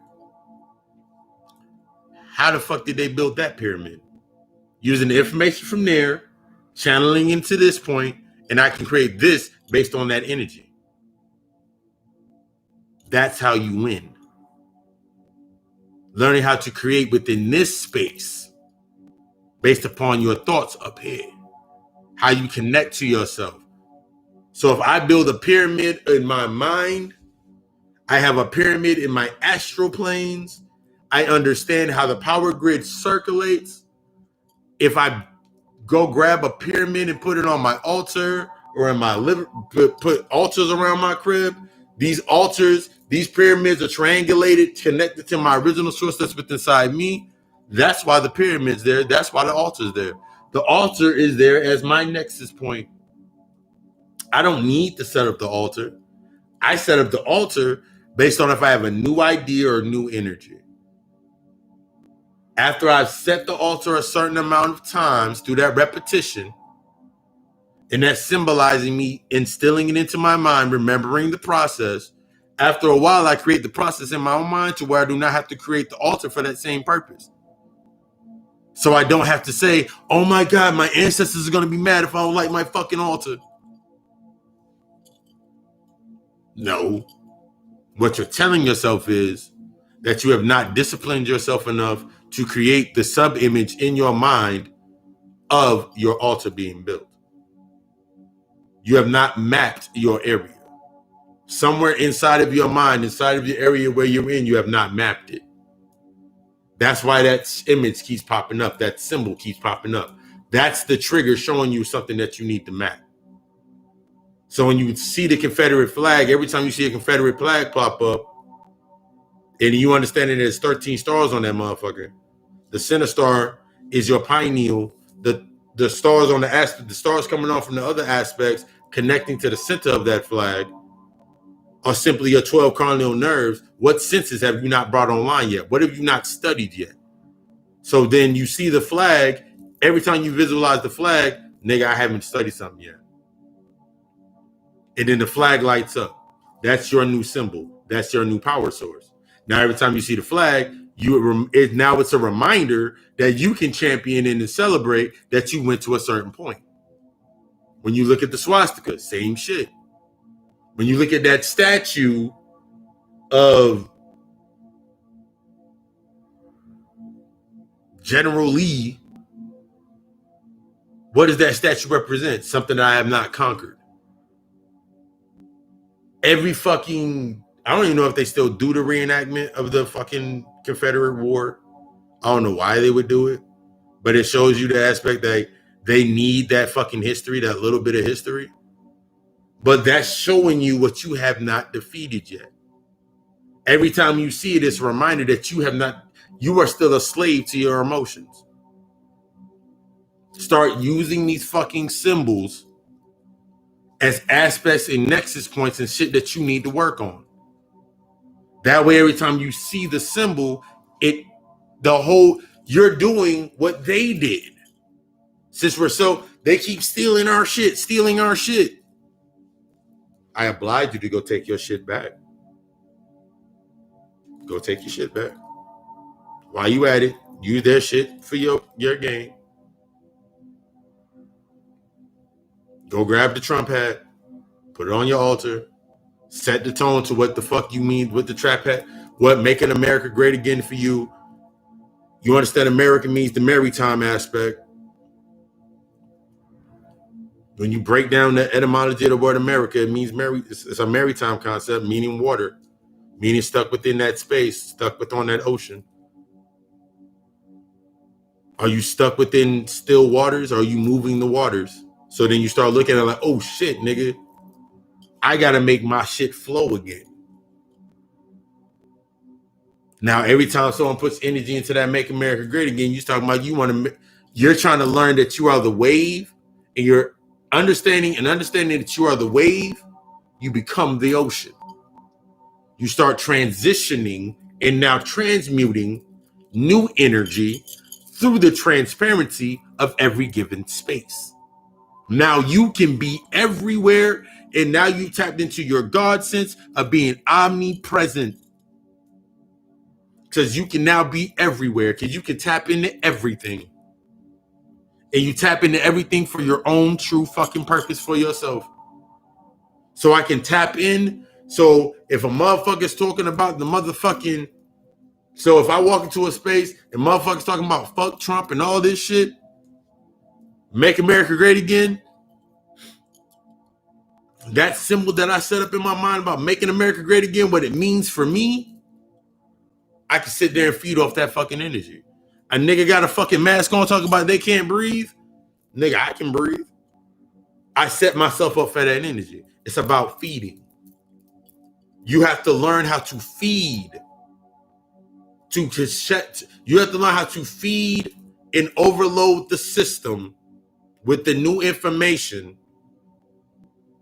how the fuck did they build that pyramid? Using the information from there, channeling into this point, and I can create this based on that energy. That's how you win. Learning how to create within this space based upon your thoughts up here. How you connect to yourself. So if I build a pyramid in my mind, I have a pyramid in my astral planes. I understand how the power grid circulates. If I go grab a pyramid and put it on my altar or in my living, put altars around my crib, these altars, these pyramids are triangulated, connected to my original source that's within inside me. That's why the pyramid's there. That's why the altar's there. The altar is there as my nexus point. I don't need to set up the altar. I set up the altar based on if I have a new idea or new energy. After I've set the altar a certain amount of times through that repetition, and that's symbolizing me instilling it into my mind, remembering the process. After a while, I create the process in my own mind to where I do not have to create the altar for that same purpose. So I don't have to say, oh my God, my ancestors are going to be mad if I don't like my fucking altar. No. What you're telling yourself is that you have not disciplined yourself enough to create the sub-image in your mind of your altar being built. You have not mapped your area. Somewhere inside of your mind, inside of the area where you're in, you have not mapped it. That's why that image keeps popping up. That symbol keeps popping up. That's the trigger showing you something that you need to map. So when you see the Confederate flag, every time you see a Confederate flag pop up, and you understand that there's 13 stars on that motherfucker, the center star is your pineal. The stars on the stars coming off from the other aspects connecting to the center of that flag are simply your 12 cranial nerves. What senses have you not brought online yet? What have you not studied yet? So then you see the flag. Every time you visualize the flag, nigga, I haven't studied something yet. And then the flag lights up. That's your new symbol. That's your new power source. Now, every time you see the flag, now it's a reminder that you can champion and celebrate that you went to a certain point. When you look at the swastika, same shit. When you look at that statue of General Lee, what does that statue represent? Something that I have not conquered. Every fucking, I don't even know if they still do the reenactment of the fucking Confederate War. I don't know why they would do it, but it shows you the aspect that they need that fucking history, that little bit of history. But that's showing you what you have not defeated yet. Every time you see it, it's a reminder that you are still a slave to your emotions. Start using these fucking symbols as aspects and nexus points and shit that you need to work on. That way, every time you see the symbol, you're doing what they did. Since they keep stealing our shit. I oblige you to go take your shit back. Go take your shit back. While you at it, use their shit for your game. Go grab the Trump hat, put it on your altar, set the tone to what the fuck you mean with the trap hat, what making America great again for you. You understand America means the maritime aspect. When you break down the etymology of the word America, it means it's a maritime concept, meaning water, meaning stuck within that space, stuck within that ocean. Are you stuck within still waters, or are you moving the waters? So then you start looking at it like, oh shit, nigga, I gotta make my shit flow again. Now, every time someone puts energy into that make America great again, you're talking about you're trying to learn that you are the wave, and you're understanding that you are the wave, you become the ocean. You start transitioning and now transmuting new energy through the transparency of every given space. Now you can be everywhere, and now you tapped into your God sense of being omnipresent. Because you can now be everywhere, because you can tap into everything. And you tap into everything for your own true fucking purpose for yourself. So I can tap in. So if a motherfucker's talking about the motherfucking, so if I walk into a space and motherfuckers talking about fuck Trump and all this shit, make America great again, that symbol that I set up in my mind about making America great again, what it means for me, I can sit there and feed off that fucking energy. A nigga got a fucking mask on talking about they can't breathe. Nigga, I can breathe. I set myself up for that energy. It's about feeding. You have to learn how to feed. You have to learn how to feed and overload the system with the new information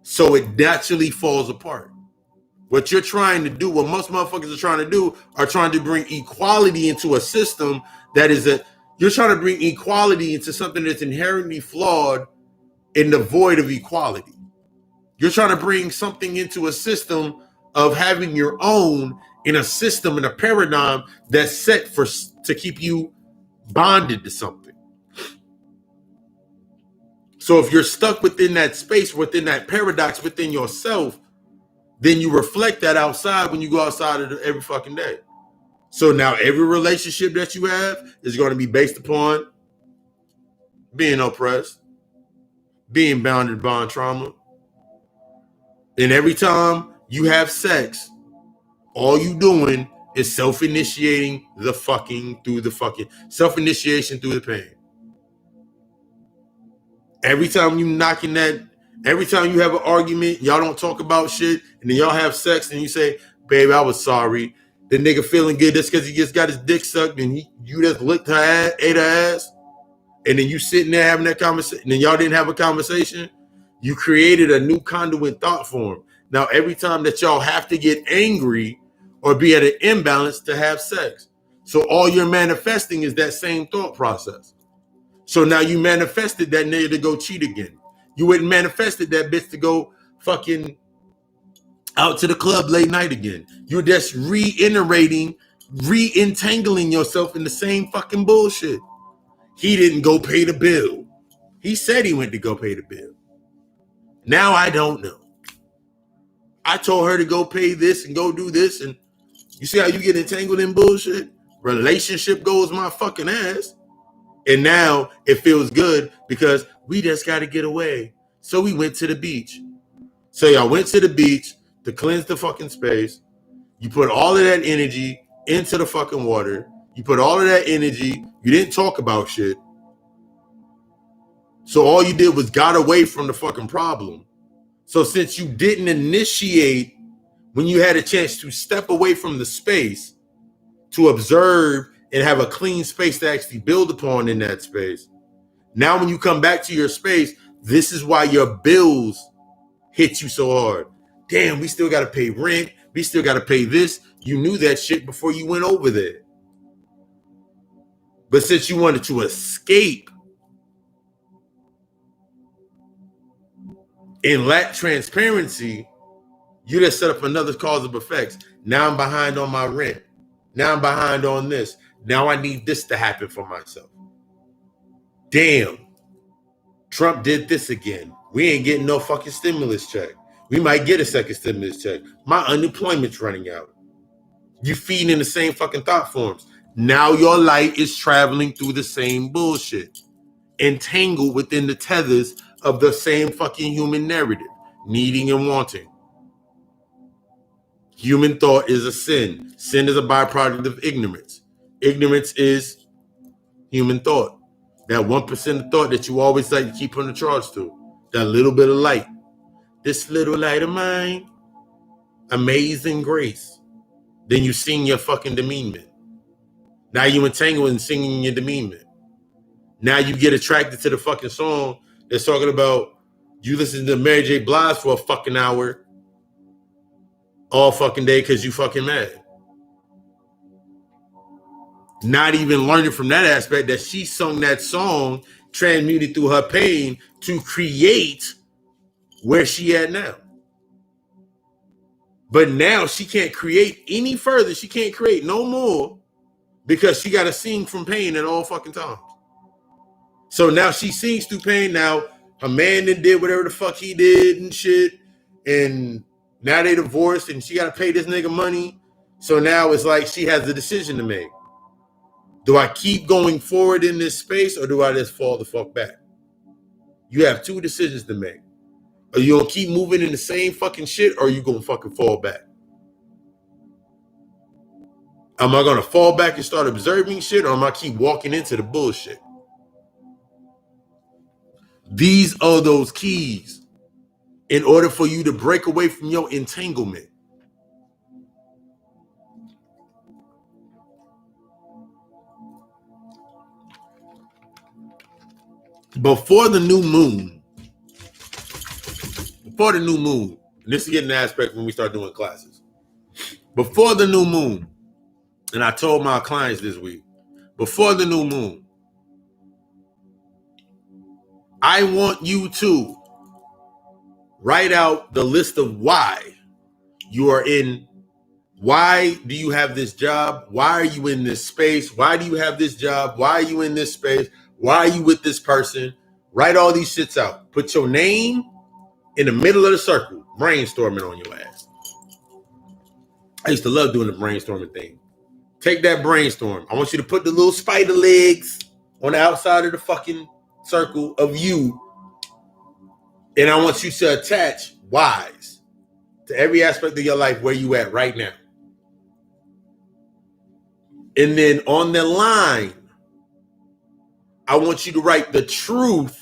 so it naturally falls apart. What you're trying to do, what most motherfuckers are trying to do, are trying to bring equality into a system that is you're trying to bring equality into something that's inherently flawed and devoid of equality. You're trying to bring something into a system of having your own in a system, in a paradigm that's set to keep you bonded to something. So if you're stuck within that space, within that paradox, within yourself, then you reflect that outside when you go outside every fucking day. So now every relationship that you have is going to be based upon being oppressed, being bounded by trauma. And every time you have sex, all you doing is self-initiating self-initiation through the pain. Every time you every time you have an argument, y'all don't talk about shit, and then y'all have sex and you say, babe, I was sorry. The nigga feeling good just because he just got his dick sucked and you just licked her ass, ate her ass, and then you sitting there having that conversation, and then y'all didn't have a conversation. You created a new conduit thought form. Now, every time that y'all have to get angry or be at an imbalance to have sex. So all you're manifesting is that same thought process. So now you manifested that nigga to go cheat again. You wouldn't manifested that bitch to go fucking out to the club late night again. You're just reiterating, re-entangling yourself in the same fucking bullshit. He didn't go pay the bill. He said he went to go pay the bill. Now I don't know. I told her to go pay this and go do this, and you see how you get entangled in bullshit? Relationship goes my fucking ass. And now it feels good because we just got to get away. So we went to the beach. So y'all went to the beach to cleanse the fucking space. You put all of that energy into the fucking water. You put all of that energy. You didn't talk about shit. So all you did was got away from the fucking problem. So since you didn't initiate when you had a chance to step away from the space to observe and have a clean space to actually build upon in that space, now when you come back to your space, this is why your bills hit you so hard. Damn, we still got to pay rent. We still got to pay this. You knew that shit before you went over there. But since you wanted to escape and lack transparency, you just set up another cause of effects. Now I'm behind on my rent. Now I'm behind on this. Now I need this to happen for myself. Damn. Trump did this again. We ain't getting no fucking stimulus check. We might get a second stimulus check. My unemployment's running out. You feeding the same fucking thought forms. Now your light is traveling through the same bullshit. Entangled within the tethers of the same fucking human narrative. Needing and wanting. Human thought is a sin. Sin is a byproduct of ignorance. Ignorance is human thought. That 1% of thought that you always like to keep on the charge to. That little bit of light. This little light of mine. Amazing grace. Then you sing your fucking demeanment. Now you entangle in singing your demeanment. Now you get attracted to the fucking song that's talking about you listen to Mary J. Blige for a fucking hour all fucking day because you fucking mad. Not even learning from that aspect that she sung that song, transmuted through her pain to create where she at now. But now she can't create any further. She can't create no more because she got to sing from pain at all fucking times. So now she sings through pain. Now her man then did whatever the fuck he did and shit. And now they divorced and she got to pay this nigga money. So now it's like she has a decision to make. Do I keep going forward in this space or do I just fall the fuck back? You have two decisions to make. Are you going to keep moving in the same fucking shit or are you going to fucking fall back? Am I going to fall back and start observing shit or am I keep walking into the bullshit? These are those keys in order for you to break away from your entanglement. Before the new moon, and this is getting the aspect when we start doing classes. Before the new moon, and I told my clients this week, before the new moon, I want you to write out the list of why you are in. Why do you have this job? Why are you in this space? Why do you have this job? Why are you in this space? Why are you with this person? Write all these shits out. Put your name in the middle of the circle, brainstorming on your ass. I used to love doing the brainstorming thing. Take that brainstorm. I want you to put the little spider legs on the outside of the fucking circle of you. And I want you to attach whys to every aspect of your life where you at right now. And then on the line, I want you to write the truth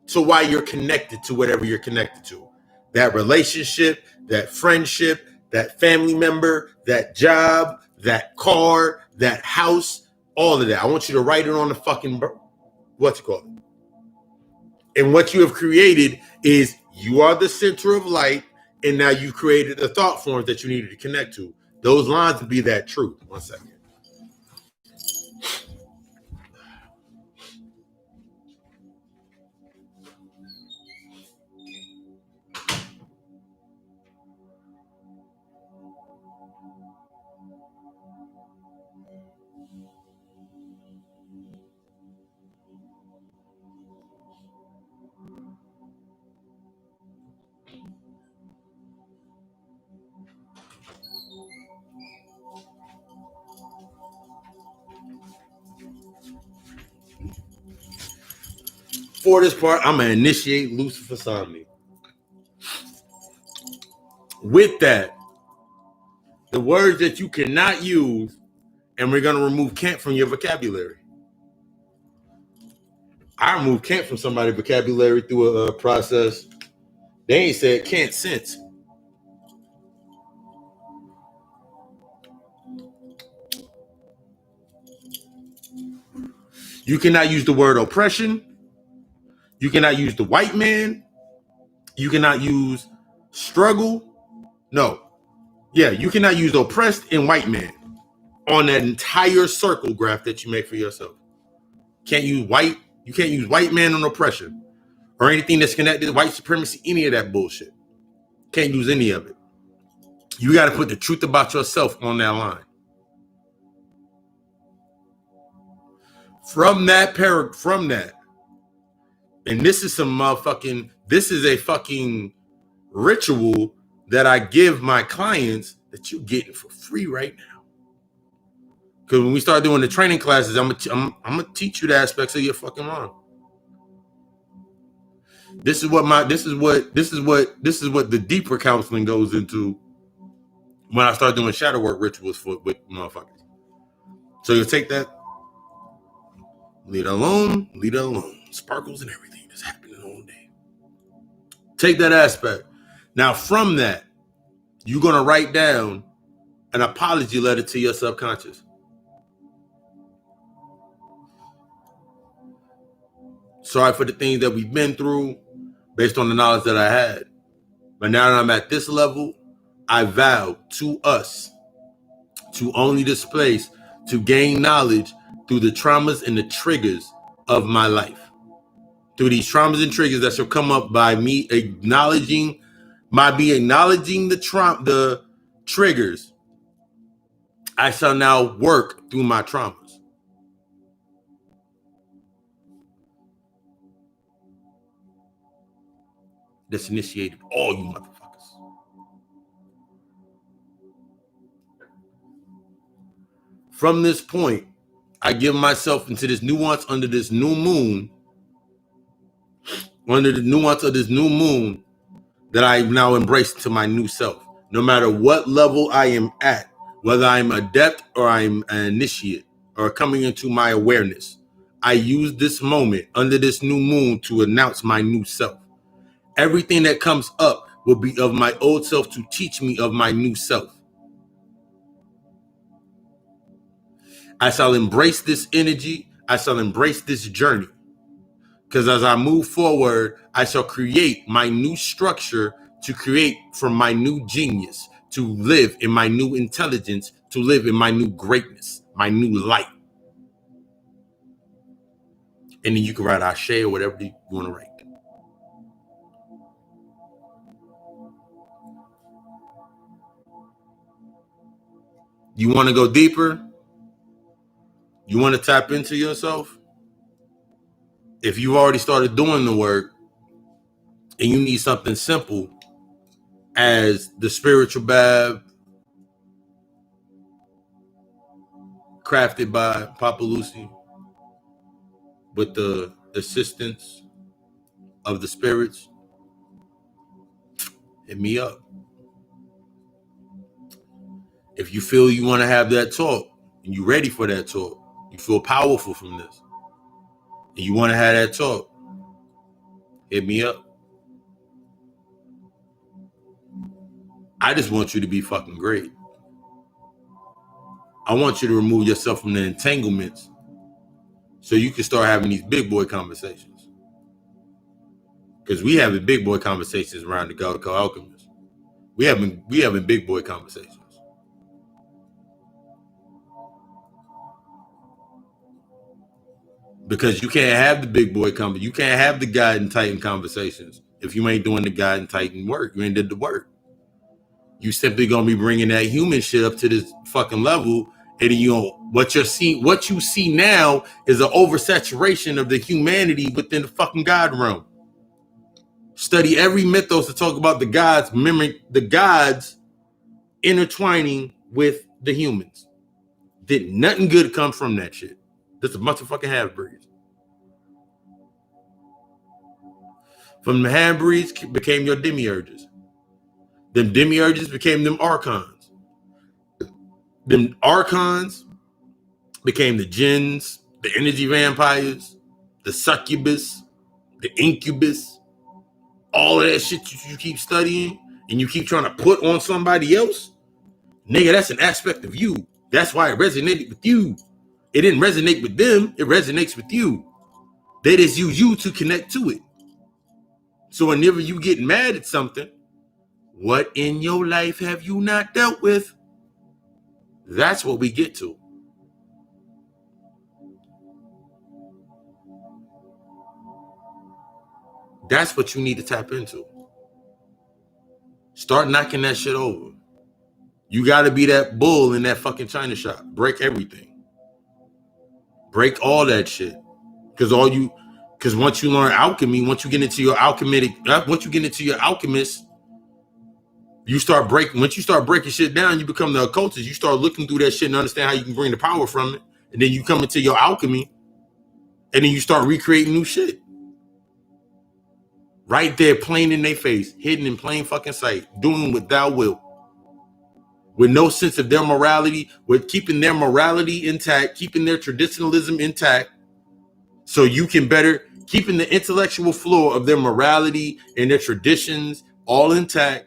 to why you're connected to whatever you're connected to. That relationship, that friendship, that family member, that job, that car, that house, all of that. I want you to write it on the fucking, what's it called? And what you have created is you are the center of light, and now you created the thought forms that you needed to connect to. Those lines would be that truth. 1 second. For this part, I'm going to initiate Lucifer Somni. With that, the words that you cannot use, and we're going to remove can't from your vocabulary. I removed can't from somebody's vocabulary through a process. They ain't said can't since. You cannot use the word oppression. You cannot use the white man. You cannot use struggle. No. Yeah, you cannot use oppressed and white man on that entire circle graph that you make for yourself. Can't use white. You can't use white man on oppression or anything that's connected to white supremacy, any of that bullshit. Can't use any of it. You got to put the truth about yourself on that line. From that, and this is some motherfucking, this is a fucking ritual that I give my clients that you're getting for free right now. Because when we start doing the training classes, I'm gonna teach you the aspects of your fucking mind. This is what the deeper counseling goes into when I start doing shadow work rituals with motherfuckers. So you'll take that, leave it alone, sparkles and everything that's happening all day. Take that aspect. Now from that, you're gonna write down an apology letter to your subconscious. Sorry for the things that we've been through based on the knowledge that I had. But now that I'm at this level, I vow to us to only this place to gain knowledge through the traumas and the triggers of my life. Through these traumas and triggers that shall come up by me acknowledging the triggers, I shall now work through my traumas. That's initiated all you motherfuckers. From this point, I give myself into this nuance under this new moon, that I now embrace to my new self. No matter what level I am at, whether I'm adept or I'm an initiate or coming into my awareness, I use this moment under this new moon to announce my new self. Everything that comes up will be of my old self to teach me of my new self. I shall embrace this energy. I shall embrace this journey. Because as I move forward, I shall create my new structure to create from my new genius, to live in my new intelligence, to live in my new greatness, my new light. And then you can write Ashe or whatever you want to write. You want to go deeper? You want to tap into yourself? If you've already started doing the work and you need something simple as the spiritual bath crafted by Papa Lucy with the assistance of the spirits, hit me up. If you feel you want to have that talk and you're ready for that talk, you feel powerful from this, and you want to have that talk, hit me up. I just want you to be fucking great. I want you to remove yourself from the entanglements so you can start having these big boy conversations. Because we having big boy conversations around the God called Alchemist. We having big boy conversations. Because you can't have the big boy conversation. You can't have the God and Titan conversations if you ain't doing the God and Titan work. You ain't did the work. You simply gonna be bringing that human shit up to this fucking level, and what you see now is an oversaturation of the humanity within the fucking God realm. Study every mythos to talk about the gods, the gods intertwining with the humans. Did nothing good come from that shit. That's a bunch of fucking half-breeds. From the half-breeds became your demiurges. Them demiurges became them archons. Them archons became the jinns, the energy vampires, the succubus, the incubus. All of that shit you keep studying and you keep trying to put on somebody else. Nigga, that's an aspect of you. That's why it resonated with you. It didn't resonate with them. It resonates with you. They just use you to connect to it. So whenever you get mad at something, What in your life have you not dealt with? That's what we get to. That's what you need to tap into. Start knocking that shit over. You got to be that bull in that fucking china shop. Break everything. Break all that shit. Because once you learn alchemy, once you get into your alchemist, you start breaking. Once you start breaking shit down, you become the occultist. You start looking through that shit and understand how you can bring the power from it. And then you come into your alchemy, and then you start recreating new shit. Right there, plain in their face, hidden in plain fucking sight, doing what thou wilt. With no sense of their morality, with keeping their morality intact, keeping their traditionalism intact, so you can better, keeping the intellectual floor of their morality and their traditions all intact,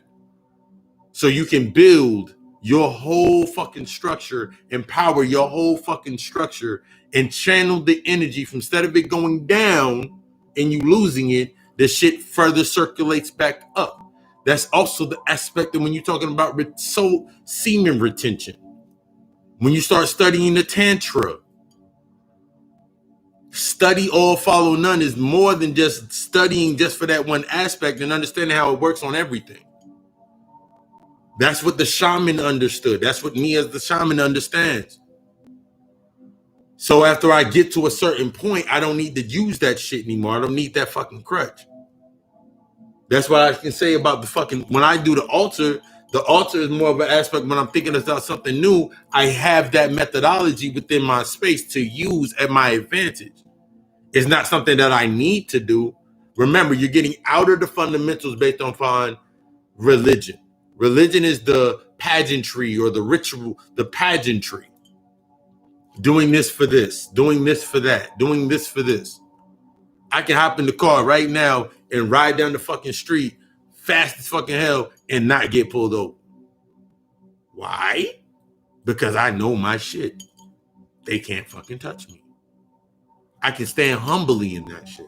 so you can build your whole fucking structure, empower your whole fucking structure, and channel the energy from, instead of it going down and you losing it, the shit further circulates back up. That's also the aspect of when you're talking about semen retention. When you start studying the Tantra, study all, follow none is more than just studying just for that one aspect and understanding how it works on everything. That's what the shaman understood. That's what me as the shaman understands. So after I get to a certain point, I don't need to use that shit anymore. I don't need that fucking crutch. That's what I can say about the fucking, when I do the altar is more of an aspect when I'm thinking about something new. I have that methodology within my space to use at my advantage. It's not something that I need to do. Remember, you're getting out of the fundamentals based on religion. Religion is the pageantry or the ritual, the pageantry. Doing this for this, doing this for that, doing this for this. I can hop in the car right now and ride down the fucking street fast as fucking hell and not get pulled over. Why? Because I know my shit. They can't fucking touch me. I can stand humbly in that shit.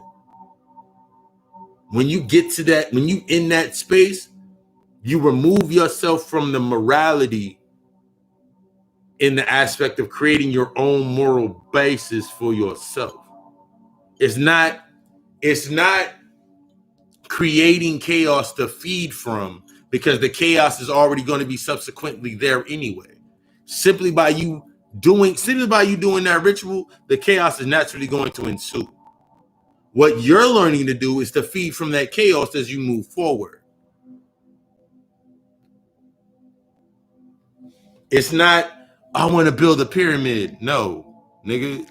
When you get to that, when you in that space, you remove yourself from the morality in the aspect of creating your own moral basis for yourself. It's not creating chaos to feed from, because the chaos is already going to be subsequently there anyway. Simply by you doing that ritual, the chaos is naturally going to ensue. What you're learning to do is to feed from that chaos as you move forward. It's not, I want to build a pyramid. No, nigga.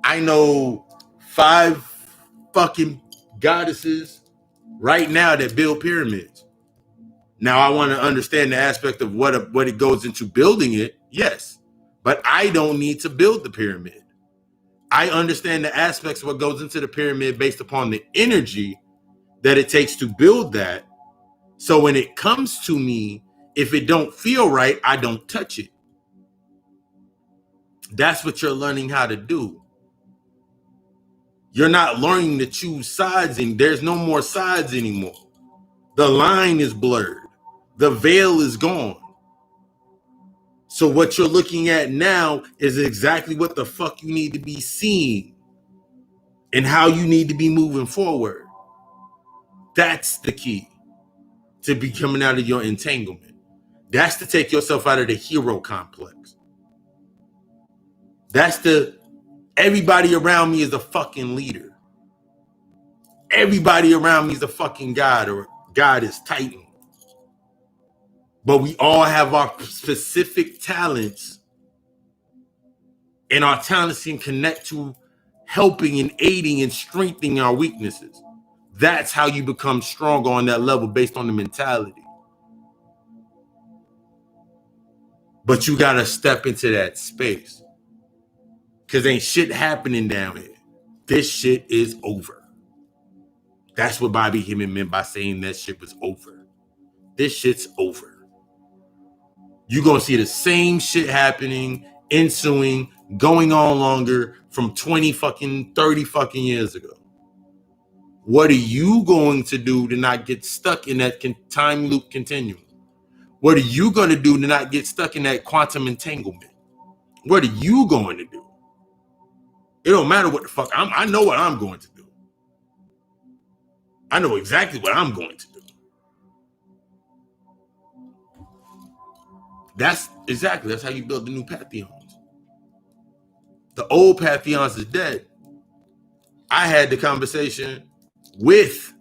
I know 5 fucking goddesses right now that build pyramids. Now I want to understand the aspect of what it goes into building it. Yes, but I don't need to build the pyramid. I understand the aspects of what goes into the pyramid based upon the energy that it takes to build that. So when it comes to me, if it don't feel right, I don't touch it. That's what you're learning how to do. You're not learning to choose sides, and there's no more sides anymore. The line is blurred. The veil is gone. So what you're looking at now is exactly what the fuck you need to be seeing and how you need to be moving forward. That's the key to be coming out of your entanglement. That's to take yourself out of the hero complex. That's everybody around me is a fucking leader. Everybody around me is a fucking god, or God is Titan. But we all have our specific talents, and our talents can connect to helping and aiding and strengthening our weaknesses. That's how you become stronger on that level based on the mentality. But you got to step into that space, because ain't shit happening down here. This shit is over. That's what Bobby Hemming meant by saying that shit was over. This shit's over. You're going to see the same shit happening, ensuing, going on longer from 20 fucking 30 fucking years ago. What are you going to do to not get stuck in that time loop continuum? What are you going to do to not get stuck in that quantum entanglement? What are you going to do? It don't matter what the fuck. I know what I'm going to do. I know exactly what I'm going to do. That's how you build the new pantheons. The old pantheons is dead. I had the conversation with,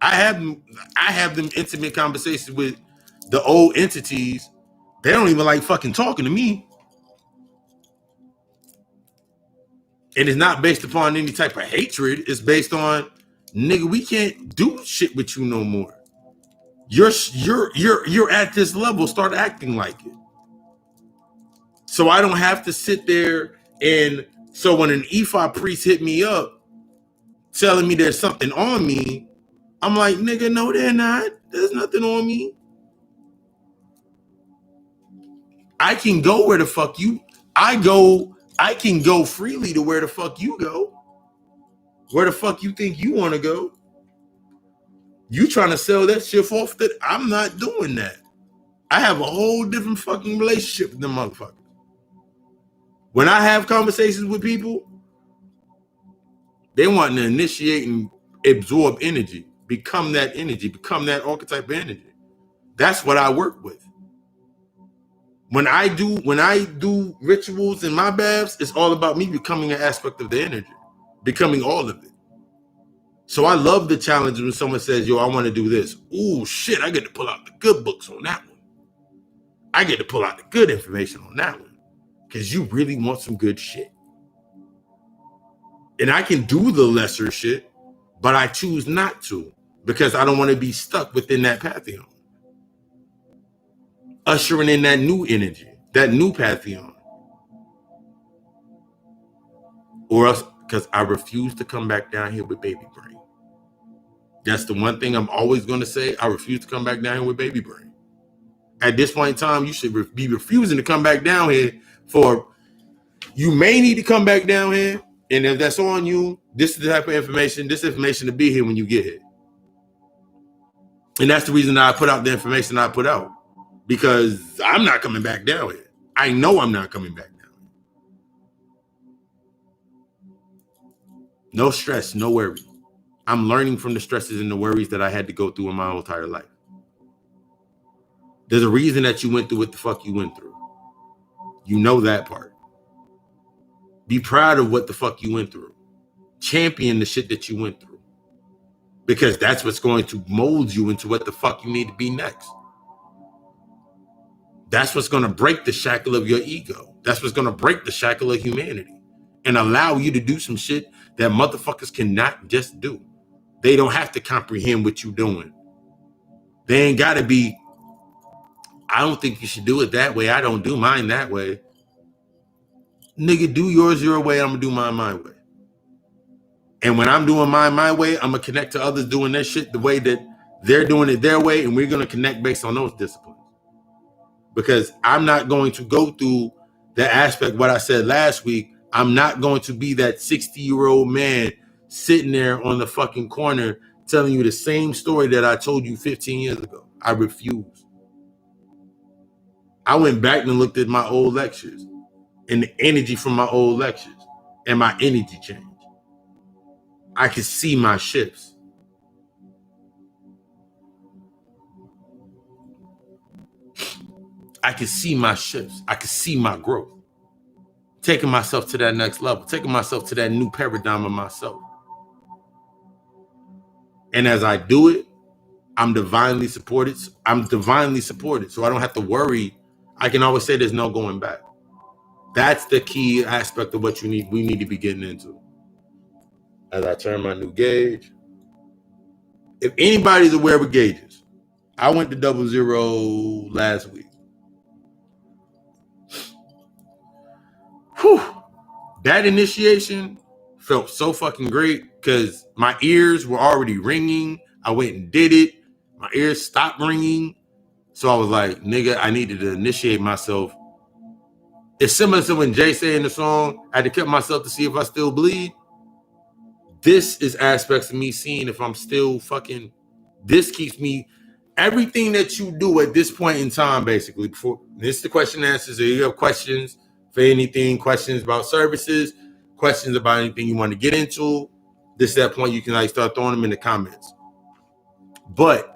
I have them intimate conversations with the old entities. They don't even like fucking talking to me. And it's not based upon any type of hatred. It's based on, nigga, we can't do shit with you no more. You're at this level. Start acting like it. So I don't have to sit there and, so when an Ifa priest hit me up telling me there's something on me, I'm like, nigga, no, they're not. There's nothing on me. I can go where the fuck I can go freely to where the fuck you go. Where the fuck you think you want to go? You trying to sell that shit off that I'm not doing that. I have a whole different fucking relationship with them motherfuckers. When I have conversations with people, they want to initiate and absorb energy, become that energy, become that archetype of energy. That's what I work with. When I do rituals in my baths, it's all about me becoming an aspect of the energy, becoming all of it. So I love the challenge when someone says, yo, I want to do this. Ooh, shit, I get to pull out the good books on that one. I get to pull out the good information on that one. Because you really want some good shit. And I can do the lesser shit, but I choose not to because I don't want to be stuck within that pantheon. Ushering in that new energy, that new pantheon. Or else, because I refuse to come back down here with baby brain. That's the one thing I'm always going to say. I refuse to come back down here with baby brain. At this point in time, you should be refusing to come back down here for, you may need to come back down here. And if that's on you, this is the type of information, this information to be here when you get here. And that's the reason I put out the information I put out. Because I'm not coming back down here. I know I'm not coming back down here. No stress, no worry. I'm learning from the stresses and the worries that I had to go through in my whole entire life. There's a reason that you went through what the fuck you went through. You know that part. Be proud of what the fuck you went through. Champion the shit that you went through. Because that's what's going to mold you into what the fuck you need to be next. That's what's going to break the shackle of your ego. That's what's going to break the shackle of humanity. And allow you to do some shit that motherfuckers cannot just do. They don't have to comprehend what you're doing. They ain't got to be, I don't think you should do it that way. I don't do mine that way. Nigga, do yours your way. I'm going to do mine my way. And when I'm doing mine my way, I'm going to connect to others doing their shit the way that they're doing it their way. And we're going to connect based on those disciplines. Because I'm not going to go through the aspect, what I said last week. I'm not going to be that 60-year-old man sitting there on the fucking corner telling you the same story that I told you 15 years ago. I refuse. I went back and looked at my old lectures and the energy from my old lectures and my energy change. I could see my shifts. I could see my shifts. I could see my growth. Taking myself to that next level. Taking myself to that new paradigm of myself. And as I do it, I'm divinely supported. So I don't have to worry. I can always say there's no going back. That's the key aspect of what we need to be getting into. As I turn my new gauge. If anybody's aware of gauges, I went to 00 last week. Whew. That initiation felt so fucking great because my ears were already ringing. I went and did it. My ears stopped ringing. So I was like, nigga, I needed to initiate myself. It's similar to when Jay said in the song, I had to cut myself to see if I still bleed. this is aspects of me seeing if I'm still fucking, this keeps me, everything that you do at this point in time, basically, before this is the question and answers. So you have questions for anything, questions about services, questions about anything you want to get into, this is that point you can like start throwing them in the comments. But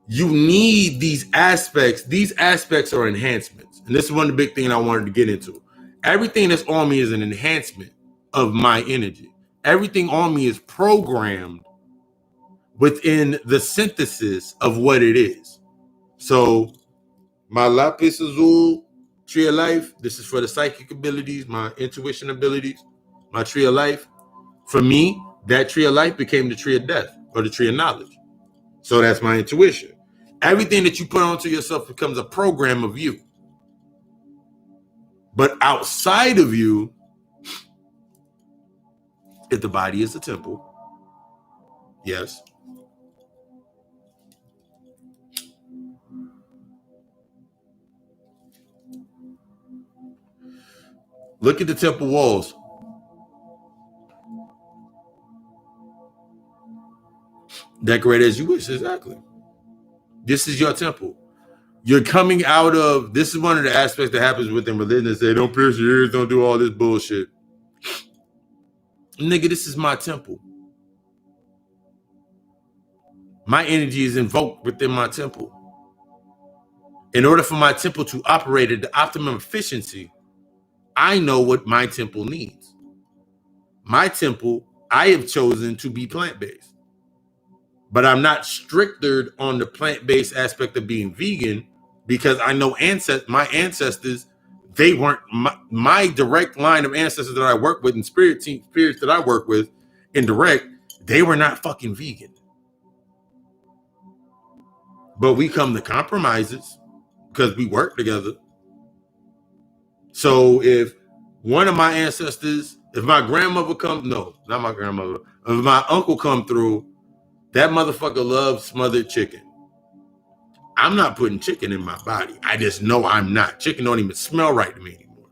you need these aspects. These aspects are enhancements. And this is one of the big things I wanted to get into. Everything that's on me is an enhancement of my energy. Everything on me is programmed within the synthesis of what it is. So my lapis azul tree of life, this is for the psychic abilities, my intuition abilities, my tree of life. For me, that tree of life became the tree of death or the tree of knowledge. So that's my intuition. Everything that you put onto yourself becomes a program of you. But outside of you, if the body is a temple, yes. Look at the temple walls. Decorate as you wish, exactly. This is your temple. You're coming out of, this is one of the aspects that happens within religion. They don't pierce your ears, don't do all this bullshit. Nigga, this is my temple. My energy is invoked within my temple. In order for my temple to operate at the optimum efficiency, I know what my temple needs. My temple, I have chosen to be plant-based. But I'm not strictered on the plant-based aspect of being vegan because I know my ancestors, they weren't my direct line of ancestors that I work with and spirits that I work with indirect, they were not fucking vegan. But we come to compromises because we work together. So if one of my ancestors, if my grandmother no, not my grandmother, if my uncle come through, that motherfucker loves smothered chicken. I'm not putting chicken in my body. I just know I'm not. Chicken don't even smell right to me anymore.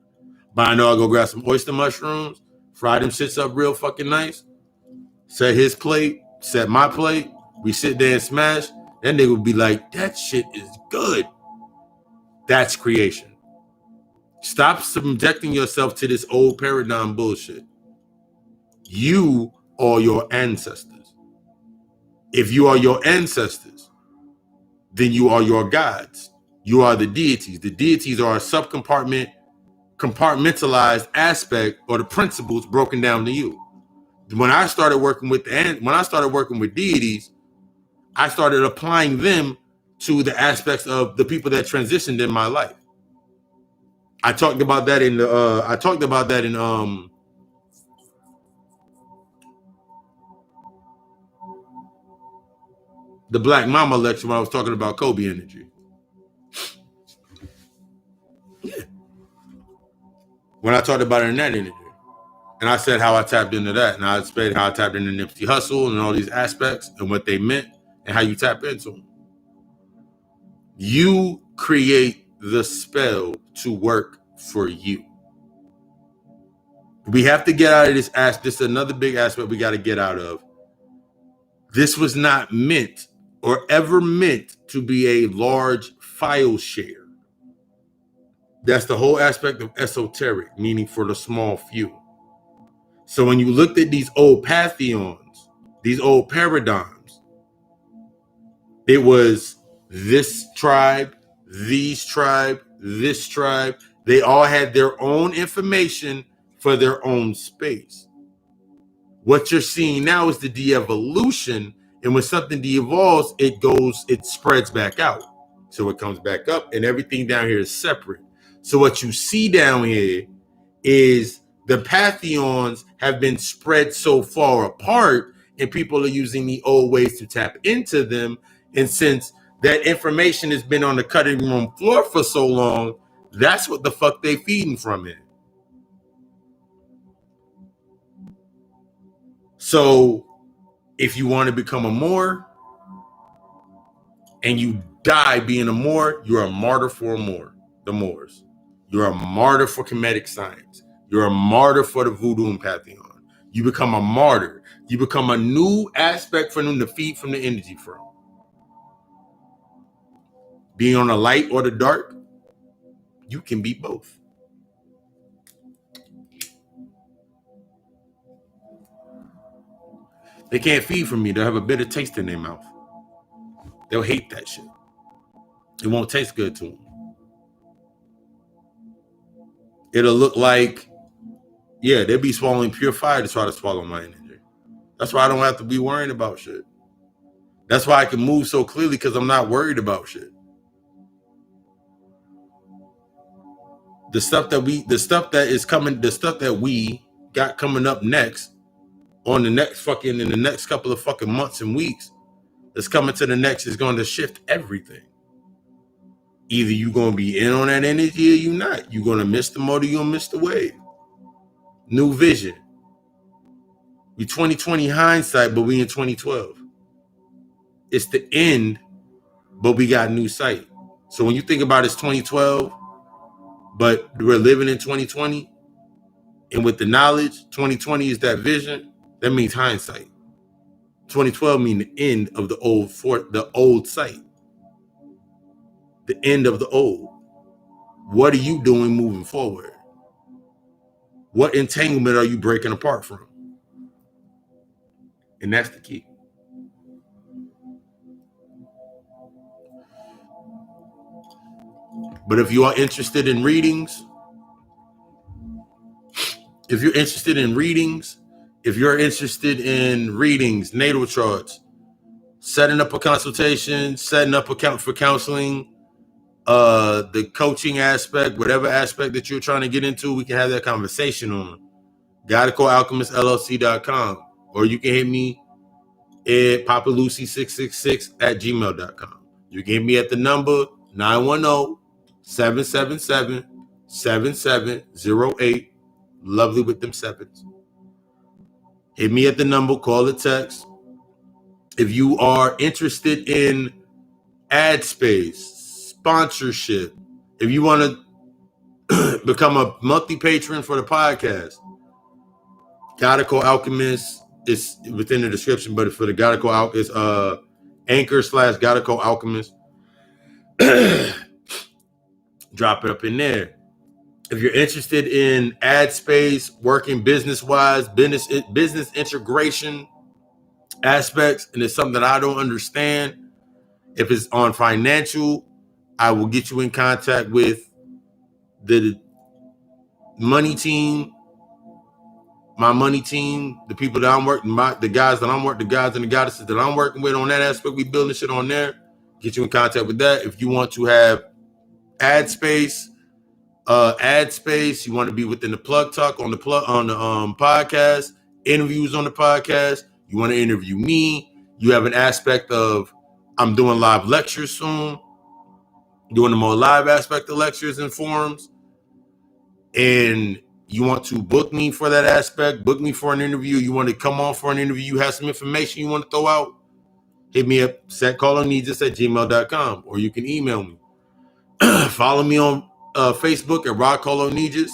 But I know I'll go grab some oyster mushrooms, fry them shits up real fucking nice, set his plate, set my plate, we sit there and smash. That nigga would be like, that shit is good. That's creation. Stop subjecting yourself to this old paradigm bullshit. You are your ancestors. If you are your ancestors, then you are your gods. You are the deities. The deities are a compartmentalized aspect or the principles broken down to you. When I started working with deities, I started applying them to the aspects of the people that transitioned in my life. I talked about that in the Black Mama lecture when I was talking about Kobe energy. Yeah. When I talked about it in that energy. And I said how I tapped into that. And I explained how I tapped into Nipsey Hussle and all these aspects and what they meant and how you tap into them. You create the spell to work for you. We have to get out of this aspect. This is another big aspect we got to get out of. This was not meant or ever meant to be a large file share. That's the whole aspect of esoteric, meaning for the small few. So when you looked at these old pantheons, these old paradigms, it was this tribe, these tribe, this tribe. They all had their own information for their own space. What you're seeing now is the de-evolution. And when something de-evolves, it spreads back out. So it comes back up and everything down here is separate. So what you see down here is the pantheons have been spread so far apart and people are using the old ways to tap into them. And since that information has been on the cutting room floor for so long, that's what the fuck they feeding from it. So if you want to become a Moor and you die being a Moor, you're a martyr for a Moor, the Moors. You're a martyr for Kemetic science. You're a martyr for the voodoo and pantheon. You become a martyr. You become a new aspect for them to feed from the energy from. Being on the light or the dark, you can be both. They can't feed from me. They'll have a bitter taste in their mouth. They'll hate that shit. It won't taste good to them. It'll look like, yeah, they'll be swallowing pure fire to try to swallow my energy. That's why I don't have to be worrying about shit. That's why I can move so clearly, because I'm not worried about shit. The stuff that we got coming up next in the next couple of fucking months and weeks that's coming to the next is going to shift everything. Either you're going to be in on that energy or you're not. You're going to miss the motor, you're going to miss the wave. New vision. We 2020 hindsight, but we in 2012. It's the end, but we got new sight. So when you think about it's 2012, but we're living in 2020, and with the knowledge, 2020 is that vision, that means hindsight. 2012 means the end of the old sight. The end of the old. What are you doing moving forward? What entanglement are you breaking apart from? And that's the key. But if you are interested in readings, if you're interested in natal charts, setting up a consultation, setting up account for counseling, the coaching aspect, whatever aspect that you're trying to get into, we can have that conversation on Alchemist.com, or you can hit me at papalucy666@gmail.com. You can hit me at the number 910-777-7708. Lovely with them sevens. Hit me at the number, call the text. If you are interested in ad space, sponsorship, if you want to become a monthly patron for the podcast, G.O.D Alchemist is within the description, but for the G.O.D Alchemist, Anchor/G.O.D Alchemist. Drop it up in there. If you're interested in ad space, working business-wise, business integration aspects, and it's something that I don't understand, if it's on financial, I will get you in contact with the money team, my money team, the people that I'm working, the guys and the goddesses that I'm working with on that aspect. We building shit on there. Get you in contact with that. If you want to have ad space, you want to be within the plug talk on the podcast, interviews on the podcast, you want to interview me, you have an aspect of I'm doing live lectures soon, doing the more live aspect of lectures and forums, and you want to book me for that aspect, book me for an interview, you want to come on for an interview, you have some information you want to throw out, hit me up, setcarlonegus@gmail.com, or you can email me. Follow me on Facebook at setcarlonegus.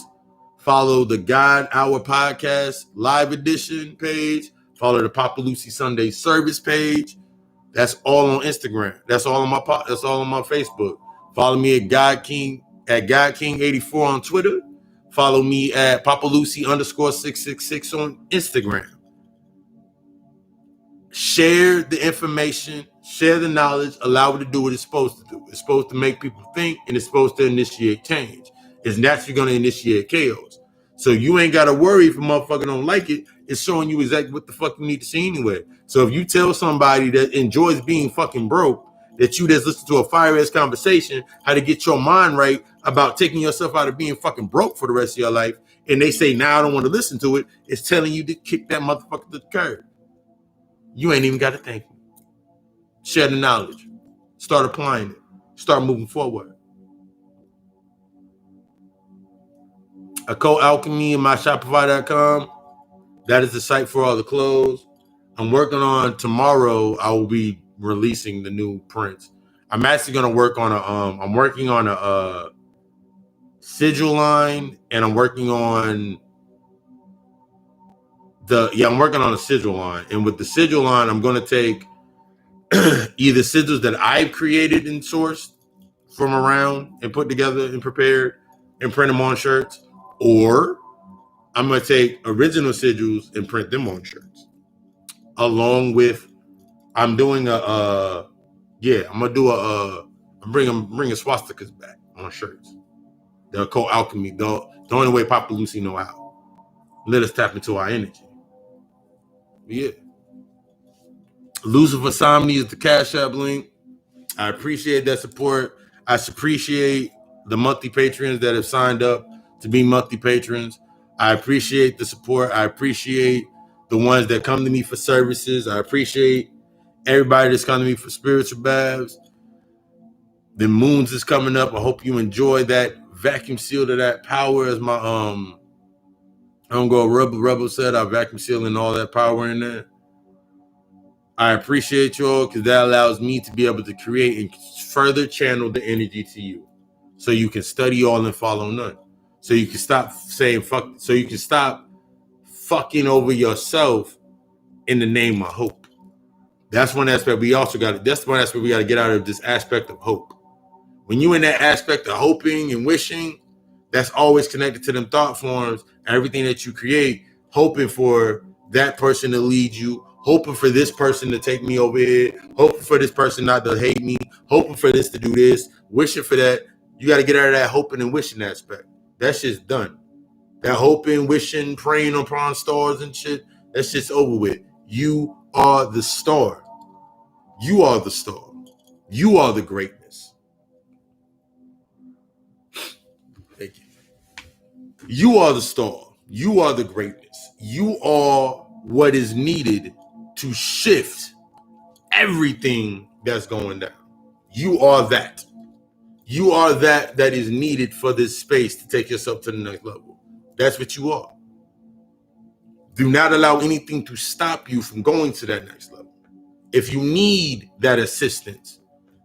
Follow the God Hour Podcast Live Edition page. Follow the Papa Lucy Sunday Service page. That's all on Instagram. That's all on my Facebook. Follow me at God King 84 on Twitter. Follow me at Papa Lucy _666 on Instagram. Share the information, share the knowledge, allow it to do what it's supposed to do. It's supposed to make people think, and it's supposed to initiate change. It's naturally going to initiate chaos. So you ain't got to worry if a motherfucker don't like it. It's showing you exactly what the fuck you need to see anyway. So if you tell somebody that enjoys being fucking broke, that you just listen to a fire-ass conversation, how to get your mind right about taking yourself out of being fucking broke for the rest of your life, and they say, now I don't want to listen to it, it's telling you to kick that motherfucker to the curb. You ain't even got to thank me. Share the knowledge. Start applying it. Start moving forward. Occult Alchemy and myshopify.com. That is the site for all the clothes. I'm working on tomorrow. I will be releasing the new prints. I'm actually going to work on a sigil line, and I'm working on I'm working on a sigil line, and with the sigil line, I'm going to take either sigils that I've created and sourced from around and put together and prepared and print them on shirts, or I'm going to take original sigils and print them on shirts. Along with, I'm doing I'm going to do I'm bringing swastikas back on shirts. The Occult Alchemy, the only way Papa Lucy know how. Let us tap into our energy. Yeah. Lucifer Somni is the Cash App link. I appreciate that support. I appreciate the monthly patrons that have signed up to be monthly patrons. I appreciate the support. I appreciate the ones that come to me for services. I appreciate everybody that's coming to me for spiritual baths. The moons is coming up. I hope you enjoy that vacuum seal to that power, as my Rebel said. I vacuum sealing all that power in there. I appreciate y'all, because that allows me to be able to create and further channel the energy to you, so you can study all and follow none. So you can stop saying fuck. So you can stop fucking over yourself in the name of hope. That's one aspect we also got. That's one aspect we got to get out of, this aspect of hope. When you in that aspect of hoping and wishing, that's always connected to them thought forms. Everything that you create, hoping for that person to lead you, hoping for this person to take me over here, hoping for this person not to hate me, hoping for this to do this, wishing for that. You got to get out of that hoping and wishing aspect. That shit's done. That hoping, wishing, praying upon stars and shit, that shit's over with. You are the star. You are the star. You are the greatness. Thank you. You are the star. You are the greatness. You are what is needed to shift everything that's going down. You are that. You are that is needed for this space to take yourself to the next level. That's what you are. Do not allow anything to stop you from going to that next level. If you need that assistance,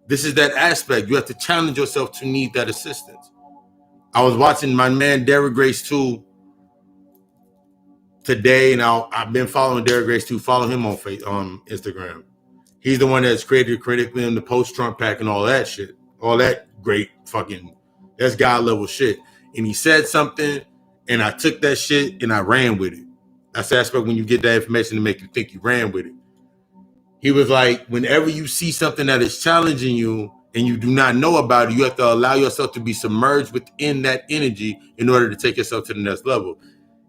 this is that aspect. You have to challenge yourself to need that assistance. I was watching my man Derek Grace 2 today, and I've been following Derek Grace 2. Follow him on Instagram. He's the one that's created critically in the post-Trump pack and all that shit. All that great fucking, that's God level shit. And he said something, and I took that shit and I ran with it. That's the aspect when you get that information to make you think you ran with it. He was like, whenever you see something that is challenging you and you do not know about it, you have to allow yourself to be submerged within that energy in order to take yourself to the next level.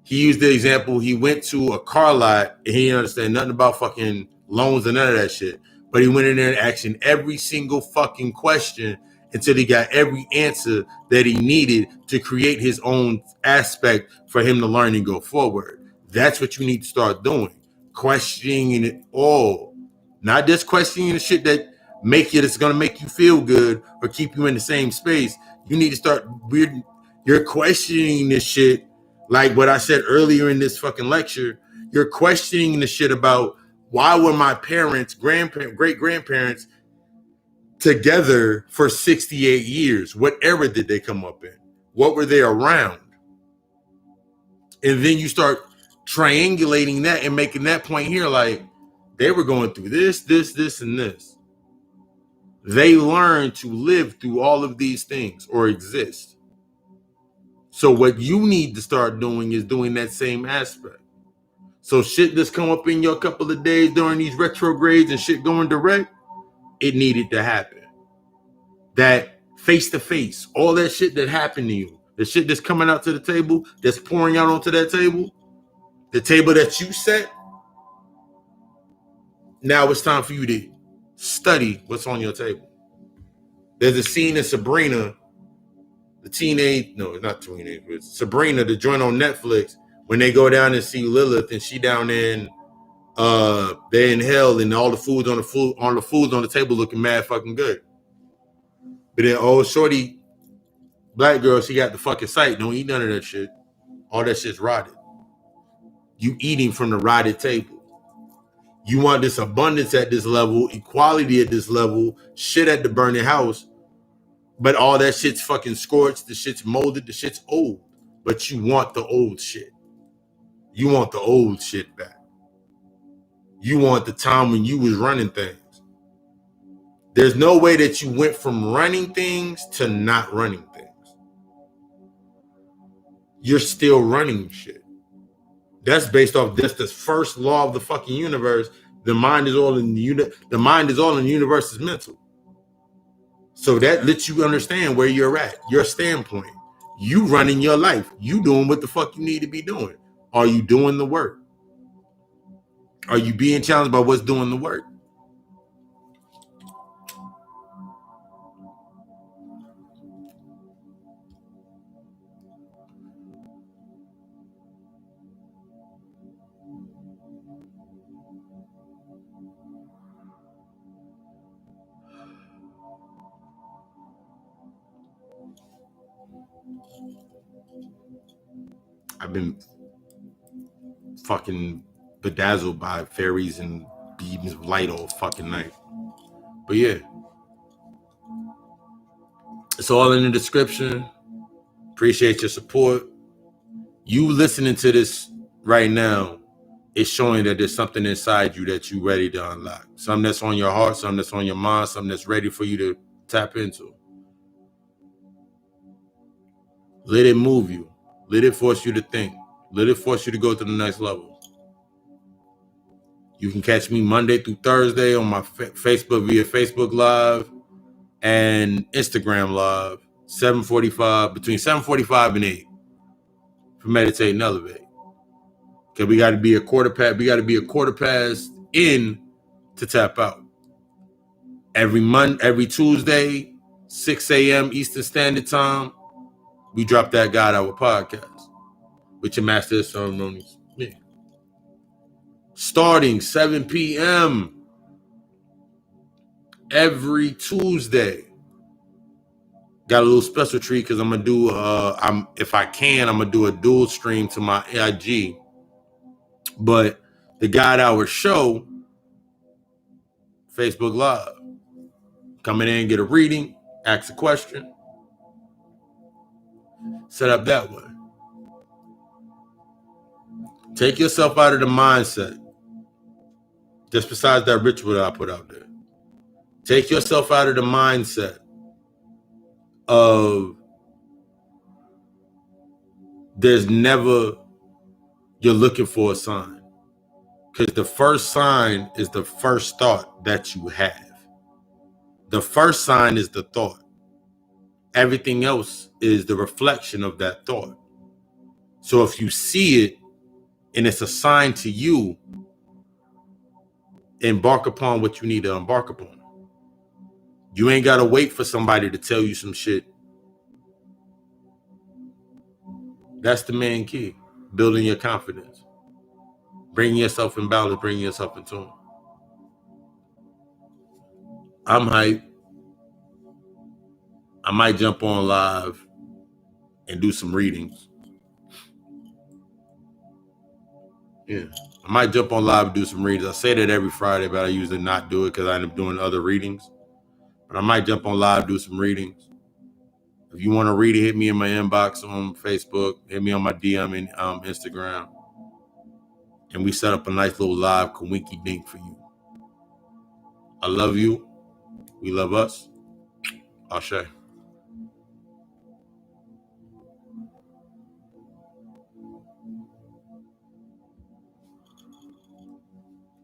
He used the example, he went to a car lot and he didn't understand nothing about fucking loans and none of that shit. But he went in there and asked every single fucking question until he got every answer that he needed to create his own aspect for him to learn and go forward. That's what you need to start doing. Questioning it all. Not just questioning the shit that that's going to make you feel good or keep you in the same space. You need to start you're questioning this shit, like what I said earlier in this fucking lecture. You're questioning the shit about, why were my parents, great-grandparents together for 68 years? What era did they come up in? What were they around? And then you start triangulating that and making that point here, like, they were going through this, and this. They learned to live through all of these things or exist. So what you need to start doing is doing that same aspect. So shit that's come up in your couple of days during these retrogrades and shit going direct, it needed to happen. That face-to-face, all that shit that happened to you, the shit that's coming out to the table, that's pouring out onto that table, the table that you set, now it's time for you to study what's on your table. There's a scene in Sabrina, Sabrina, the joint on Netflix, when they go down and see Lilith and she down in they're in hell and all the food's on the table looking mad fucking good. But then old shorty black girl, she got the fucking sight. Don't eat none of that shit. All that shit's rotted. You eating from the rotted table. You want this abundance at this level, equality at this level, shit at the burning house, but all that shit's fucking scorched, the shit's molded, the shit's old. But you want the old shit. You want the old shit back. You want the time when you was running things. There's no way that you went from running things to not running things. You're still running shit. That's based off this first law of the fucking universe. The mind is all in the mind is all in the universe is mental. So that lets you understand where you're at, your standpoint. You running your life. You doing what the fuck you need to be doing. Are you doing the work? Are you being challenged by what's doing the work? I've been fucking bedazzled by fairies and beams of light all fucking night. But yeah, it's all in the description. Appreciate your support. You listening to this right now is showing that there's something inside you that you're ready to unlock. Something that's on your heart, something that's on your mind, something that's ready for you to tap into. Let it move you. Let it force you to think. Let it force you to go to the next level. You can catch me Monday through Thursday on my Facebook via Facebook Live and Instagram Live, 7:45, between 7:45 and 8 for Meditate and Elevate. Okay, we got to be a quarter past. We got to be a quarter past in to tap out. Every Tuesday, 6 a.m. Eastern Standard Time, we drop that God Hour podcast with your master of ceremonies. Me. Starting 7 p.m. every Tuesday. Got a little special treat because I'm gonna do if I can, I'm gonna do a dual stream to my IG. But the God Hour show, Facebook Live. Come in and get a reading, ask a question, set up that way. Take yourself out of the mindset. Just besides that ritual that I put out there. Take yourself out of the mindset of there's never you're looking for a sign. Because the first sign is the first thought that you have. The first sign is the thought. Everything else is the reflection of that thought. So if you see it and it's a sign to you, embark upon what you need to embark upon. You ain't got to wait for somebody to tell you some shit. That's the main key. Building your confidence. Bringing yourself in balance, bringing yourself in tune. I'm hyped. I might jump on live and do some readings. Yeah. I might jump on live and do some readings. I say that every Friday, but I usually not do it because I end up doing other readings. But I might jump on live, do some readings. If you want to read it, hit me in my inbox on Facebook. Hit me on my DM and Instagram. And we set up a nice little live kawinky dink for you. I love you. We love us. Ashe.